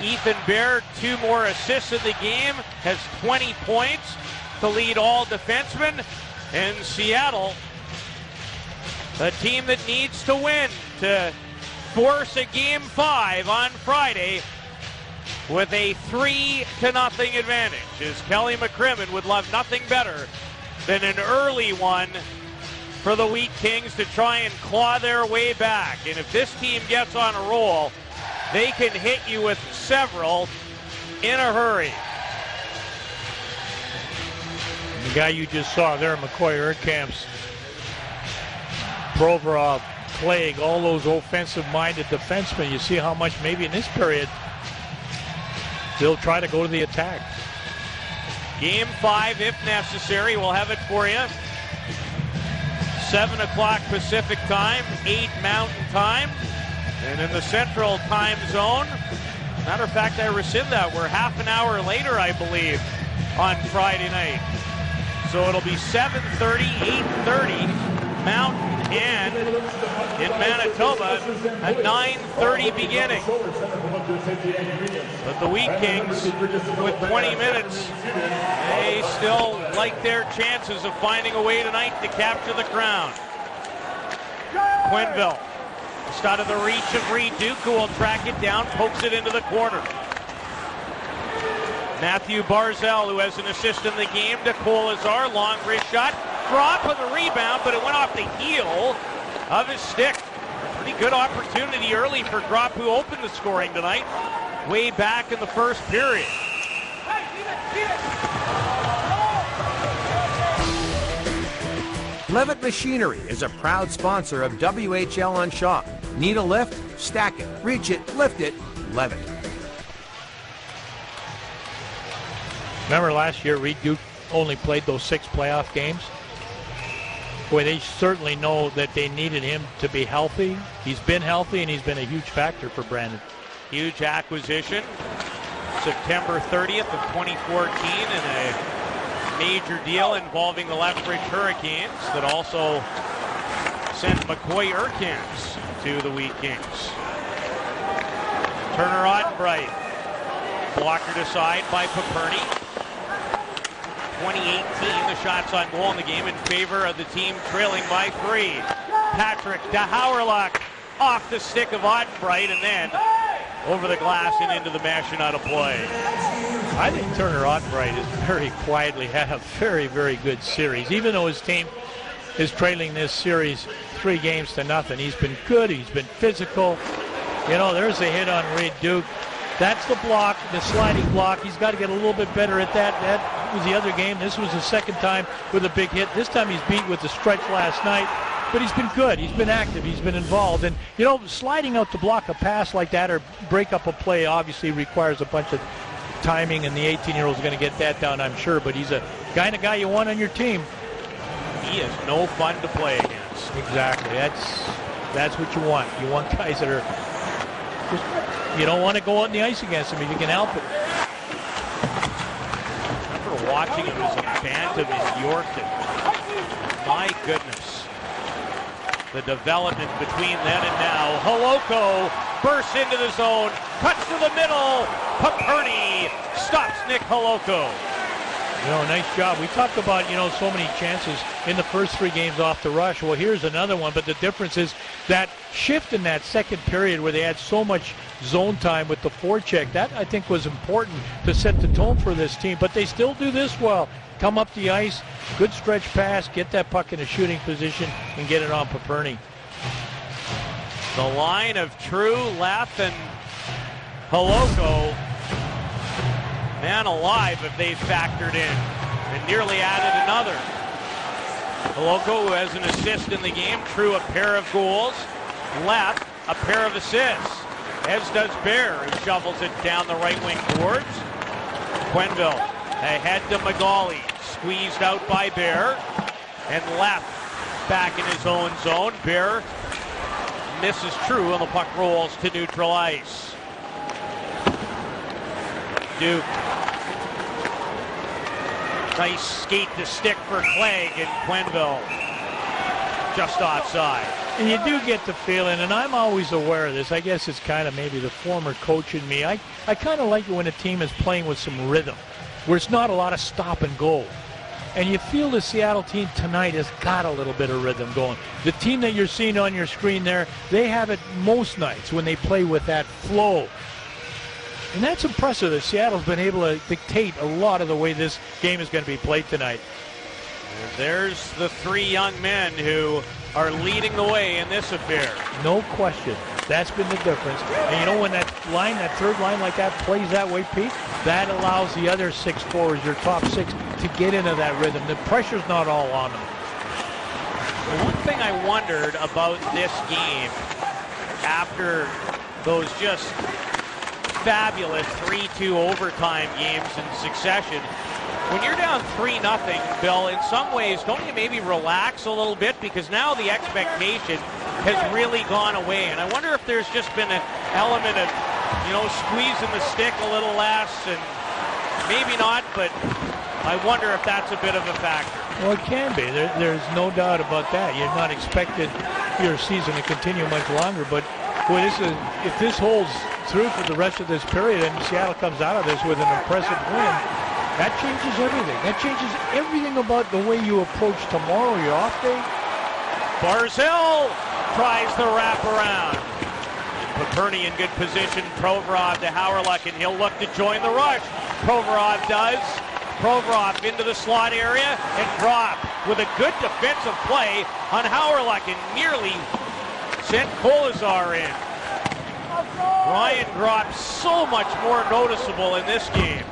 B: Ethan Bear, 2 more assists in the game, has 20 points to lead all defensemen. And Seattle, a team that needs to win to force a Game 5 on Friday with a 3-0 advantage, as Kelly Mccrimmon would love nothing better than an early one for the Wheat Kings to try and claw their way back. And if this team gets on a roll, they can hit you with several in a hurry.
C: The guy you just saw there, McCoy Erkamp's Provoro plague all those offensive-minded defensemen. You see how much maybe in this period they'll try to go to the attack.
B: Game 5, if necessary. We'll have it for you. 7 o'clock Pacific time, 8 Mountain time. And in the Central time zone, matter of fact, I rescind that. We're half an hour later, I believe, on Friday night. So it'll be 7:30, 8:30 Mountain, and in Manitoba, a 9:30 beginning. But the Wheat Kings, with 20 minutes, they still like their chances of finding a way tonight to capture the crown. Quenneville, just out of the reach of Reed Duke, who will track it down, pokes it into the corner. Matthew Barzell, who has an assist in the game, to Kolazar, long wrist shot, drop on the rebound, but it went off the heel of his stick. Pretty good opportunity early for Gropp, who opened the scoring tonight, way back in the first period.
E: Levitt Machinery is a proud sponsor of WHL on Shaw. Need a lift? Stack it, reach it, lift it, Levitt.
C: Remember last year, Reed Duke only played those 6 playoff games? Boy, they certainly know that they needed him to be healthy. He's been healthy, and he's been a huge factor for Brandon.
B: Huge acquisition. September 30th of 2014, and a major deal involving the Lethbridge Hurricanes that also sent McCoy Erkamps to the Wheat Kings. Turner Ottenbright, blocked aside by Paperny. 2018, the shots on goal in the game in favor of the team trailing by 3. Patrick DeHauerlach off the stick of Ottenbright, and then over the glass and into the mesh and out of play.
C: I think Turner Ottenbright has very quietly had a very, very good series. Even though his team is trailing this series 3-0. He's been good. He's been physical. You know, there's a hit on Reed Duke. That's the block, the sliding block. He's got to get a little bit better at that. That was the other game. This was the second time with a big hit. This time he's beat with the stretch last night. But he's been good. He's been active. He's been involved. And, you know, sliding out to block a pass like that or break up a play obviously requires a bunch of timing, and the 18-year-old is going to get that down, I'm sure. But he's a kind of guy you want on your team.
B: He is no fun to play against.
C: Exactly. That's what you want. You want guys that are just, you don't want to go out on the ice against him if you can help it.
B: I remember watching him as a bantam in Yorkton. My goodness. The development between then and now. Holoko bursts into the zone, cuts to the middle. Paperny stops Nick Holoko.
C: You know, nice job. We talked about, you know, so many chances in the first 3 games off the rush. Well, here's another one, but the difference is that shift in that second period where they had so much zone time with the forecheck. That, I think, was important to set the tone for this team, but they still do this well. Come up the ice, good stretch pass, get that puck in a shooting position, and get it on Paperny.
B: The line of True, Leff, and Holoko, man alive if they factored in, and nearly added another. Holoko, who has an assist in the game, True a pair of goals, Leff a pair of assists, as does Bear, who shovels it down the right wing boards. Quenneville ahead to Magali, squeezed out by Bear, and left back in his own zone. Bear misses True, and the puck rolls to neutral ice. Duke. Nice skate to stick for Clegg, and Quenneville just offside.
C: And you do get the feeling, and I'm always aware of this, I guess it's kind of maybe the former coach in me. I kind of like it when a team is playing with some rhythm, where it's not a lot of stop and go. And you feel the Seattle team tonight has got a little bit of rhythm going. The team that you're seeing on your screen there, they have it most nights when they play with that flow. And that's impressive that Seattle's been able to dictate a lot of the way this game is going to be played tonight.
B: There's the three young men who are leading the way in this affair.
C: No question. That's been the difference. And you know, when that line, that third line like that plays that way, Pete, that allows the other 6 forwards, your top 6, to get into that rhythm. The pressure's not all on them.
B: One thing I wondered about this game after those just fabulous 3-2 overtime games in succession, when you're down 3-0, Bill, in some ways, don't you maybe relax a little bit? Because now the expectation has really gone away. And I wonder if there's just been an element of, you know, squeezing the stick a little less, and maybe not, but I wonder if that's a bit of a factor.
C: Well, it can be. There's no doubt about that. You're not expected your season to continue much longer, but boy, if this holds through for the rest of this period and Seattle comes out of this with an impressive win, that changes everything. That changes everything about the way you approach tomorrow, your off day.
B: Barzell tries the wraparound. Paperny in good position. Provoro to Hawryluk, and he'll look to join the rush. Provoro does. Provoro into the slot area and drop with a good defensive play on Hawryluk and nearly sent Kolazar in. Ryan drops so much more noticeable in this game.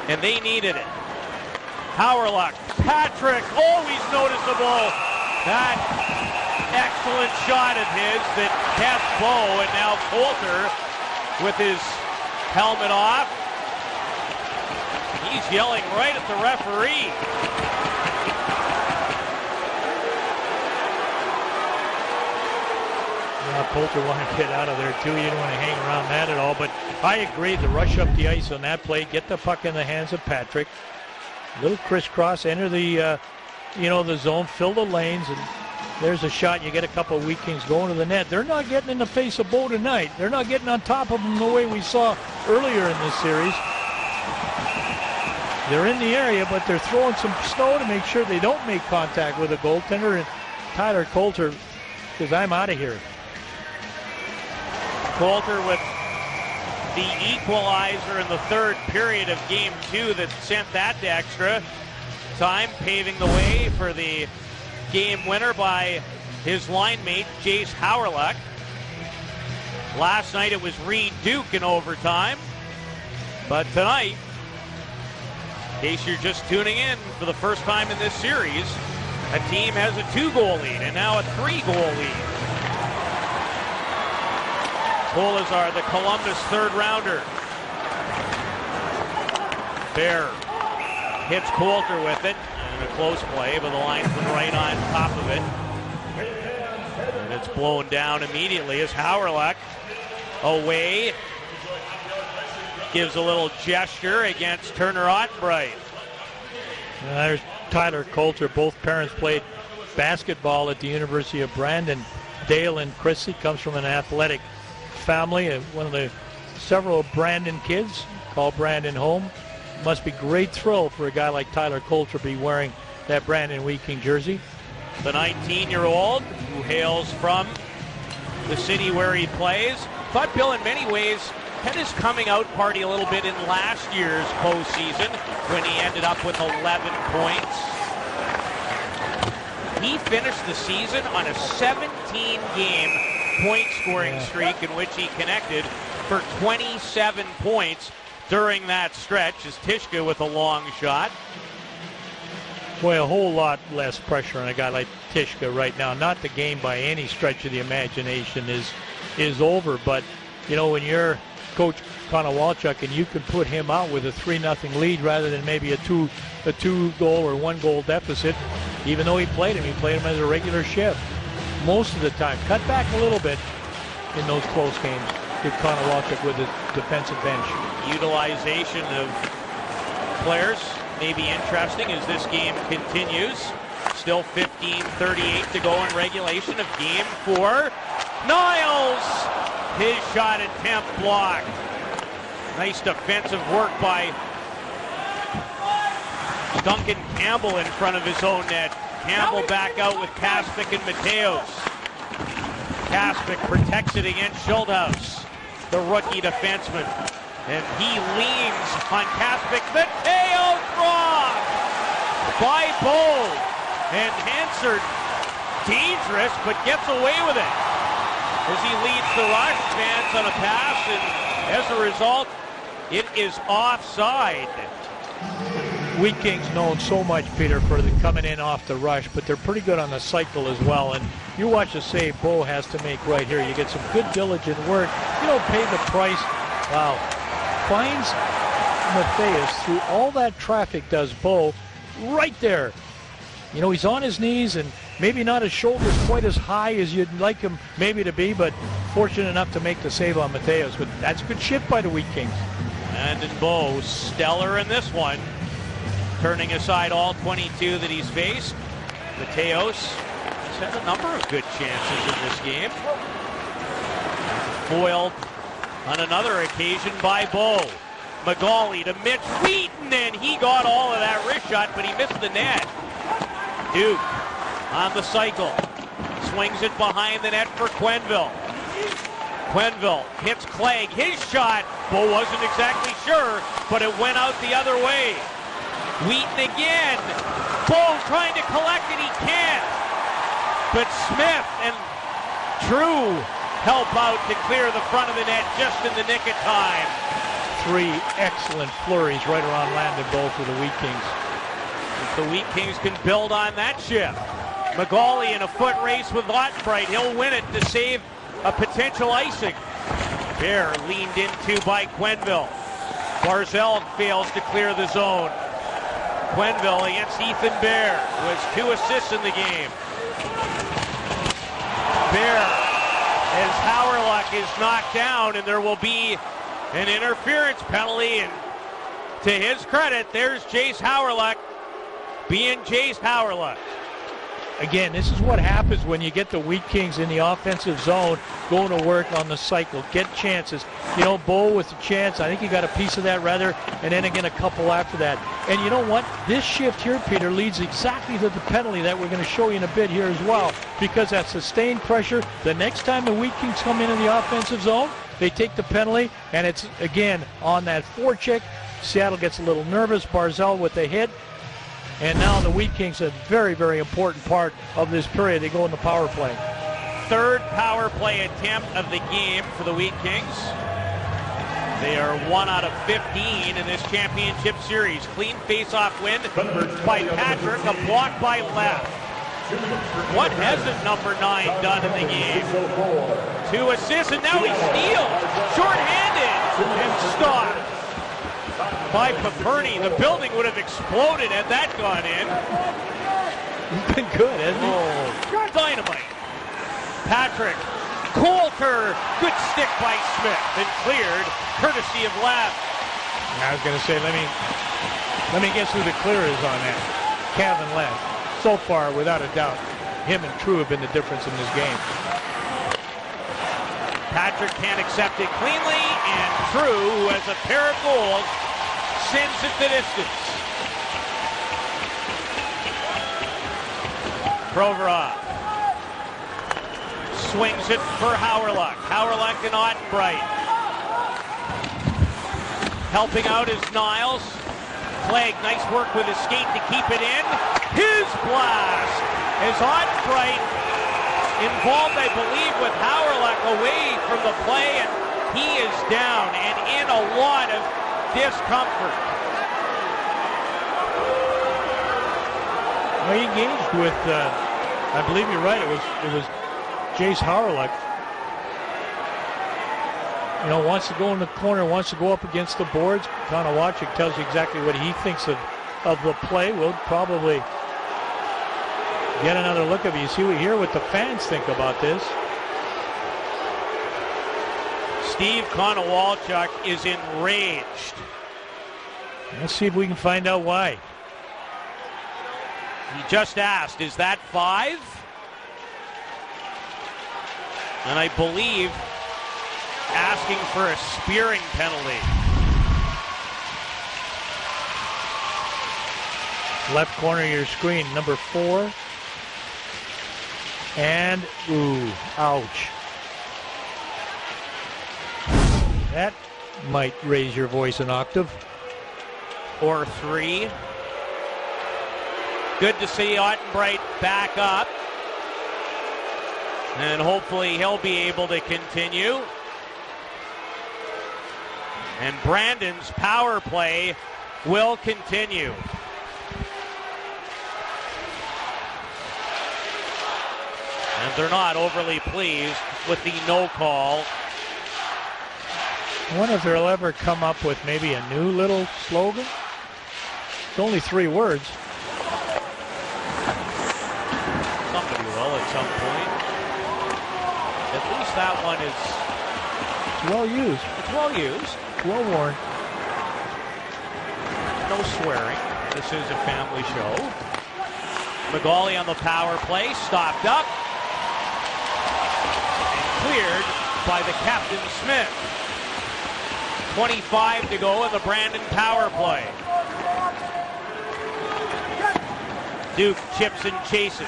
B: And they needed it. Hawryluk, Patrick, always noticeable. That excellent shot of his that kept Bo, and now Coulter with his helmet off. He's yelling right at the referee.
C: Coulter wanted to get out of there too. You don't want to hang around that at all. But I agree, the rush up the ice on that play, get the puck in the hands of Patrick. Little crisscross, enter the, the zone, fill the lanes, and there's a shot. You get a couple of weak kings going to the net. They're not getting in the face of Bo tonight. They're not getting on top of them the way we saw earlier in this series. They're in the area, but they're throwing some snow to make sure they don't make contact with a goaltender. And Tyler Coulter says, I'm out of here.
B: Coulter with the equalizer in the third period of Game 2 that sent that to extra time, paving the way for the game winner by his line mate, Jace Hawryluk. Last night it was Reed Duke in overtime, but tonight, in case you're just tuning in for the first time in this series, a team has a 2-goal lead and now a 3-goal lead. Kolazar, the Columbus third-rounder. Bear hits Coulter with it. And a close play, but the linesman right on top of it. And it's blown down immediately as Hawryluk away. Gives a little gesture against Turner Ottenbright.
C: There's Tyler Coulter. Both parents played basketball at the University of Brandon. Dale and Chrissy comes from an athletic family, one of the several Brandon kids called Brandon home. Must be great thrill for a guy like Tyler Coulter to be wearing that Brandon Wheat King jersey.
B: The 19-year-old who hails from the city where he plays. Thought Bill in many ways had his coming out party a little bit in last year's postseason when he ended up with 11 points. He finished the season on a 17-game point-scoring streak in which he connected for 27 points during that stretch as Tishka with a long shot.
C: Boy, a whole lot less pressure on a guy like Tishka right now. Not the game by any stretch of the imagination is over, but you know, when you're Coach Konowalchuk and you can put him out with a 3-0 lead rather than maybe a two-goal or one-goal deficit, even though he played him as a regular shift most of the time. Cut back a little bit in those close games, did Konowalchuk with his defensive bench.
B: Utilization of players may be interesting as this game continues. Still 15:38 to go in regulation of Game 4. Niles, his shot attempt blocked. Nice defensive work by Duncan Campbell in front of his own net. Campbell back out with Kaspick and Mateos. Kaspick protects it against Schulthouse, the rookie defenseman. And he leans on Kaspick. Mateos dropped by Bo. And Hansard, dangerous, but gets away with it as he leads the rush. Fans on a pass, and as a result, it is offside.
C: Wheat Kings known so much, Peter, for the coming in off the rush, but they're pretty good on the cycle as well. And you watch the save Bo has to make right here. You get some good diligent work. You don't pay the price. Wow. Finds Matthias through all that traffic, does Bo, right there. You know, he's on his knees and maybe not his shoulders quite as high as you'd like him maybe to be, but fortunate enough to make the save on Mateos. But that's good shift by the Wheat Kings.
B: And Bo, stellar in this one. Turning aside all 22 that he's faced. Mateos has had a number of good chances in this game. Foiled on another occasion by Bo. Magali to Mitch Wheaton, and he got all of that wrist shot, but he missed the net. Duke on the cycle. Swings it behind the net for Quenneville. Quenneville hits Clegg. His shot, Bo wasn't exactly sure, but it went out the other way. Wheaton again. Bo trying to collect it. He can't. But Smith and Drew help out to clear the front of the net just in the nick of time.
C: 3 excellent flurries right around Landon Bo for the Wheat Kings.
B: If the Wheat Kings can build on that shift. Magali in a foot race with Ottenbright. He'll win it to save a potential icing. Bear leaned into by Quenneville. Barzell fails to clear the zone. Quenneville against Ethan Bear, who has 2 assists in the game. Bear, as Howerluck is knocked down, and there will be an interference penalty. And to his credit, there's Jace Howerluck being Jace Howerluck.
C: Again, this is what happens when you get the Wheat Kings in the offensive zone going to work on the cycle, get chances. You know, Bo with the chance, I think he got a piece of that rather, and then again a couple after that. And you know what? This shift here, Peter, leads exactly to the penalty that we're going to show you in a bit here as well, because that sustained pressure, the next time the Wheat Kings come into the offensive zone, they take the penalty, and it's, again, on that forecheck. Seattle gets a little nervous. Barzell with the hit. And now the Wheat Kings, a very, very important part of this period. They go in the power play.
B: 3rd power play attempt of the game for the Wheat Kings. They are 1 out of 15 in this championship series. Clean face-off win by Patrick, a block by Left. What hasn't number 9 done in the game? 2 assists, and now he steals. Short-handed and stopped by Paperny. The building would have exploded had that gone in.
C: He's been good, hasn't he?
B: Oh, dynamite. Patrick, Coulter, good stick by Smith, and cleared, courtesy of Left.
C: I was going to say, let me guess who the clear is on that. Kevin Left. So far, without a doubt, him and True have been the difference in this game.
B: Patrick can't accept it cleanly, and True, who has a pair of goals, sends it the distance. Provoro swings it for Howerluck. Howerluck and Ottenbright. Helping out is Niles. Clegg, nice work with his skate to keep it in. His blast as Ottenbright involved, I believe, with Howerluck away from the play, and he is down and in a lot of discomfort.
C: Well, he engaged with, I believe you're right, it was Jace Howerluck. You know, wants to go in the corner, wants to go up against the boards. Konowachik tells you exactly what he thinks of the play. We'll probably get another look at it. You see, we hear what the fans think about this.
B: Steve Konowalchuk is enraged.
C: Let's see if we can find out why.
B: He just asked, is that 5? And I believe asking for a spearing penalty.
C: Left corner of your screen, number 4. And, ooh, ouch. That might raise your voice an octave.
B: Or 3. Good to see Ottenbright back up. And hopefully he'll be able to continue. And Brandon's power play will continue. And they're not overly pleased with the no call.
C: I wonder if they'll ever come up with maybe a new little slogan. It's only 3 words.
B: Somebody will at some point. At least that one is...
C: It's well used.
B: It's well used.
C: It's well worn.
B: No swearing. This is a family show. McGauley on the power play. Stopped up. And cleared by the captain, Smith. 25 to go in the Brandon power play. Duke chips and chases.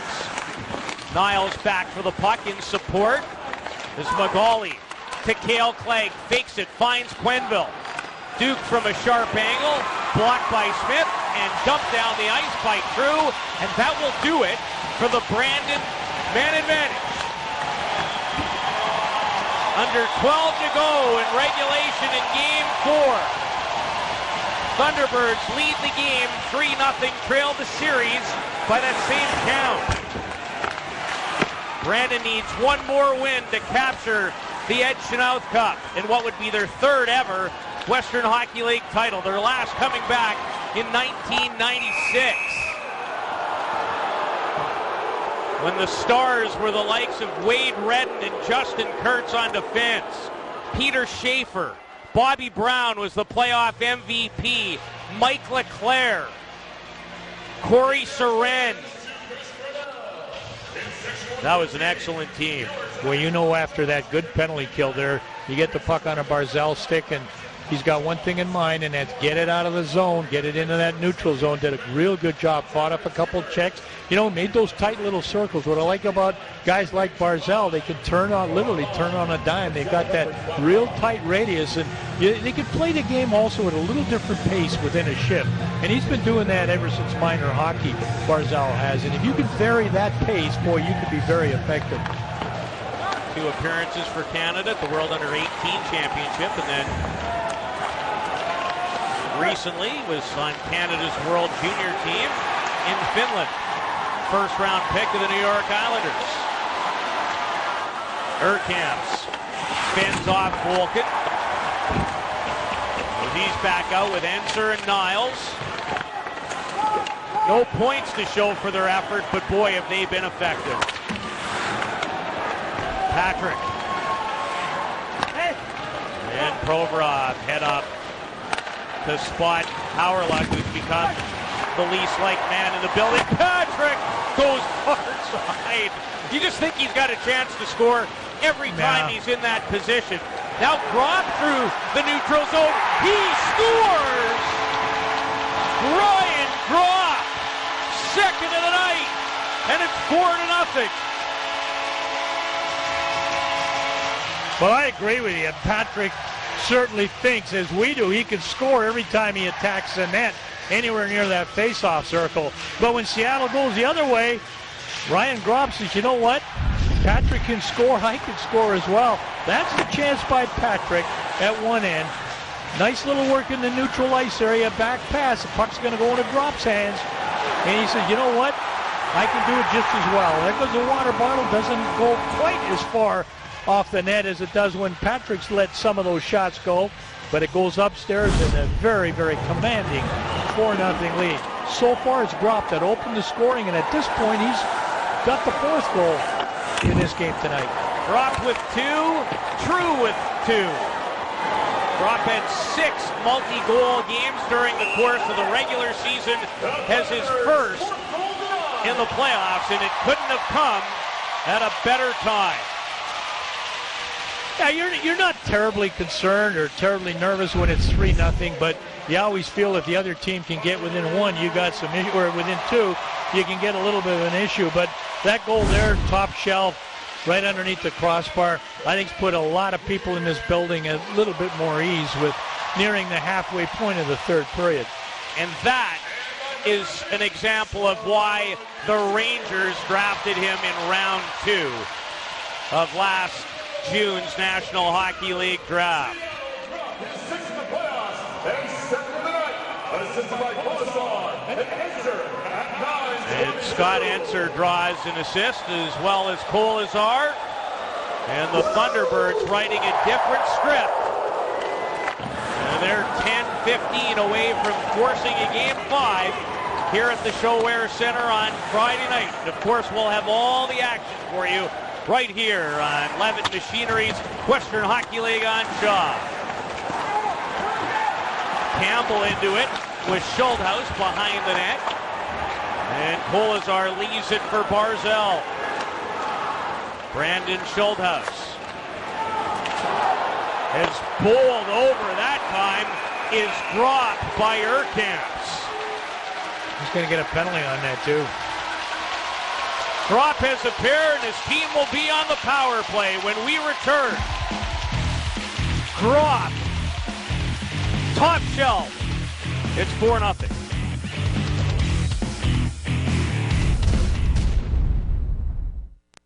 B: Niles back for the puck in support. This McGauley to Cale Clegg. Fakes it, finds Quenneville. Duke from a sharp angle. Blocked by Smith and dumped down the ice by True. And that will do it for the Brandon man advantage. Under 12 to go in regulation in Game 4. Thunderbirds lead the game 3-0, trail the series by that same count. Brandon needs one more win to capture the Ed Chenoweth Cup in what would be their 3rd ever Western Hockey League title. Their last coming back in 1996. When the Stars were the likes of Wade Redden and Justin Kurtz on defense. Peter Schaefer. Bobby Brown was the playoff MVP. Mike LeClaire. Corey Seren. That was an excellent team.
C: Well, you know, after that good penalty kill there, you get the puck on a Barzal stick, and he's got one thing in mind, and that's get it out of the zone, get it into that neutral zone. Did a real good job, fought up a couple checks. You know, made those tight little circles. What I like about guys like Barzal, they can literally turn on a dime. They've got that real tight radius, and they can play the game also at a little different pace within a shift. And he's been doing that ever since minor hockey, Barzal has. And if you can vary that pace, boy, you can be very effective.
B: 2 appearances for Canada at the World Under-18 Championship, and then recently was on Canada's World Junior team in Finland. First round pick of the New York Islanders. Urkamps spins off Volkin. He's back out with Enser and Niles. No points to show for their effort, but boy, have they been effective. Patrick. And Provoro head up to spot Howerluck, who's become the least liked man in the building. Patrick goes far side. You just think he's got a chance to score every time he's in that position. Now Gropp through the neutral zone. He scores! Ryan Gropp, second of the night, and it's 4-0.
C: Well, I agree with you. Patrick certainly thinks, as we do, he can score every time he attacks the net anywhere near that face-off circle. But when Seattle goes the other way, Ryan Gropp says, you know what? Patrick can score, I can score as well. That's the chance by Patrick at one end. Nice little work in the neutral ice area, back pass. The puck's going to go into Gropp's hands. And he says, you know what? I can do it just as well. There goes the water bottle, doesn't go quite as far off the net as it does when Patrick's let some of those shots go, but it goes upstairs in a very, very commanding 4-0 lead. So far it's Gropp that opened the scoring, and at this point he's got the 4th goal in this game tonight.
B: Gropp with 2, True with 2. Gropp had 6 multi-goal games during the course of the regular season, has his first in the playoffs, and it couldn't have come at a better time.
C: Yeah, you're not terribly concerned or terribly nervous when it's 3-0, but you always feel if the other team can get within one, you got some issue, or within two, you can get a little bit of an issue. But that goal there, top shelf, right underneath the crossbar, I think's put a lot of people in this building a little bit more ease with nearing the halfway point of the third period.
B: And that is an example of why the Rangers drafted him in round 2 of last June's National Hockey League draft. And Scott Enser draws an assist as well as Kolazar. And the Thunderbirds writing a different script. And they're 10-15 away from forcing a Game 5 here at the ShoWare Center on Friday night. And of course, we'll have all the action for you right here on Levitt Machinery's Western Hockey League on Shaw. Campbell into it with Schulthouse behind the net. And Kolazar leaves it for Barzell. Brandon Schulthouse has bowled over that time, is dropped by Urkamps.
C: He's going to get a penalty on that too.
B: Drop has a pair, and his team will be on the power play when we return. Drop. Top shelf. It's 4-0.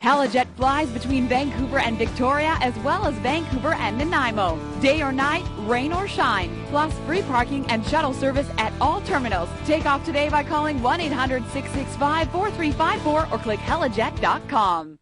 G: Helijet flies between Vancouver and Victoria, as well as Vancouver and Nanaimo. Day or night, rain or shine. Plus free parking and shuttle service at all terminals. Take off today by calling 1-800-665-4354 or click helijet.com.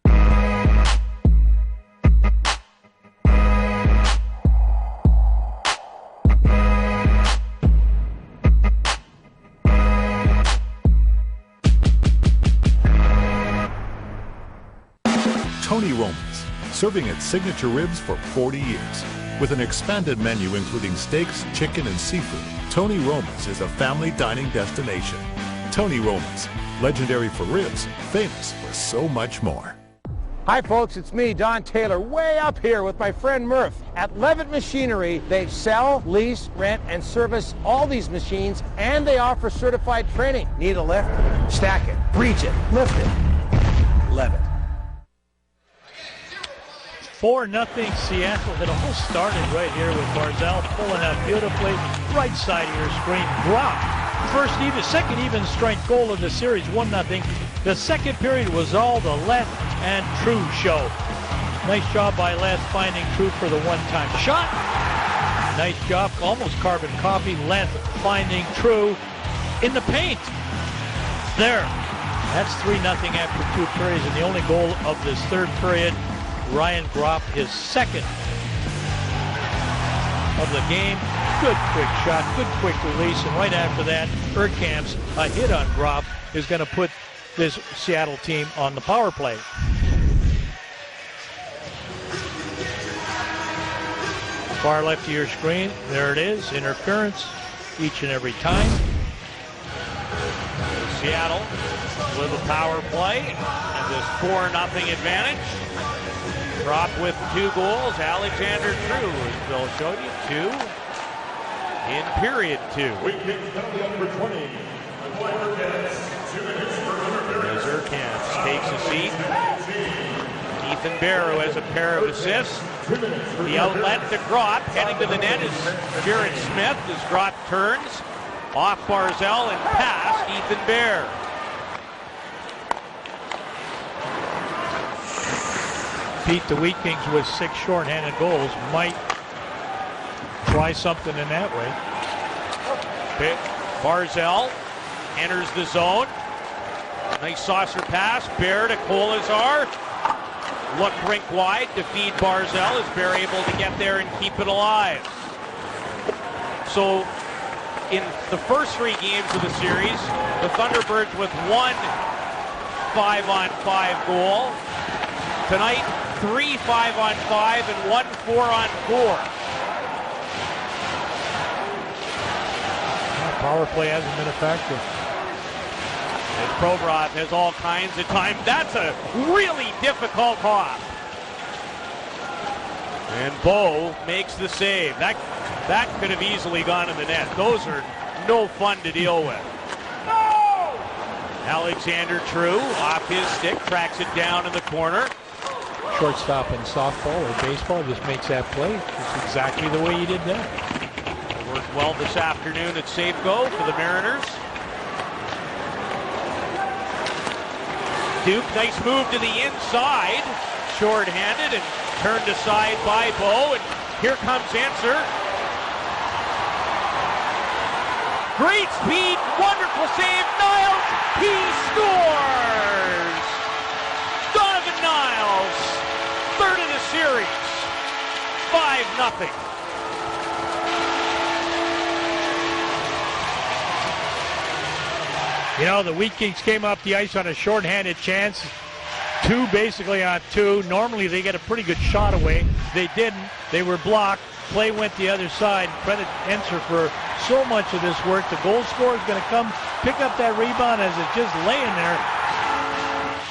K: Tony Roma's, serving its signature ribs for 40 years. With an expanded menu including steaks, chicken, and seafood, Tony Roma's is a family dining destination. Tony Roma's, legendary for ribs, famous for so much more.
E: Hi folks, it's me, Don Taylor, way up here with my friend Murph. At Levitt Machinery, they sell, lease, rent, and service all these machines, and they offer certified training. Need a lift? Stack it, reach it, lift it. Levitt.
C: 4-0 Seattle. It all started right here with Barzell pulling out beautifully. Right side of your screen. Drop. Second even strength goal of the series. 1-0. The second period was all the Leth and True show. Nice job by Leth finding True for the one-time shot. Nice job. Almost carbon copy. Leth finding True in the paint. There. That's 3-0 after 2 periods. And the only goal of this third period, Ryan Gropp, his second of the game. Good quick shot, good quick release, and right after that, Urkamps, a hit on Gropp, is going to put this Seattle team on the power play. Far left of your screen, there it is, interference each and every time.
B: Seattle with a power play and this 4-0 advantage. Drop with 2 goals. Alexander True, as Bill showed you, 2 in period 2. As Urkamps takes a seat. Ethan Bear, who has a pair of assists. The outlet to Gropp, heading to the net is Jared Smith as Gropp turns. Off Barzell and past Ethan Bear.
C: Pete, the Wheat Kings with 6 shorthanded goals might try something in that way.
B: Barzell enters the zone. Nice saucer pass. Bear to Kolazar. Look rink wide to feed Barzell. Is Bear able to get there and keep it alive? So in the first 3 games of the series, the Thunderbirds with 1 5-on-5 goal. Tonight, 3 5-on-5 and 1 4-on-4.
C: Power play hasn't been a factor.
B: And Provoro has all kinds of time. That's a really difficult hop. And Bo makes the save. That could have easily gone in the net. Those are no fun to deal with. Alexander True off his stick, tracks it down in the corner.
C: Shortstop in softball or baseball just makes that play. It's exactly the way he did that.
B: Worked well this afternoon at Safeco for the Mariners. Duke, nice move to the inside. Short-handed and turned aside by Bo. And here comes Answer. Great speed, wonderful save. Niles, he scores! Donovan Niles, third in the series. 5-0.
C: You know, the Wheat Kings came up the ice on a shorthanded chance. 2 basically on 2. Normally they get a pretty good shot away. They didn't. They were blocked. Play went the other side. Credit Enser for so much of this work. The goal scorer is going to come pick up that rebound as it's just laying there.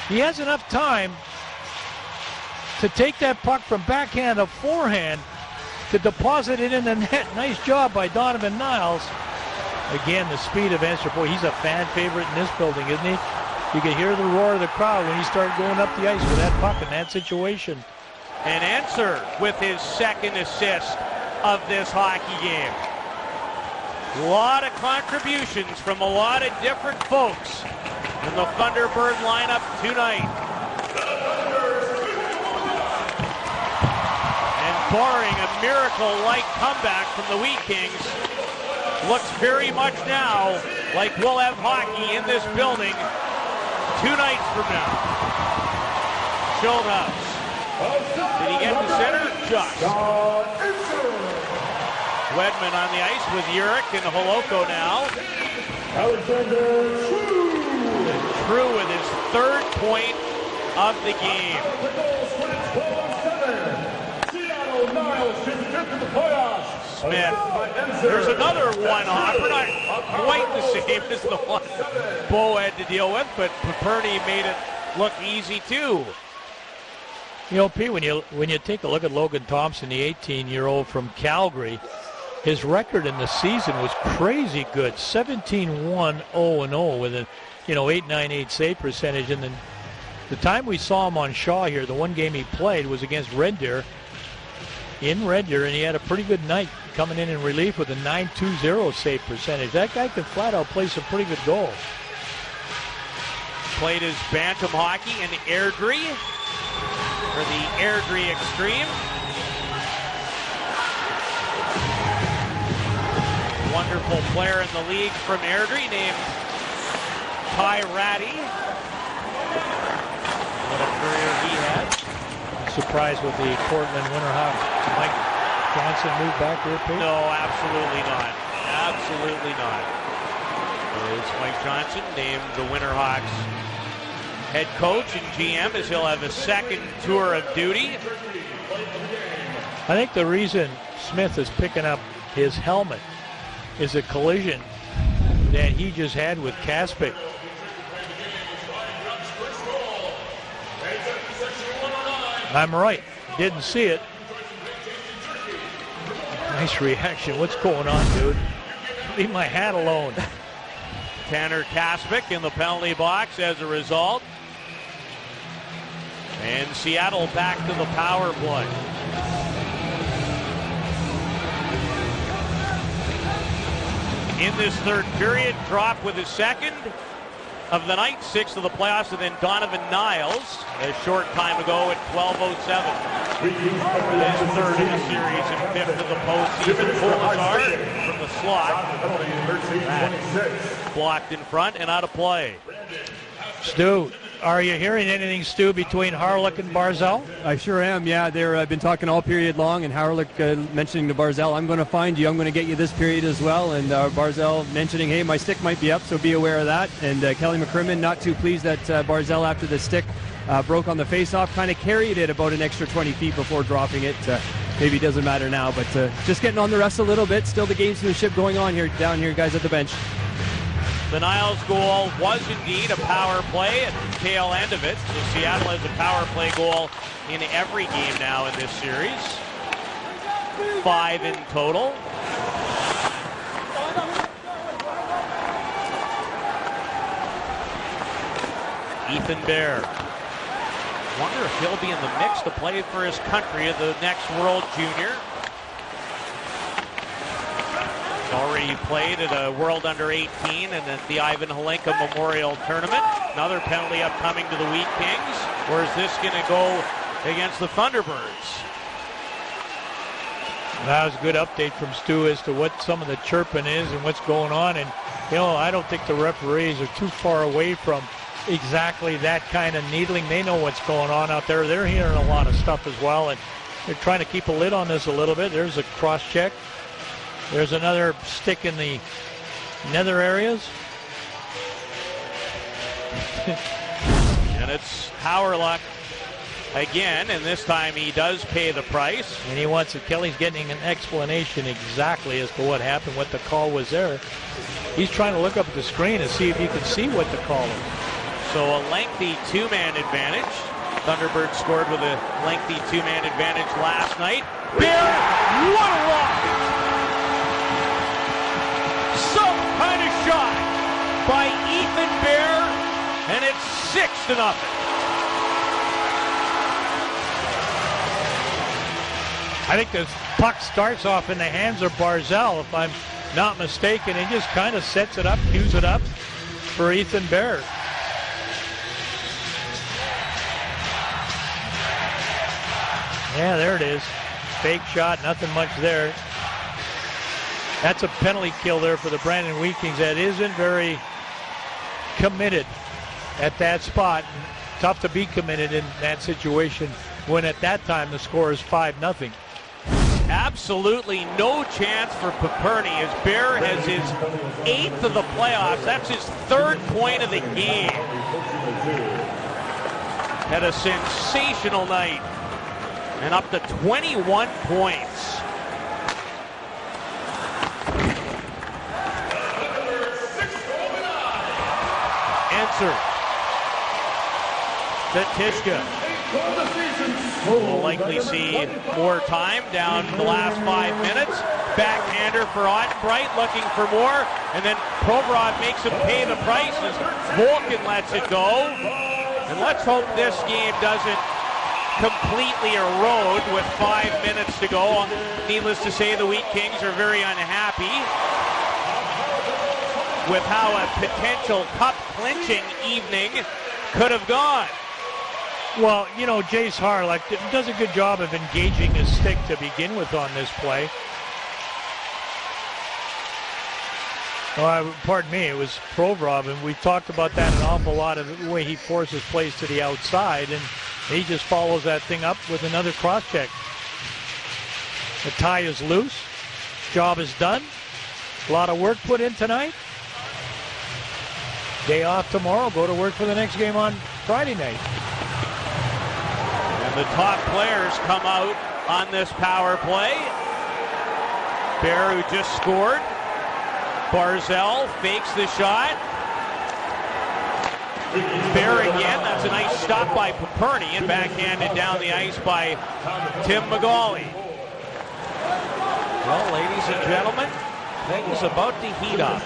C: He has enough time to take that puck from backhand to forehand to deposit it in the net. Nice job by Donovan Niles. Again, the speed of Enser. Boy, he's a fan favorite in this building, isn't he? You can hear the roar of the crowd when he started going up the ice with that puck in that situation.
B: And Enser with his second assist of this hockey game. A lot of contributions from a lot of different folks in the Thunderbird lineup tonight. And barring a miracle-like comeback from the Wheat Kings, looks very much now like we'll have hockey in this building 2 nights from now. Schulthouse. Did he get to center? Just. Wedman on the ice with Urich and Holoko now. True with his 3rd point of the game. Smith. There's another one-offer, not quite the same as the one Bo had to deal with, but Paperny made it look easy too.
C: You know, Pete, when you take a look at Logan Thompson, the 18-year-old from Calgary, his record in the season was crazy good, 17-1-0-0 with a 8.98 save percentage. And then the time we saw him on Shaw here, the one game he played was against Red Deer in Red Deer, and he had a pretty good night coming in relief with a .920 save percentage. That guy can flat out play some pretty good goals.
B: Played his bantam hockey in Airdrie for the Airdrie Extreme. Wonderful player in the league from Airdrie named Ty Ratty. What a career he had.
C: Surprised with the Portland Winterhawks. Mike Johnson moved back here, Pete?
B: No, absolutely not. Absolutely not. There's Mike Johnson, named the Winterhawks head coach and GM, as he'll have a second tour of duty.
C: I think the reason Smith is picking up his helmet is a collision that he just had with Kaspick. I'm right. Didn't see it. Nice reaction. What's going on, dude? Leave my hat alone.
B: Tanner Kaspick in the penalty box as a result. And Seattle back to the power play. In this 3rd period, Drop with his 2nd of the night, 6th of the playoffs, and then Donovan Niles a short time ago at 12:07. His 3rd in the series and 5th of the postseason. Pulazar from the slot. Blocked in front and out of play.
C: Stu, are you hearing anything, Stu, between Harlech and Barzal?
H: I sure am, yeah. They've been talking all period long, and Harlech mentioning to Barzal, I'm going to find you, I'm going to get you this period as well, and Barzal mentioning, hey, my stick might be up, so be aware of that. And Kelly Mccrimmon not too pleased that Barzal, after the stick broke on the face-off, kind of carried it about an extra 20 feet before dropping it. Maybe it doesn't matter now, but just getting on the rest a little bit. Still the gamesmanship going on here, down here, guys at the bench.
B: The Niles goal was indeed a power play at the tail end of it. So Seattle has a power play goal in every game now in this series. 5 in total. Ethan Bear. Wonder if he'll be in the mix to play for his country at the next World Junior. He's already played at a World Under 18 and at the Ivan Holenka Memorial Tournament. Another penalty upcoming to the Wheat Kings. Or is this going to go against the Thunderbirds?
C: That was a good update from Stu as to what some of the chirping is and what's going on. And, you know, I don't think the referees are too far away from exactly that kind of needling. They know what's going on out there. They're hearing a lot of stuff as well, and they're trying to keep a lid on this a little bit. There's a cross check. There's another stick in the nether areas.
B: And it's Howerluck again, and this time he does pay the price.
C: And he wants it. Kelly's getting an explanation exactly as to what happened, what the call was there. He's trying to look up at the screen and see if he can see what the call is.
B: So a lengthy two-man advantage. Thunderbirds scored with a lengthy two-man advantage last night. Bear, what a rock! Some kind of shot by Ethan Bear, and it's 6-0.
C: I think the puck starts off in the hands of Barzal, if I'm not mistaken. He just kind of sets it up, cues it up for Ethan Bear. Yeah, there it is. Fake shot, nothing much there. That's a penalty kill there for the Brandon Wheat Kings. That isn't very committed at that spot. Tough to be committed in that situation when at that time the score is 5-0.
B: Absolutely no chance for Paperny as Bear has his 8th of the playoffs. That's his 3rd point of the game. Had a sensational night. And up to 21 points. Answer. Tishka. We'll likely see more time down the last 5 minutes. Backhander for Ottenbright, looking for more. And then Provoro makes him pay the price as Volkin lets it go. And let's hope this game doesn't completely erode with 5 minutes to go. Needless to say, the Wheat Kings are very unhappy with how a potential cup clinching evening could have gone.
C: Well, you know, Jace Harlock does a good job of engaging his stick to begin with on this play. Pardon me, it was Provorov, and we talked about that an awful lot of the way he forces plays to the outside, and he just follows that thing up with another cross check. The tie is loose. Job is done. A lot of work put in tonight. Day off tomorrow. Go to work for the next game on Friday night.
B: And the top players come out on this power play. Bear, who just scored. Barzal fakes the shot. Bear again. That's a nice stop by Paperny and backhanded down the ice by Tim McGauley. Well, ladies and gentlemen, things about to heat up.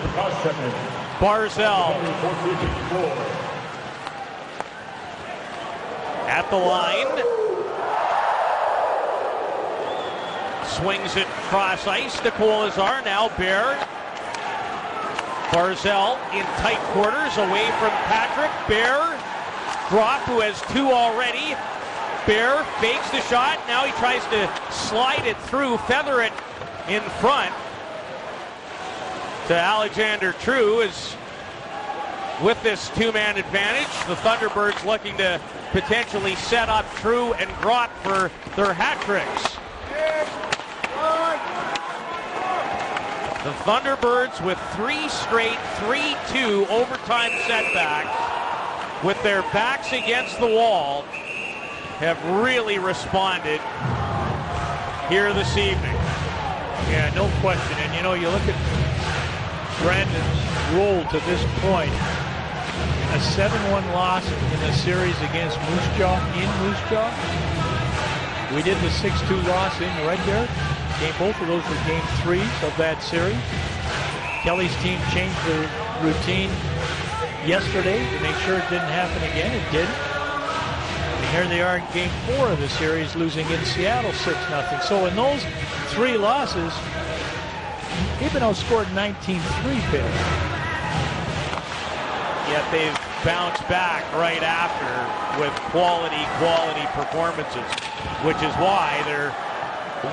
B: Barzal at the line. Swings it cross ice to Kolazar. Now Bear. Barzal in tight quarters away from Patrick. Bear. Groff, who has 2 already. Bear fakes the shot. Now he tries to slide it through, feather it in front to Alexander True. Is with this 2-man advantage. The Thunderbirds looking to potentially set up True and Groff for their hat tricks. The Thunderbirds with 3 straight 3-2 overtime setbacks with their backs against the wall have really responded here this evening.
C: Yeah, no question. And you know, you look at Brandon's role to this point. A 7-1 loss in the series against Moose Jaw in Moose Jaw. We did the 6-2 loss in Red Deer. game. Both of those were game 3s of that series. Kelly's team changed the routine yesterday to make sure it didn't happen again. It did. And here they are in game 4 of the series, losing in Seattle 6-0. So in those 3 losses, they've been outscored 19-3, Bill.
B: Yet they've bounced back right after with quality performances, which is why they're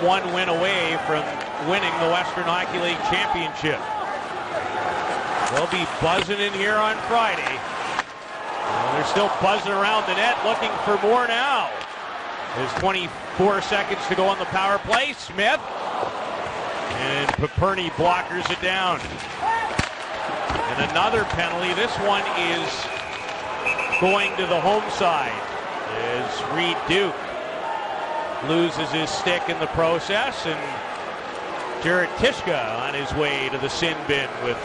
B: 1 win away from winning the Western Hockey League Championship. They'll be buzzing in here on Friday. They're still buzzing around the net looking for more now. There's 24 seconds to go on the power play. Smith. And Paperny blockers it down. And another penalty. This one is going to the home side as Reed Duke loses his stick in the process, and Jared Tishka on his way to the sin bin with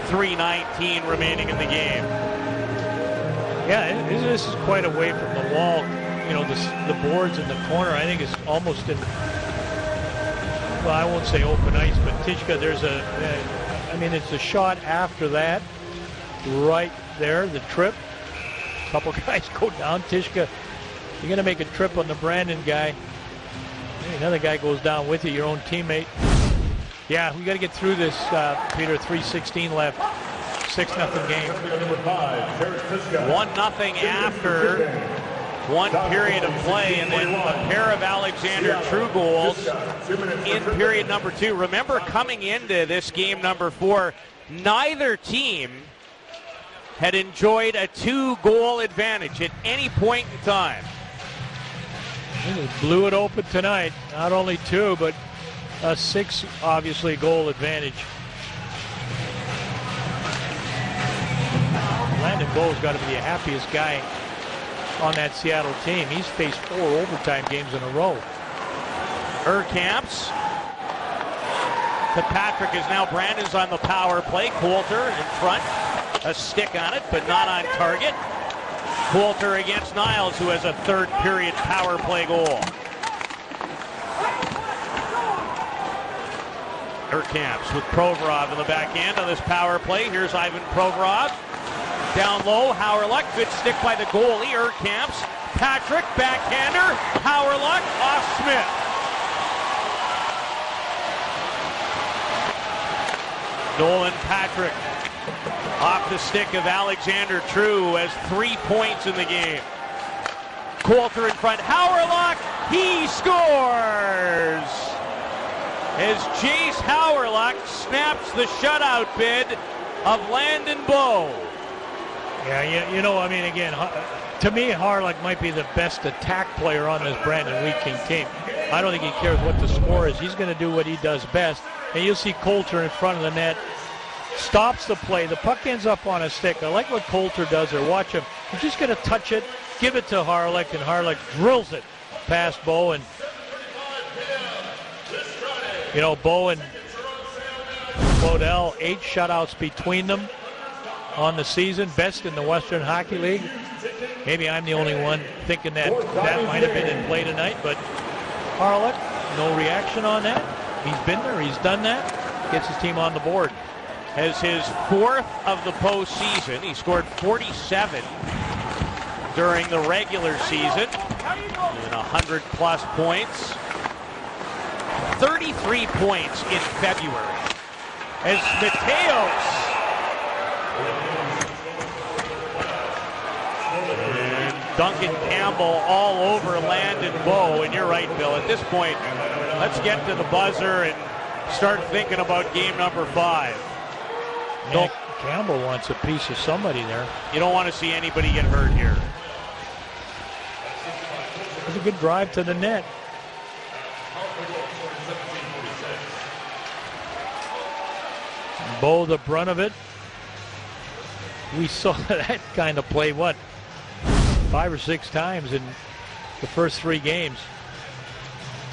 B: 3:19 remaining in the game.
C: Yeah, this is quite away from the wall. You know, the boards in the corner, I think, is almost in, well, I won't say open ice, but Tishka, there's I mean, it's a shot after that, right there, the trip. A couple guys go down. Tishka, you're going to make a trip on the Brandon guy. Another guy goes down with you, your own teammate. Yeah, we got to get through this, Peter. 3:16 left. 6-0 game.
B: 1-0 after 1 period of play, and then a pair of Alexander True goals in period number 2. Remember, coming into this game number 4, neither team had enjoyed a 2-goal advantage at any point in time.
C: They blew it open tonight. Not only 2, but a 6, obviously, goal advantage. Landon Bowe's got to be the happiest guy on that Seattle team. He's faced 4 overtime games in a row.
B: Urkamps to Patrick is now Brandon's on the power play. Coulter in front. A stick on it, but not on target. Coulter against Niles, who has a 3rd period power play goal. Urkamps with Provorov in the backhand on this power play. Here's Ivan Provorov. Down low, Howerluck, good stick by the goalie, Urkamps. Patrick, backhander, Howerluck, off Smith. Nolan Patrick off the stick of Alexander True, who has 3 points in the game. Coulter in front, Howerluck, he scores! As Jace Howerluck snaps the shutout bid of Landon Bowe.
C: Yeah, you know, I mean, again, to me, Harlock might be the best attack player on this Brandon Wheat King team. I don't think he cares what the score is. He's going to do what he does best. And you'll see Coulter in front of the net. Stops the play. The puck ends up on a stick. I like what Coulter does there. Watch him. He's just going to touch it, give it to Harlock, and Harlock drills it past Bowe. And, you know, Bowe and Bodell, 8 shutouts between them on the season, best in the Western Hockey League. Maybe I'm the only one thinking that might have been in play tonight, but Harlock, no reaction on that. He's been there, he's done that, gets his team on the board.
B: Has his 4th of the postseason. He scored 47 during the regular season and 100+ points. 33 points in February. As Mateos and Duncan Campbell all over Landon Bowe. And you're right, Bill. At this point, let's get to the buzzer and start thinking about game number 5.
C: Yeah, Campbell wants a piece of somebody there.
B: You don't want to see anybody get hurt here.
C: It was a good drive to the net. Bowe the brunt of it. We saw that kind of play, 5 or 6 times in the first 3 games.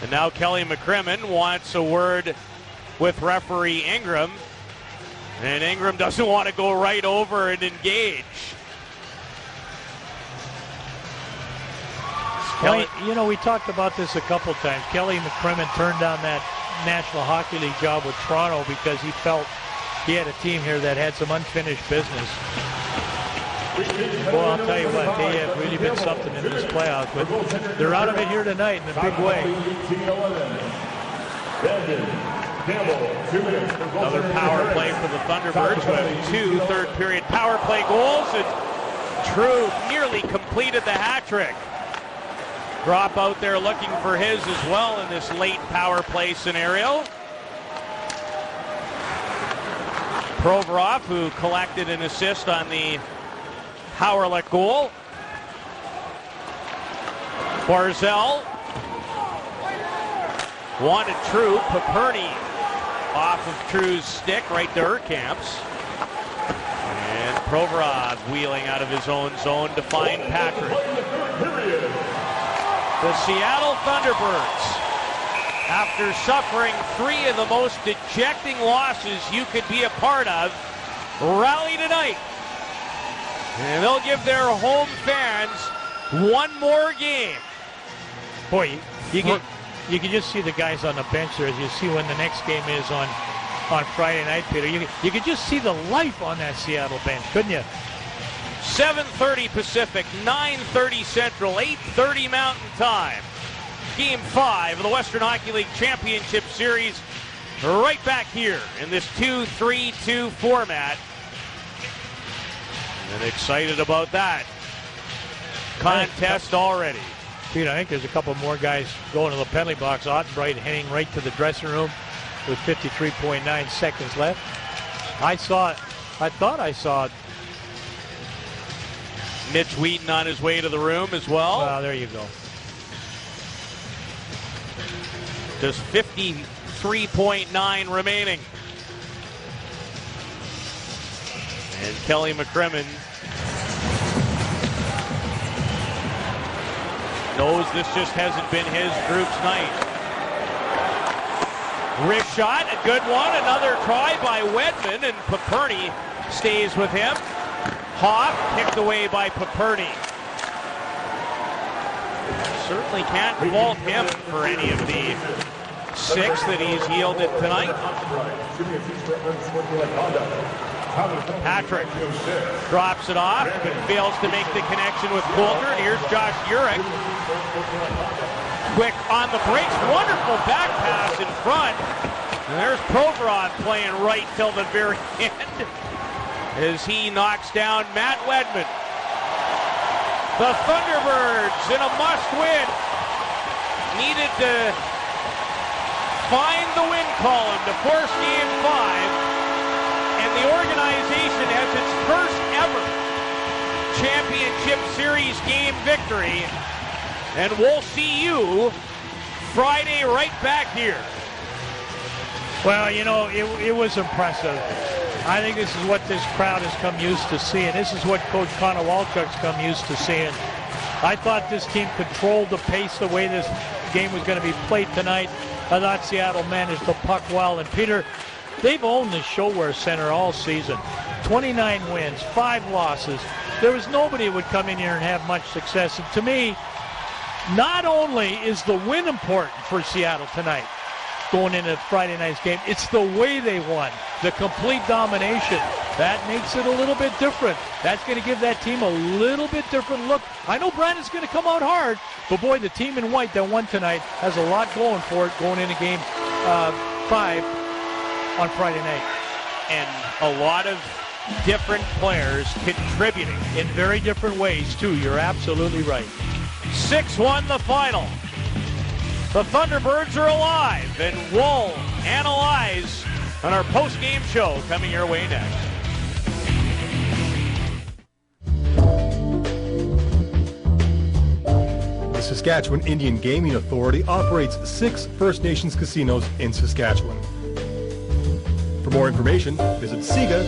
B: And now Kelly Mccrimmon wants a word with referee Ingram. And Ingram doesn't want to go right over and engage.
C: Kelly, you know, we talked about this a couple times. Kelly Mccrimmon turned down that National Hockey League job with Toronto because he felt he had a team here that had some unfinished business. Well, I'll tell you what, they have really been something in this playoff, but they're out of it here tonight in a big way.
B: Another power play for the Thunderbirds with 2 third-period power play goals, and True nearly completed the hat trick. Drop out there looking for his as well in this late power play scenario. Provoro, who collected an assist on the Howerlick goal. Barzell wanted True. Paperny off of True's stick right to Urkamps. And Provorov wheeling out of his own zone to find Patrick. The Seattle Thunderbirds, after suffering 3 of the most dejecting losses you could be a part of, rally tonight. And they'll give their home fans one more game.
C: Boy, you can just see the guys on the bench there as you see when the next game is on Friday night, Peter. You could just see the life on that Seattle bench, couldn't you?
B: 7:30 Pacific, 9:30 Central, 8:30 Mountain Time. Game 5 of the Western Hockey League Championship Series right back here in this 2-3-2 format. And excited about that contest already.
C: Pete, I think there's a couple more guys going to the penalty box. Ottenbright heading right to the dressing room with 53.9 seconds left. I thought I saw
B: Mitch Wheaton on his way to the room as well.
C: Well, there you go.
B: Just 53.9 remaining. And Kelly Mccrimmon knows this just hasn't been his group's night. Wrist shot, a good one. Another try by Wedman, and Paperny stays with him. Hoff kicked away by Paperny. Certainly can't fault him for any of the 6 that he's yielded tonight. Patrick drops it off, but fails to make the connection with Coulter. And here's Josh Urich. Quick on the brakes. Wonderful back pass in front. And there's Provorov playing right till the very end as he knocks down Matt Wedman. The Thunderbirds in a must-win. Needed to find the win column to force Game 5. And the organization has its first ever championship series game victory. And we'll see you Friday right back here.
C: Well, you know, it was impressive. I think this is what this crowd has come used to seeing. This is what Coach Connor Walchuk's come used to seeing. I thought this team controlled the pace the way this game was going to be played tonight. I thought Seattle managed the puck well. And Peter, they've owned the ShoWare Center all season. 29 wins, 5 losses. There was nobody who would come in here and have much success. And to me, not only is the win important for Seattle tonight, going into Friday night's game, it's the way they won. The complete domination. That makes it a little bit different. That's going to give that team a little bit different look. I know Brandon's going to come out hard, but boy, the team in white that won tonight has a lot going for it going into game 5 on Friday night.
B: And a lot of different players contributing
C: in very different ways, too. You're absolutely right.
B: 6-1 the final. The Thunderbirds are alive, and we'll analyze on our post-game show coming your way next.
L: The Saskatchewan Indian Gaming Authority operates 6 First Nations casinos in Saskatchewan. For more information, visit siga.sk.ca.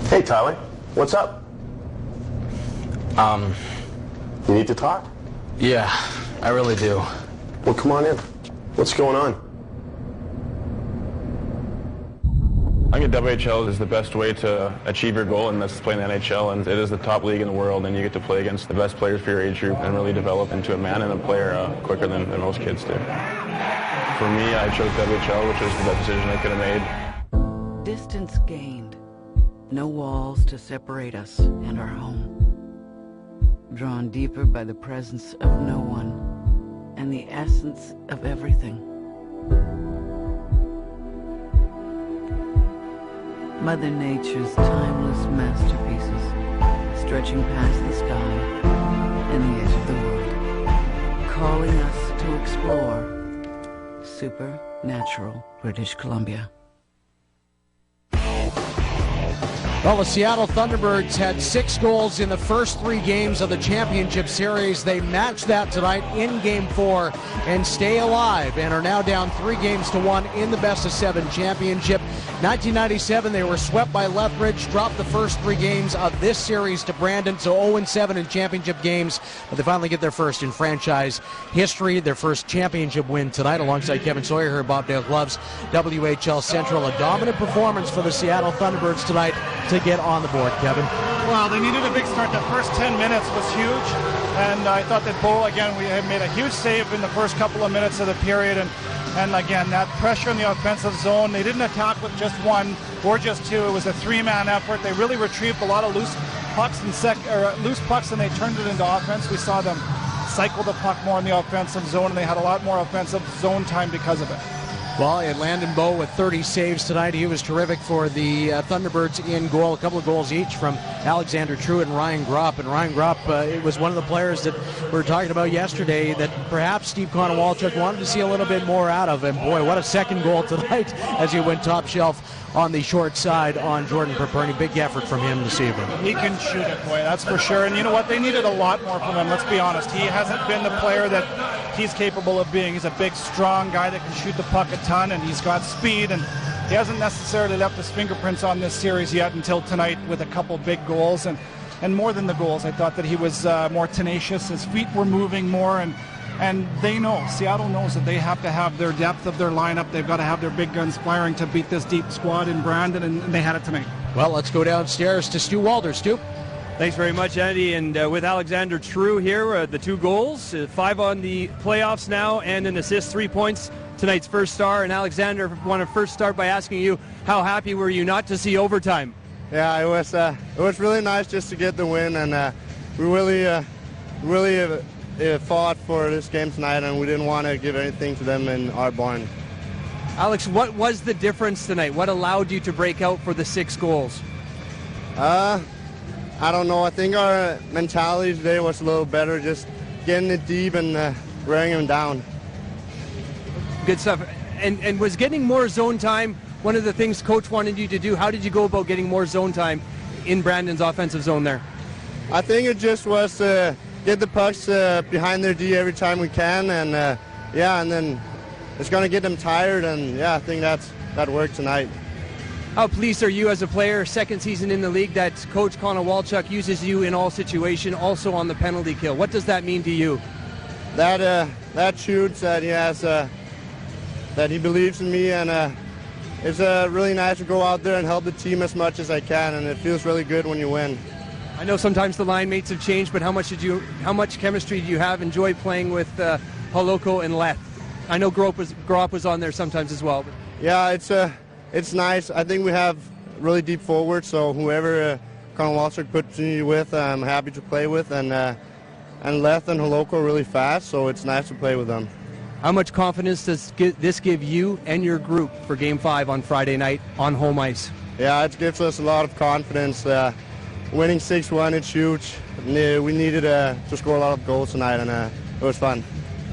M: Hey, Tyler, what's up? You need to talk? Yeah, I really do.
P: Well, come on in. What's going on?
W: I think WHL is the best way to achieve your goal, and that's playing the NHL, and it is the top league in the world, and you get to play against the best players for your age group and really develop into a man and a player quicker than most kids do. For me, I chose WHL, which was the best decision I could have made.
X: Distance gained. No walls to separate us and our home. Drawn deeper by the presence of no one and the essence of everything. Mother Nature's timeless masterpieces, stretching past the sky and the edge of the world, calling us to explore supernatural British Columbia.
A: Well, the Seattle Thunderbirds had 6 goals in the first 3 games of the championship series. They matched that tonight in Game 4 and stay alive and are now down 3-1 in the best-of-7 championship. 1997, they were swept by Lethbridge, dropped the first 3 games of this series to Brandon, so 0-7 in championship games. But they finally get their first in franchise history, their first championship win tonight alongside Kevin Sawyer here at Bobdale Gloves, WHL Central. A dominant performance for the Seattle Thunderbirds tonight to get on the board, Kevin.
D: Well, they needed a big start. The first 10 minutes was huge, and I thought that Bo, again, we had made a huge save in the first couple of minutes of the period, and again, that pressure in the offensive zone, they didn't attack with just 1 or just 2. It was a 3-man effort. They really retrieved a lot of loose pucks and they turned it into offense. We saw them cycle the puck more in the offensive zone, and they had a lot more offensive zone time because of it.
A: Well, and Landon Bowe with 30 saves tonight. He was terrific for the Thunderbirds in goal. A couple of goals each from Alexander Truitt and Ryan Gropp. And Ryan Gropp, it was one of the players that we were talking about yesterday that perhaps Steve Konowalchuk wanted to see a little bit more out of. And boy, what a second goal tonight as he went top shelf on the short side on Jordan Perperny. Big effort from him this evening.
D: He can shoot it, boy, that's for sure. And you know what? They needed a lot more from him, let's be honest. He hasn't been the player that he's capable of being. He's a big, strong guy that can shoot the puck a ton, and he's got speed, and he hasn't necessarily left his fingerprints on this series yet until tonight with a couple big goals. And more than the goals, I thought that he was more tenacious. His feet were moving more, and they know, Seattle knows that they have to have their depth of their lineup. They've got to have their big guns firing to beat this deep squad in Brandon, and they had it tonight.
A: Well, let's go downstairs to Stu Walder. Stu?
H: Thanks very much, Andy. And with Alexander Truitt here, the 2 goals, 5 on the playoffs now, and an assist, 3 points, tonight's first star. And Alexander, I want to first start by asking you, how happy were you not to see overtime?
Y: Yeah, it was really nice just to get the win, and we really fought for this game tonight, and we didn't want to give anything to them in our barn.
H: Alex, what was the difference tonight? What allowed you to break out for the 6 goals?
Y: I don't know. I think our mentality today was a little better, just getting it deep and wearing them down.
H: Good stuff. And was getting more zone time one of the things Coach wanted you to do? How did you go about getting more zone time in Brandon's offensive zone there?
Y: I think it just was get the pucks behind their D every time we can, and and then it's going to get them tired, and I think that worked tonight.
H: How pleased are you as a player, second season in the league, that Coach Konowalchuk uses you in all situations, also on the penalty kill? What does that mean to you?
Y: That shoots that he has, that he believes in me, and it's really nice to go out there and help the team as much as I can, and it feels really good when you win.
H: I know sometimes the line mates have changed, but how much chemistry do you have? Enjoy playing with Holoko and Leth? I know Gropp was on there sometimes as well.
Y: Yeah, it's nice. I think we have really deep forwards, so whoever Konowalchuk puts me with, I'm happy to play with, and Leth and Holoko are really fast, so it's nice to play with them.
H: How much confidence does this give you and your group for Game 5 on Friday night on home ice?
Y: Yeah, it gives us a lot of confidence. Winning 6-1, it's huge. We needed to score a lot of goals tonight, and it was fun.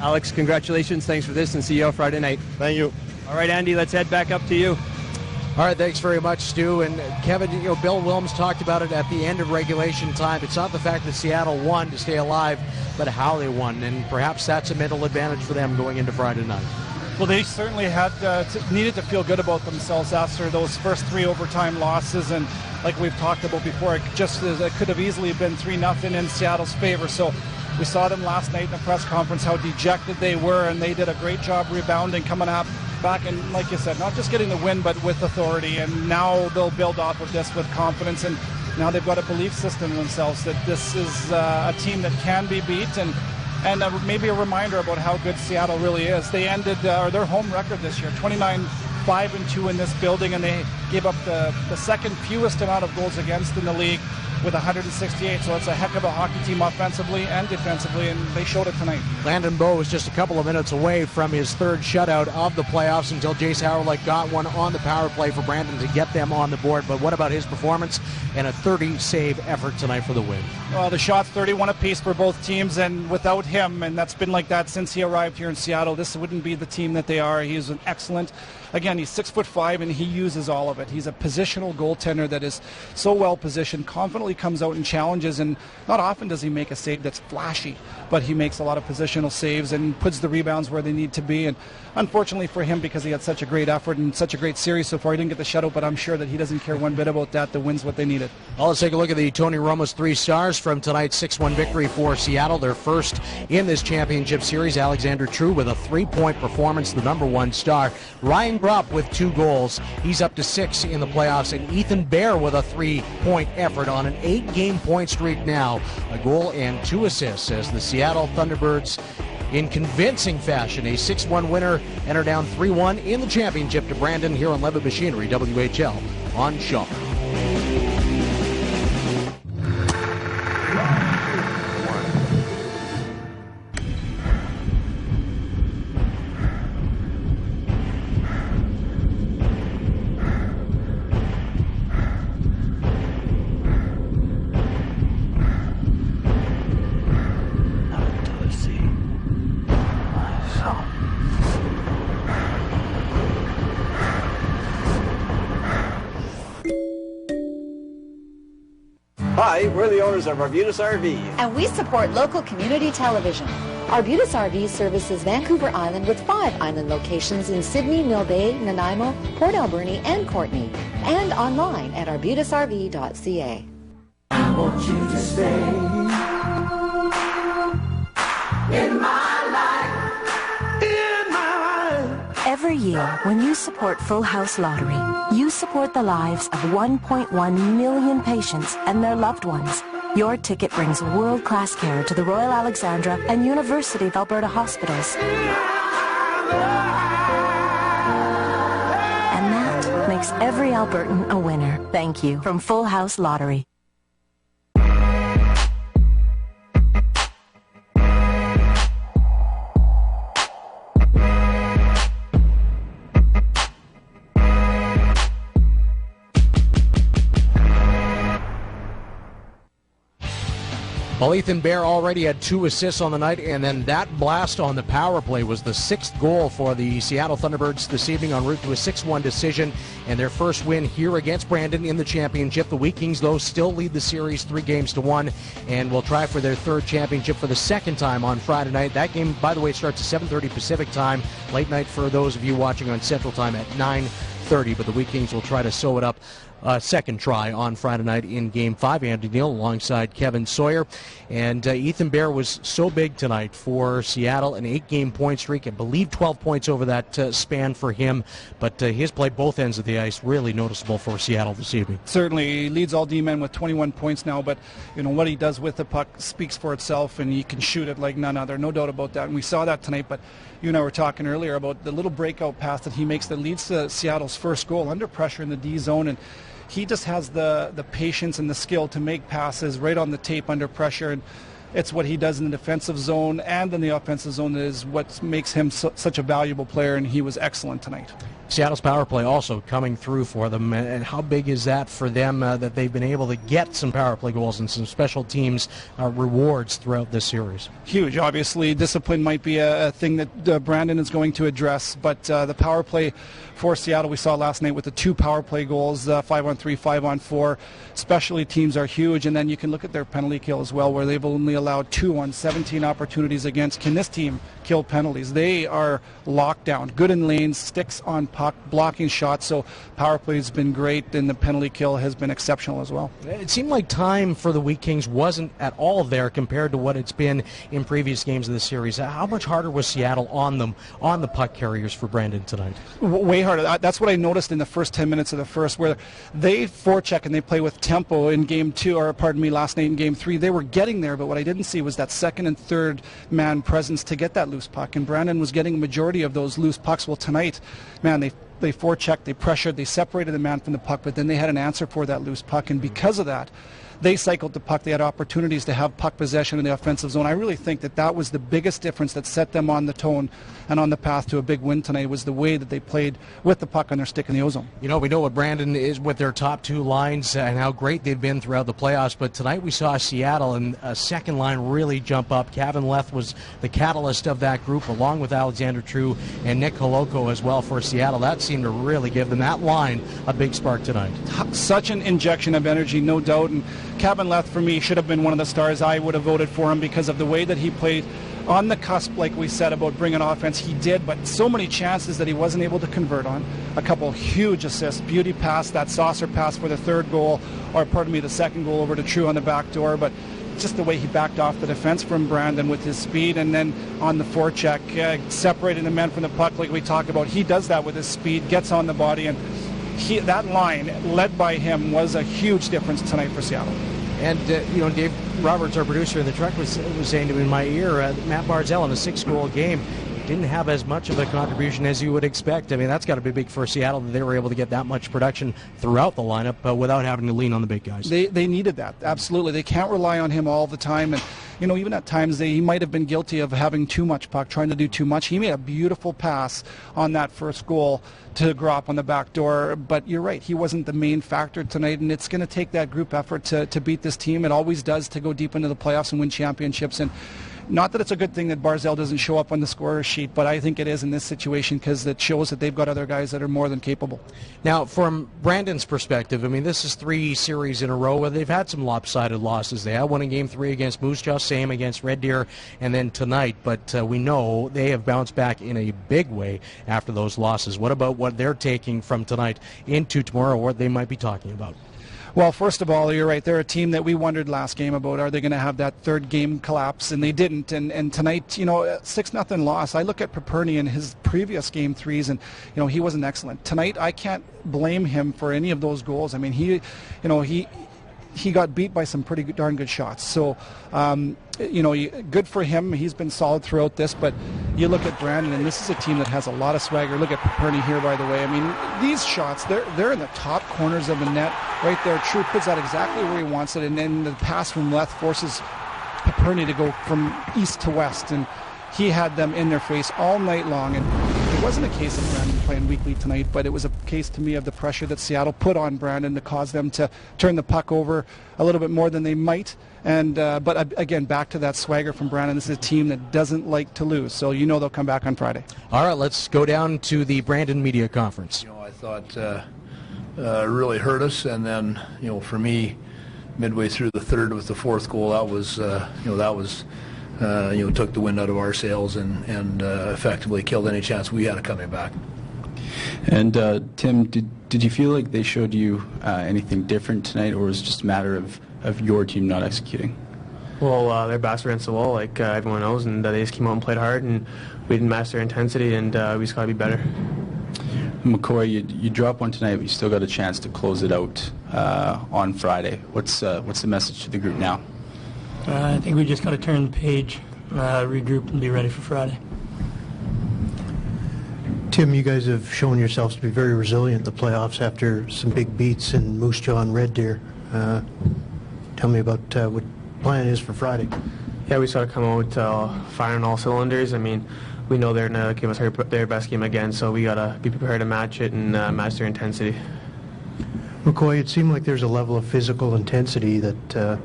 H: Alex, congratulations. Thanks for this, and see you on Friday night.
Y: Thank you.
H: All right, Andy, let's head back up to you.
A: All right, thanks very much, Stu. And Kevin, Bill Wilms talked about it at the end of regulation time. It's not the fact that Seattle won to stay alive, but how they won. And perhaps that's a mental advantage for them going into Friday night.
D: Well, they certainly had needed to feel good about themselves after those first 3 overtime losses. And like we've talked about before, it could have easily been 3-0 in Seattle's favor. So we saw them last night in the press conference, how dejected they were, and they did a great job rebounding, coming up back, and like you said, not just getting the win, but with authority. And now they'll build off of this with confidence, and now they've got a belief system in themselves that this is a team that can be beat, and maybe a reminder about how good Seattle really is. They ended their home record this year, 29-5-2 in this building, and they gave up the second fewest amount of goals against in the league with 168. So it's a heck of a hockey team offensively and defensively, and they showed it tonight.
A: Landon Bowe was just a couple of minutes away from his third shutout of the playoffs until Jace Howryluk got one on the power play for Brandon to get them on the board. But what about his performance and a 30-save effort tonight for the win?
D: Well, the shots 31 apiece for both teams, and without him, and that's been like that since he arrived here in Seattle, this wouldn't be the team that they are. He's an excellent, again, he's 6'5", and he uses all of it. He's a positional goaltender that is so well positioned, confidently comes out and challenges, and not often does he make a save that's flashy, but he makes a lot of positional saves and puts the rebounds where they need to be. And unfortunately for him, because he had such a great effort and such a great series so far, he didn't get the shutout, but I'm sure that he doesn't care one bit about that. The win's what they needed.
A: Well, let's take a look at the Tony Roma's 3 stars from tonight's 6-1 victory for Seattle, their first in this championship series. Alexander True with a 3-point performance, the #1 star. Ryan Grupp with 2 goals. He's up to 6 in the playoffs. And Ethan Bear with a 3-point effort on an 8-game point streak now. A goal and 2 assists as the Seattle Thunderbirds, in convincing fashion, a 6-1 winner, enter down 3-1 in the championship to Brandon here on Levitt Machinery, WHL on Shaw.
F: Hi, we're the owners of Arbutus RV.
Q: And we support local community television. Arbutus RV services Vancouver Island with 5 island locations in Sydney, Mill Bay, Nanaimo, Port Alberni, and Courtenay. And online at arbutusrv.ca.
N: I want you to stay in my life, in my life.
R: Every year, when you support Full House Lottery, you support the lives of 1.1 million patients and their loved ones. Your ticket brings world-class care to the Royal Alexandra and University of Alberta hospitals. And that makes every Albertan a winner. Thank you from Full House Lottery.
A: Well, Ethan Bear already had 2 assists on the night, and then that blast on the power play was the 6th goal for the Seattle Thunderbirds this evening, en route to a 6-1 decision and their first win here against Brandon in the championship. The Wheat Kings, though, still lead the series 3-1 and will try for their 3rd championship for the 2nd time on Friday night. That game, by the way, starts at 7:30 Pacific time, late night for those of you watching on Central Time at 9:30, but the Wheat Kings will try to sew it up. Second try on Friday night in Game 5. Andy Neal alongside Kevin Sawyer. And Ethan Bear was so big tonight for Seattle, an 8-game point streak. I believe 12 points over that span for him. But his play both ends of the ice really noticeable for Seattle this evening.
D: Certainly, he leads all D-men with 21 points now. But you know what he does with the puck speaks for itself, and he can shoot it like none other. No doubt about that. And we saw that tonight. But you and I were talking earlier about the little breakout pass that he makes that leads to Seattle's first goal under pressure in the D zone. And he just has the patience and the skill to make passes right on the tape under pressure, and it's what he does in the defensive zone and in the offensive zone that is what makes him such a valuable player, and he was excellent tonight.
A: Seattle's power play also coming through for them, and how big is that for them that they've been able to get some power play goals and some special teams rewards throughout this series? Huge.
D: Obviously, discipline might be a thing that Brandon is going to address, but the power play for Seattle we saw last night with the 2 power play goals, 5-on-3, 5-on-4. Specialty teams are huge, and then you can look at their penalty kill as well, where they've only allowed allowed 2 on 17 opportunities against. Can this team kill penalties? They are locked down. Good in lanes, sticks on puck, blocking shots. So power play has been great, and the penalty kill has been exceptional as well.
A: It seemed like time for the Wheat Kings wasn't at all there compared to what it's been in previous games of the series. How much harder was Seattle on them, on the puck carriers for Brandon tonight?
D: Way harder. That's what I noticed in the first 10 minutes of the first, where they forecheck and they play with tempo in game 2, or pardon me, last night in game 3. They were getting there, but what I didn't see was that second and third man presence to get that loose puck, and Brandon was getting a majority of those loose pucks. Well, tonight, man, they forechecked, they pressured, they separated the man from the puck, but then they had an answer for that loose puck, and because of that, they cycled the puck. They had opportunities to have puck possession in the offensive zone. I really think that was the biggest difference that set them on the tone and on the path to a big win tonight, was the way that they played with the puck on their stick in the ozone.
A: You know, we know what Brandon is with their top 2 lines and how great they've been throughout the playoffs, but tonight we saw Seattle and a second line really jump up. Kevin Leth was the catalyst of that group, along with Alexander True and Nick Koloko as well for Seattle. That seemed to really give them, that line, a big spark tonight.
D: Such an injection of energy, no doubt, and Kevin Leth, for me, should have been one of the stars. I would have voted for him because of the way that he played on the cusp, like we said, about bringing offense. He did, but so many chances that he wasn't able to convert on. A couple huge assists, beauty pass, that saucer pass for the third goal, or pardon me, the second goal over to True on the back door, but just the way he backed off the defense from Brandon with his speed, and then on the forecheck, separating the men from the puck like we talked about. He does that with his speed, gets on the body, and that line, led by him, was a huge difference tonight for Seattle.
A: And, Dave Roberts, our producer in the truck, was saying to me in my ear, Matt Barzal in a 6-goal game didn't have as much of a contribution as you would expect. I mean, that's got to be big for Seattle that they were able to get that much production throughout the lineup without having to lean on the big guys.
D: They needed that, absolutely. They can't rely on him all the time. And, even at times he might have been guilty of having too much puck, trying to do too much. He made a beautiful pass on that first goal to Gropp on the back door. But you're right, he wasn't the main factor tonight, and it's going to take that group effort to beat this team. It always does, to go deep into the playoffs and win championships. And not that it's a good thing that Barzal doesn't show up on the scorer sheet, but I think it is in this situation because it shows that they've got other guys that are more than capable.
A: Now, from Brandon's perspective, I mean, this is 3 series in a row where they've had some lopsided losses. They had one in Game 3 against Moose Jaw, same against Red Deer, and then tonight. But we know they have bounced back in a big way after those losses. What about what they're taking from tonight into tomorrow, what they might be talking about?
D: Well, first of all, you're right. They're a team that we wondered last game about, are they going to have that third game collapse? And they didn't. And tonight, 6-0 loss. I look at Paperny in his previous Game 3s, and, he wasn't excellent. Tonight, I can't blame him for any of those goals. I mean, he got beat by some pretty darn good shots. So, good for him. He's been solid throughout this. But you look at Brandon, and this is a team that has a lot of swagger. Look at Paperny here, by the way. I mean, these shots, they're in the top corners of the net right there. True puts that exactly where he wants it. And then the pass from Leth forces Paperny to go from east to west. And he had them in their face all night long. And it wasn't a case of Brandon playing weakly tonight, but it was a case to me of the pressure that Seattle put on Brandon to cause them to turn the puck over a little bit more than they might. And but again, back to that swagger from Brandon. This is a team that doesn't like to lose, so they'll come back on Friday.
A: All right, let's go down to the Brandon media conference.
I: I thought really hurt us, and then for me, midway through the third with the fourth goal, that was took the wind out of our sails and effectively killed any chance we had of coming back.
M: And Tim, did you feel like they showed you anything different tonight, or was it just a matter of your team not executing?
O: Well, their backs were against the wall, like everyone knows, and they just came out and played hard, and we didn't match their intensity, and we just got to be better.
M: McCoy, you dropped one tonight, but you still got a chance to close it out on Friday. What's the message to the group now?
S: I think we just got to turn the page, regroup, and be ready for Friday.
T: Tim, you guys have shown yourselves to be very resilient in the playoffs after some big beats in Moose Jaw and Red Deer. Tell me about what the plan is for Friday.
O: Yeah, we just got to come out firing all cylinders. I mean, we know they're going to give us their best game again, so we got to be prepared to match it and match their intensity.
T: McCoy, it seemed like there's a level of physical intensity that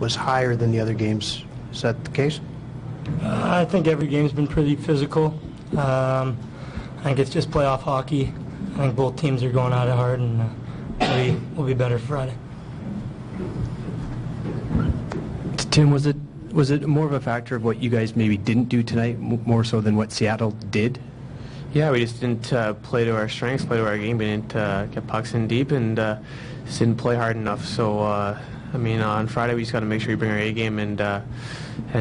T: was higher than the other games. Is that the case?
S: I think every game's been pretty physical. I think it's just playoff hockey. I think both teams are going at it hard, and we'll be better Friday.
U: Tim, was
G: Was it more of a factor of what you guys maybe didn't do tonight, more so than what Seattle did?
O: Yeah, we just didn't play to our strengths, play to our game. We didn't get pucks in deep and just didn't play hard enough. So, I mean, on Friday we just got to make sure we bring our A game and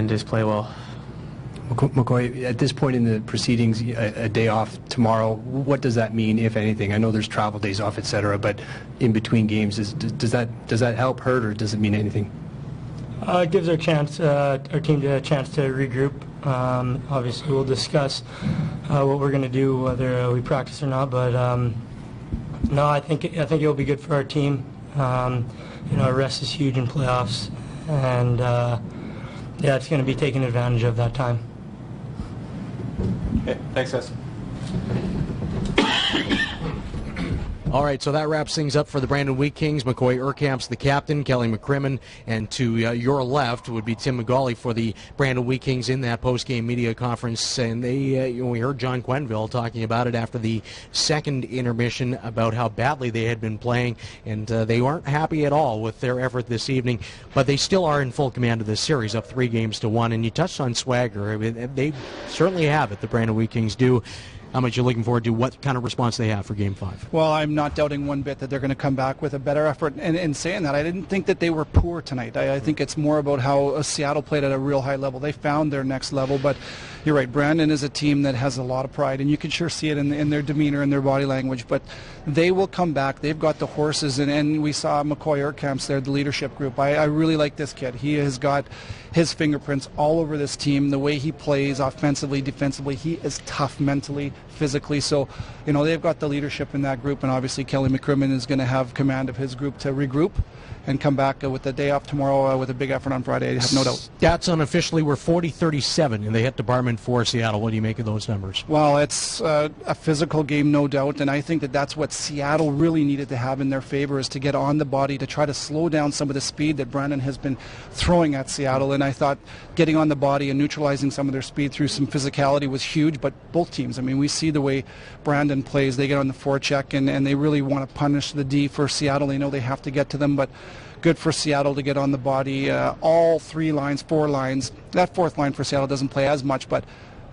O: just play well.
G: McCoy, at this point in the proceedings, a day off tomorrow, what does that mean, if anything? I know there's travel days off, etc., but in between games, does that help, hurt, or does it mean anything?
S: It gives our team a chance to regroup. Obviously, we'll discuss what we're going to do, whether we practice or not. But no, I think it'll be good for our team. Rest is huge in playoffs, and yeah, it's going to be taking advantage of that time.
G: Okay, thanks, guys.
A: All right, so that wraps things up for the Brandon Wheat Kings. McCoy Urkamp's the captain, Kelly Mccrimmon, and to your left would be Tim McGauley for the Brandon Wheat Kings in that post-game media conference. And they, we heard John Quenneville talking about it after the second intermission about how badly they had been playing, and they weren't happy at all with their effort this evening. But they still are in full command of this series, up 3-1. And you touched on swagger. I mean, they certainly have it, the Brandon Wheat Kings do. How much you're looking forward to, what kind of response they have for Game 5?
D: Well, I'm not doubting one bit that they're going to come back with a better effort. And in saying that, I didn't think that they were poor tonight. I think it's more about how Seattle played at a real high level. They found their next level. But you're right, Brandon is a team that has a lot of pride, and you can sure see it in their demeanor and their body language. But they will come back. They've got the horses, and we saw McCoy Urkamps there, the leadership group. I really like this kid. He has got his fingerprints all over this team, the way he plays offensively, defensively. He is tough mentally, physically. So, they've got the leadership in that group, and obviously Kelly Mccrimmon is going to have command of his group to regroup and come back with the day off tomorrow with a big effort on Friday. I have no doubt.
A: Stats unofficially were 40-37, and they hit Debarment for Seattle. What do you make of those numbers?
D: Well, it's a physical game, no doubt, and I think that that's what Seattle really needed to have in their favor, is to get on the body, to try to slow down some of the speed that Brandon has been throwing at Seattle. And I thought getting on the body and neutralizing some of their speed through some physicality was huge. But both teams, I mean, we see the way Brandon plays. They get on the forecheck, and they really want to punish the D for Seattle. They know they have to get to them, but good for Seattle to get on the body. All 3 lines, 4 lines. That 4th line for Seattle doesn't play as much, but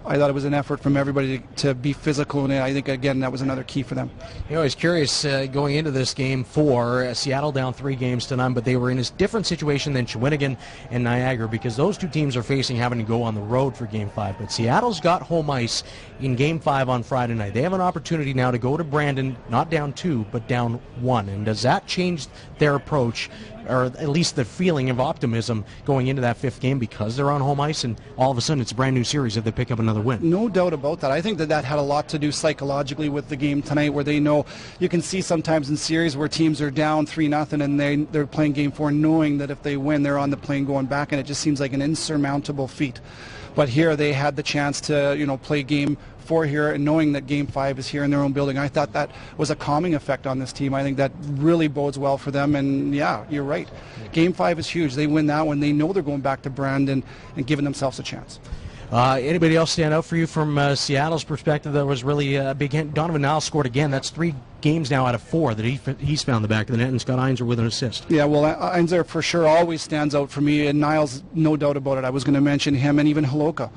D: I thought it was an effort from everybody to be physical, and I think, again, that was another key for them.
A: I was curious going into this Game 4, Seattle down 3-0, but they were in a different situation than Shawinigan and Niagara, because those two teams are facing having to go on the road for Game 5. But Seattle's got home ice in Game 5 on Friday night. They have an opportunity now to go to Brandon, not down 2, but down 1. And does that change their approach, or at least the feeling of optimism going into that 5th game, because they're on home ice and all of a sudden it's a brand new series if they pick up another win?
D: No doubt about that. I think that had a lot to do psychologically with the game tonight, where they know, you can see sometimes in series where teams are down 3-0 and they're playing Game 4 knowing that if they win they're on the plane going back, and it just seems like an insurmountable feat. But here they had the chance to play Game 4 here, and knowing that Game 5 is here in their own building, I thought that was a calming effect on this team. I think that really bodes well for them, and yeah, you're right. Game 5 is huge. They win that one. They know they're going back to Brandon and giving themselves a chance.
A: Anybody else stand out for you from Seattle's perspective that was really a big hit? Donovan Niles scored again. That's 3 games now out of 4 that he's found the back of the net, and Scott Einzer with an assist.
D: Yeah, well, Einzer for sure always stands out for me, and Niles, no doubt about it. I was going to mention him, and even Holoka.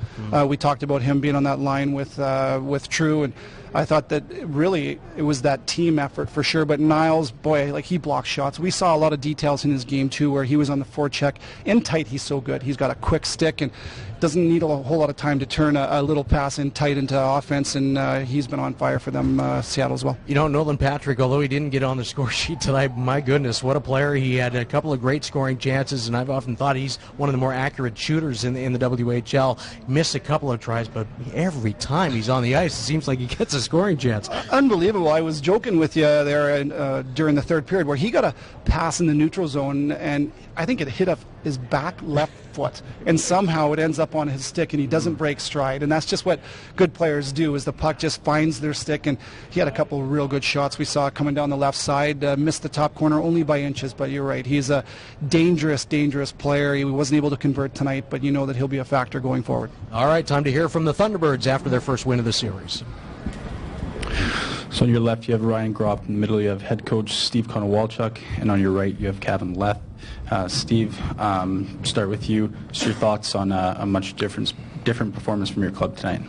D: We talked about him being on that line with True, and I thought that really it was that team effort for sure. But Niles, boy, he blocks shots. We saw a lot of details in his game too, where he was on the forecheck. In tight, he's so good. He's got a quick stick and doesn't need a whole lot of time to turn a little pass in tight into offense, and he's been on fire for them, Seattle as well.
A: Nolan Patrick, although he didn't get on the score sheet tonight, my goodness, what a player. He had a couple of great scoring chances, and I've often thought he's one of the more accurate shooters in the WHL. Missed a couple of tries, but every time he's on the ice, it seems like he gets a scoring chance.
D: Unbelievable. I was joking with you there during the 3rd period where he got a pass in the neutral zone, and I think it hit his back left foot, and somehow it ends up on his stick, and he doesn't break stride. And that's just what good players do, is the puck just finds their stick, and he had a couple of real good shots we saw coming down the left side. Missed the top corner only by inches, but you're right. He's a dangerous player. He wasn't able to convert tonight, but you know that he'll be a factor going forward.
A: All right, time to hear from the Thunderbirds after their first win of the series.
M: So on your left you have Ryan Gropp, in the middle you have head coach Steve Konowalchuk, and on your right you have Kevin Leth. Steve, start with you. Just your thoughts on a much different performance from your club tonight.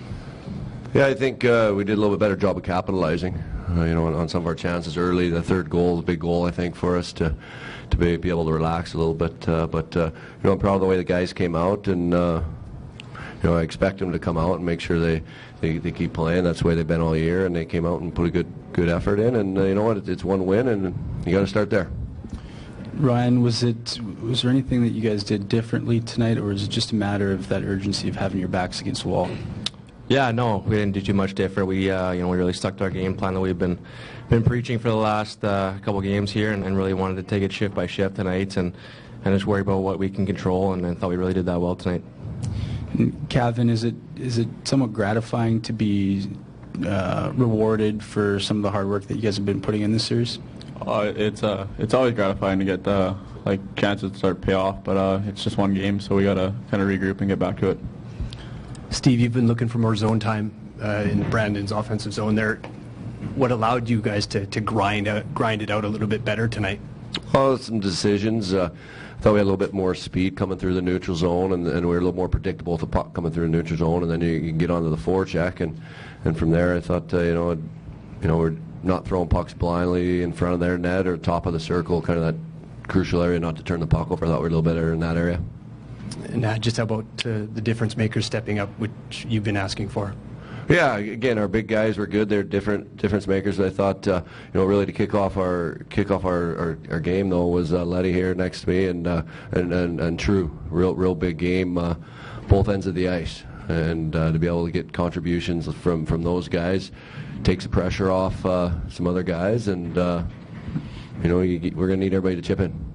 E: Yeah, I think we did a little bit better job of capitalizing, on some of our chances early. The third goal was a big goal, I think, for us to be able to relax a little bit. But I'm proud of the way the guys came out, and I expect them to come out and make sure they keep playing. That's the way they've been all year, and they came out and put a good effort in. And you know what? It's one win, and you got to start there.
M: Ryan, was there anything that you guys did differently tonight, or is it just a matter of that urgency of having your backs against the wall?
J: Yeah, no, we didn't do too much different. We, we really stuck to our game plan that we've been preaching for the last couple games here, and really wanted to take it shift by shift tonight, and just worry about what we can control, and I thought we really did that well tonight.
M: And Kevin, is it somewhat gratifying to be rewarded for some of the hard work that you guys have been putting in this series?
W: It's always gratifying to get chances to start to pay off, but it's just one game, so we got to kind of regroup and get back to it.
G: Steve, you've been looking for more zone time in Brandon's offensive zone there. What allowed you guys to grind it out a little bit better tonight?
E: Oh, some decisions. I thought we had a little bit more speed coming through the neutral zone, and we were a little more predictable with the puck coming through the neutral zone, and then you can get onto the forecheck, and from there I thought, we're not throwing pucks blindly in front of their net or top of the circle, kind of that crucial area not to turn the puck over. I thought we were a little better in that area.
G: And just how about the difference makers stepping up, which you've been asking for?
E: Yeah, again, our big guys were good. They're difference makers. But I thought, really to kick off our game though was Letty here next to me, and True, real big game, both ends of the ice, and to be able to get contributions from those guys takes the pressure off some other guys, and we're going to need everybody to chip in.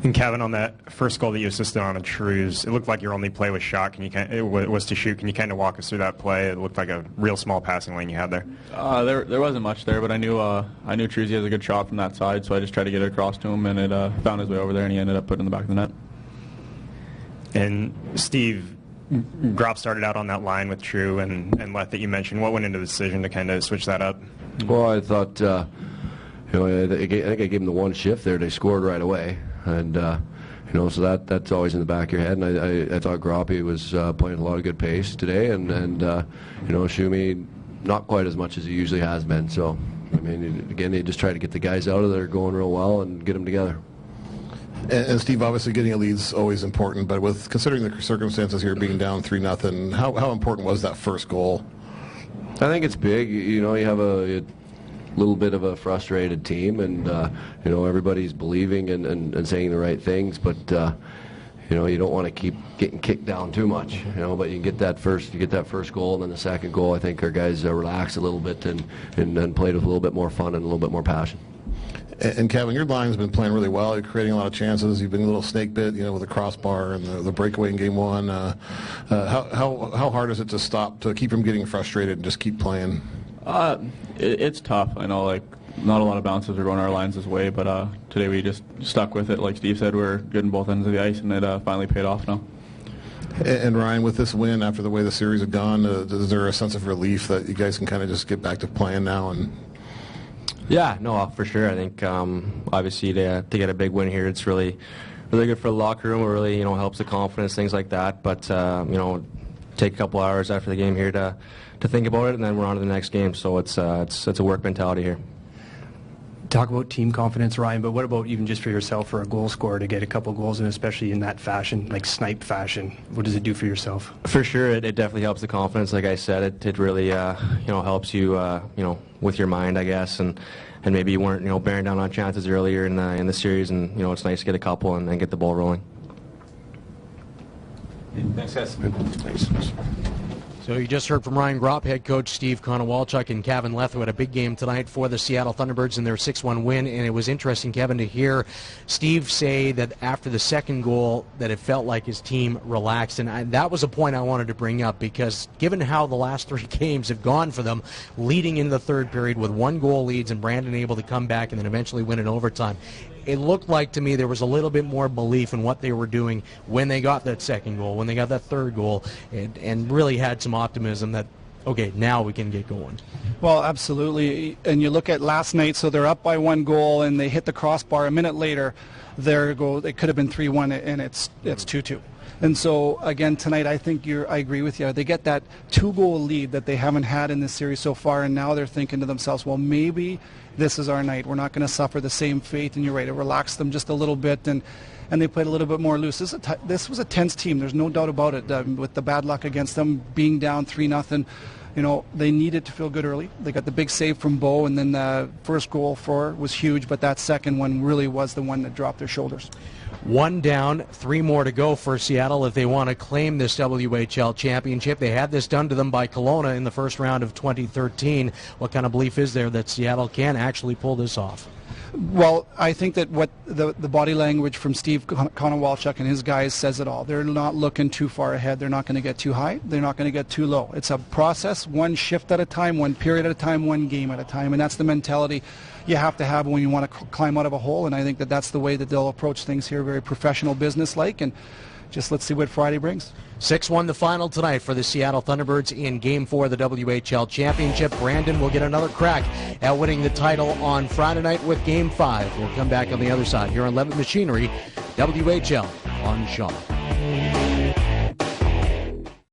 K: And Kevin, on that first goal that you assisted on the Trues, it looked like your only play was shot. It was to shoot. Can you kind of walk us through that play? It looked like a real small passing lane you had there.
W: There wasn't much there, but I knew Trues has a good shot from that side, so I just tried to get it across to him, and it found his way over there, and he ended up putting it in the back of the net.
K: And Steve, Gropp started out on that line with True and Leth that you mentioned. What went into the decision to kind of switch that up?
E: Well, I thought, I think I gave him the one shift there. They scored right away. And so that's always in the back of your head. And I thought Groppy was playing a lot of good pace today, and Schumi not quite as much as he usually has been. So I mean, again, they just try to get the guys out of there going real well and get them together.
U: And Steve, obviously getting a lead is always important, but with considering the circumstances here, being down 3-0, how important was that first goal?
E: I think it's big. You have a little bit of a frustrated team, and everybody's believing and saying the right things, but you don't want to keep getting kicked down too much, but you get that first goal, and then the second goal, I think our guys relaxed a little bit and played with a little bit more fun and a little bit more passion.
U: And Kevin, your line's been playing really well. You're creating a lot of chances. You've been a little snake bit, with the crossbar and the breakaway in game one. How hard is it to keep from getting frustrated and just keep playing?
W: It's tough. I know, not a lot of bounces are going our lines this way, but today we just stuck with it. Like Steve said, we're good in both ends of the ice, and it finally paid off now.
U: And Ryan, with this win, after the way the series had gone, is there a sense of relief that you guys can kind of just get back to playing now?
J: Yeah, no, for sure. I think obviously to get a big win here, it's really good for the locker room. It really helps the confidence, things like that. But take a couple hours after the game here to think about it, and then we're on to the next game. So it's a work mentality here.
G: Talk about team confidence, Ryan, but what about even just for yourself, for a goal scorer, to get a couple goals, and especially in that fashion, like snipe fashion? What does it do for yourself?
J: For sure, it definitely helps the confidence. Like I said, it really helps you with your mind, I guess, and maybe you weren't bearing down on chances earlier in the series, and it's nice to get a couple and get the ball rolling.
W: Thanks, guys.
E: Thanks.
A: So you just heard from Ryan Gropp, head coach Steve Konowalchuk, and Kevin Leth, who had a big game tonight for the Seattle Thunderbirds in their 6-1 win. And it was interesting, Kevin, to hear Steve say that after the second goal that it felt like his team relaxed. And that was a point I wanted to bring up, because given how the last three games have gone for them, leading in the third period with 1-goal leads and Brandon able to come back and then eventually win in overtime, it looked like to me there was a little bit more belief in what they were doing when they got that second goal, when they got that third goal, and really had some optimism that okay, now we can get going?
D: Well, absolutely. And you look at last night, so they're up by 1 goal, and they hit the crossbar. A minute later, it could have been 3-1, and it's 2-2. And so, again, tonight, I agree with you. They get that 2-goal lead that they haven't had in this series so far, and now they're thinking to themselves, well, maybe this is our night. We're not going to suffer the same fate, and you're right, it relaxed them just a little bit, and they played a little bit more loose. This was a tense team. There's no doubt about it. With the bad luck against them, being down 3-0, they needed to feel good early. They got the big save from Bo, and then the first goal was huge, but that second one really was the one that dropped their shoulders.
A: 1 down, 3 more to go for Seattle if they want to claim this WHL championship. They had this done to them by Kelowna in the first round of 2013. What kind of belief is there that Seattle can actually pull this off?
D: Well, I think that what the body language from Steve Konowalchuk and his guys says it all. They're not looking too far ahead. They're not going to get too high. They're not going to get too low. It's a process, 1 shift at a time, 1 period at a time, 1 game at a time, and that's the mentality you have to have when you want to climb out of a hole, and I think that that's the way that they'll approach things here, very professional, business-like, and just let's see what Friday brings.
A: 6-1 the final tonight for the Seattle Thunderbirds in Game 4 of the WHL Championship. Brandon will get another crack at winning the title on Friday night with Game 5. We'll come back on the other side here on Levitt Machinery, WHL on Shaw.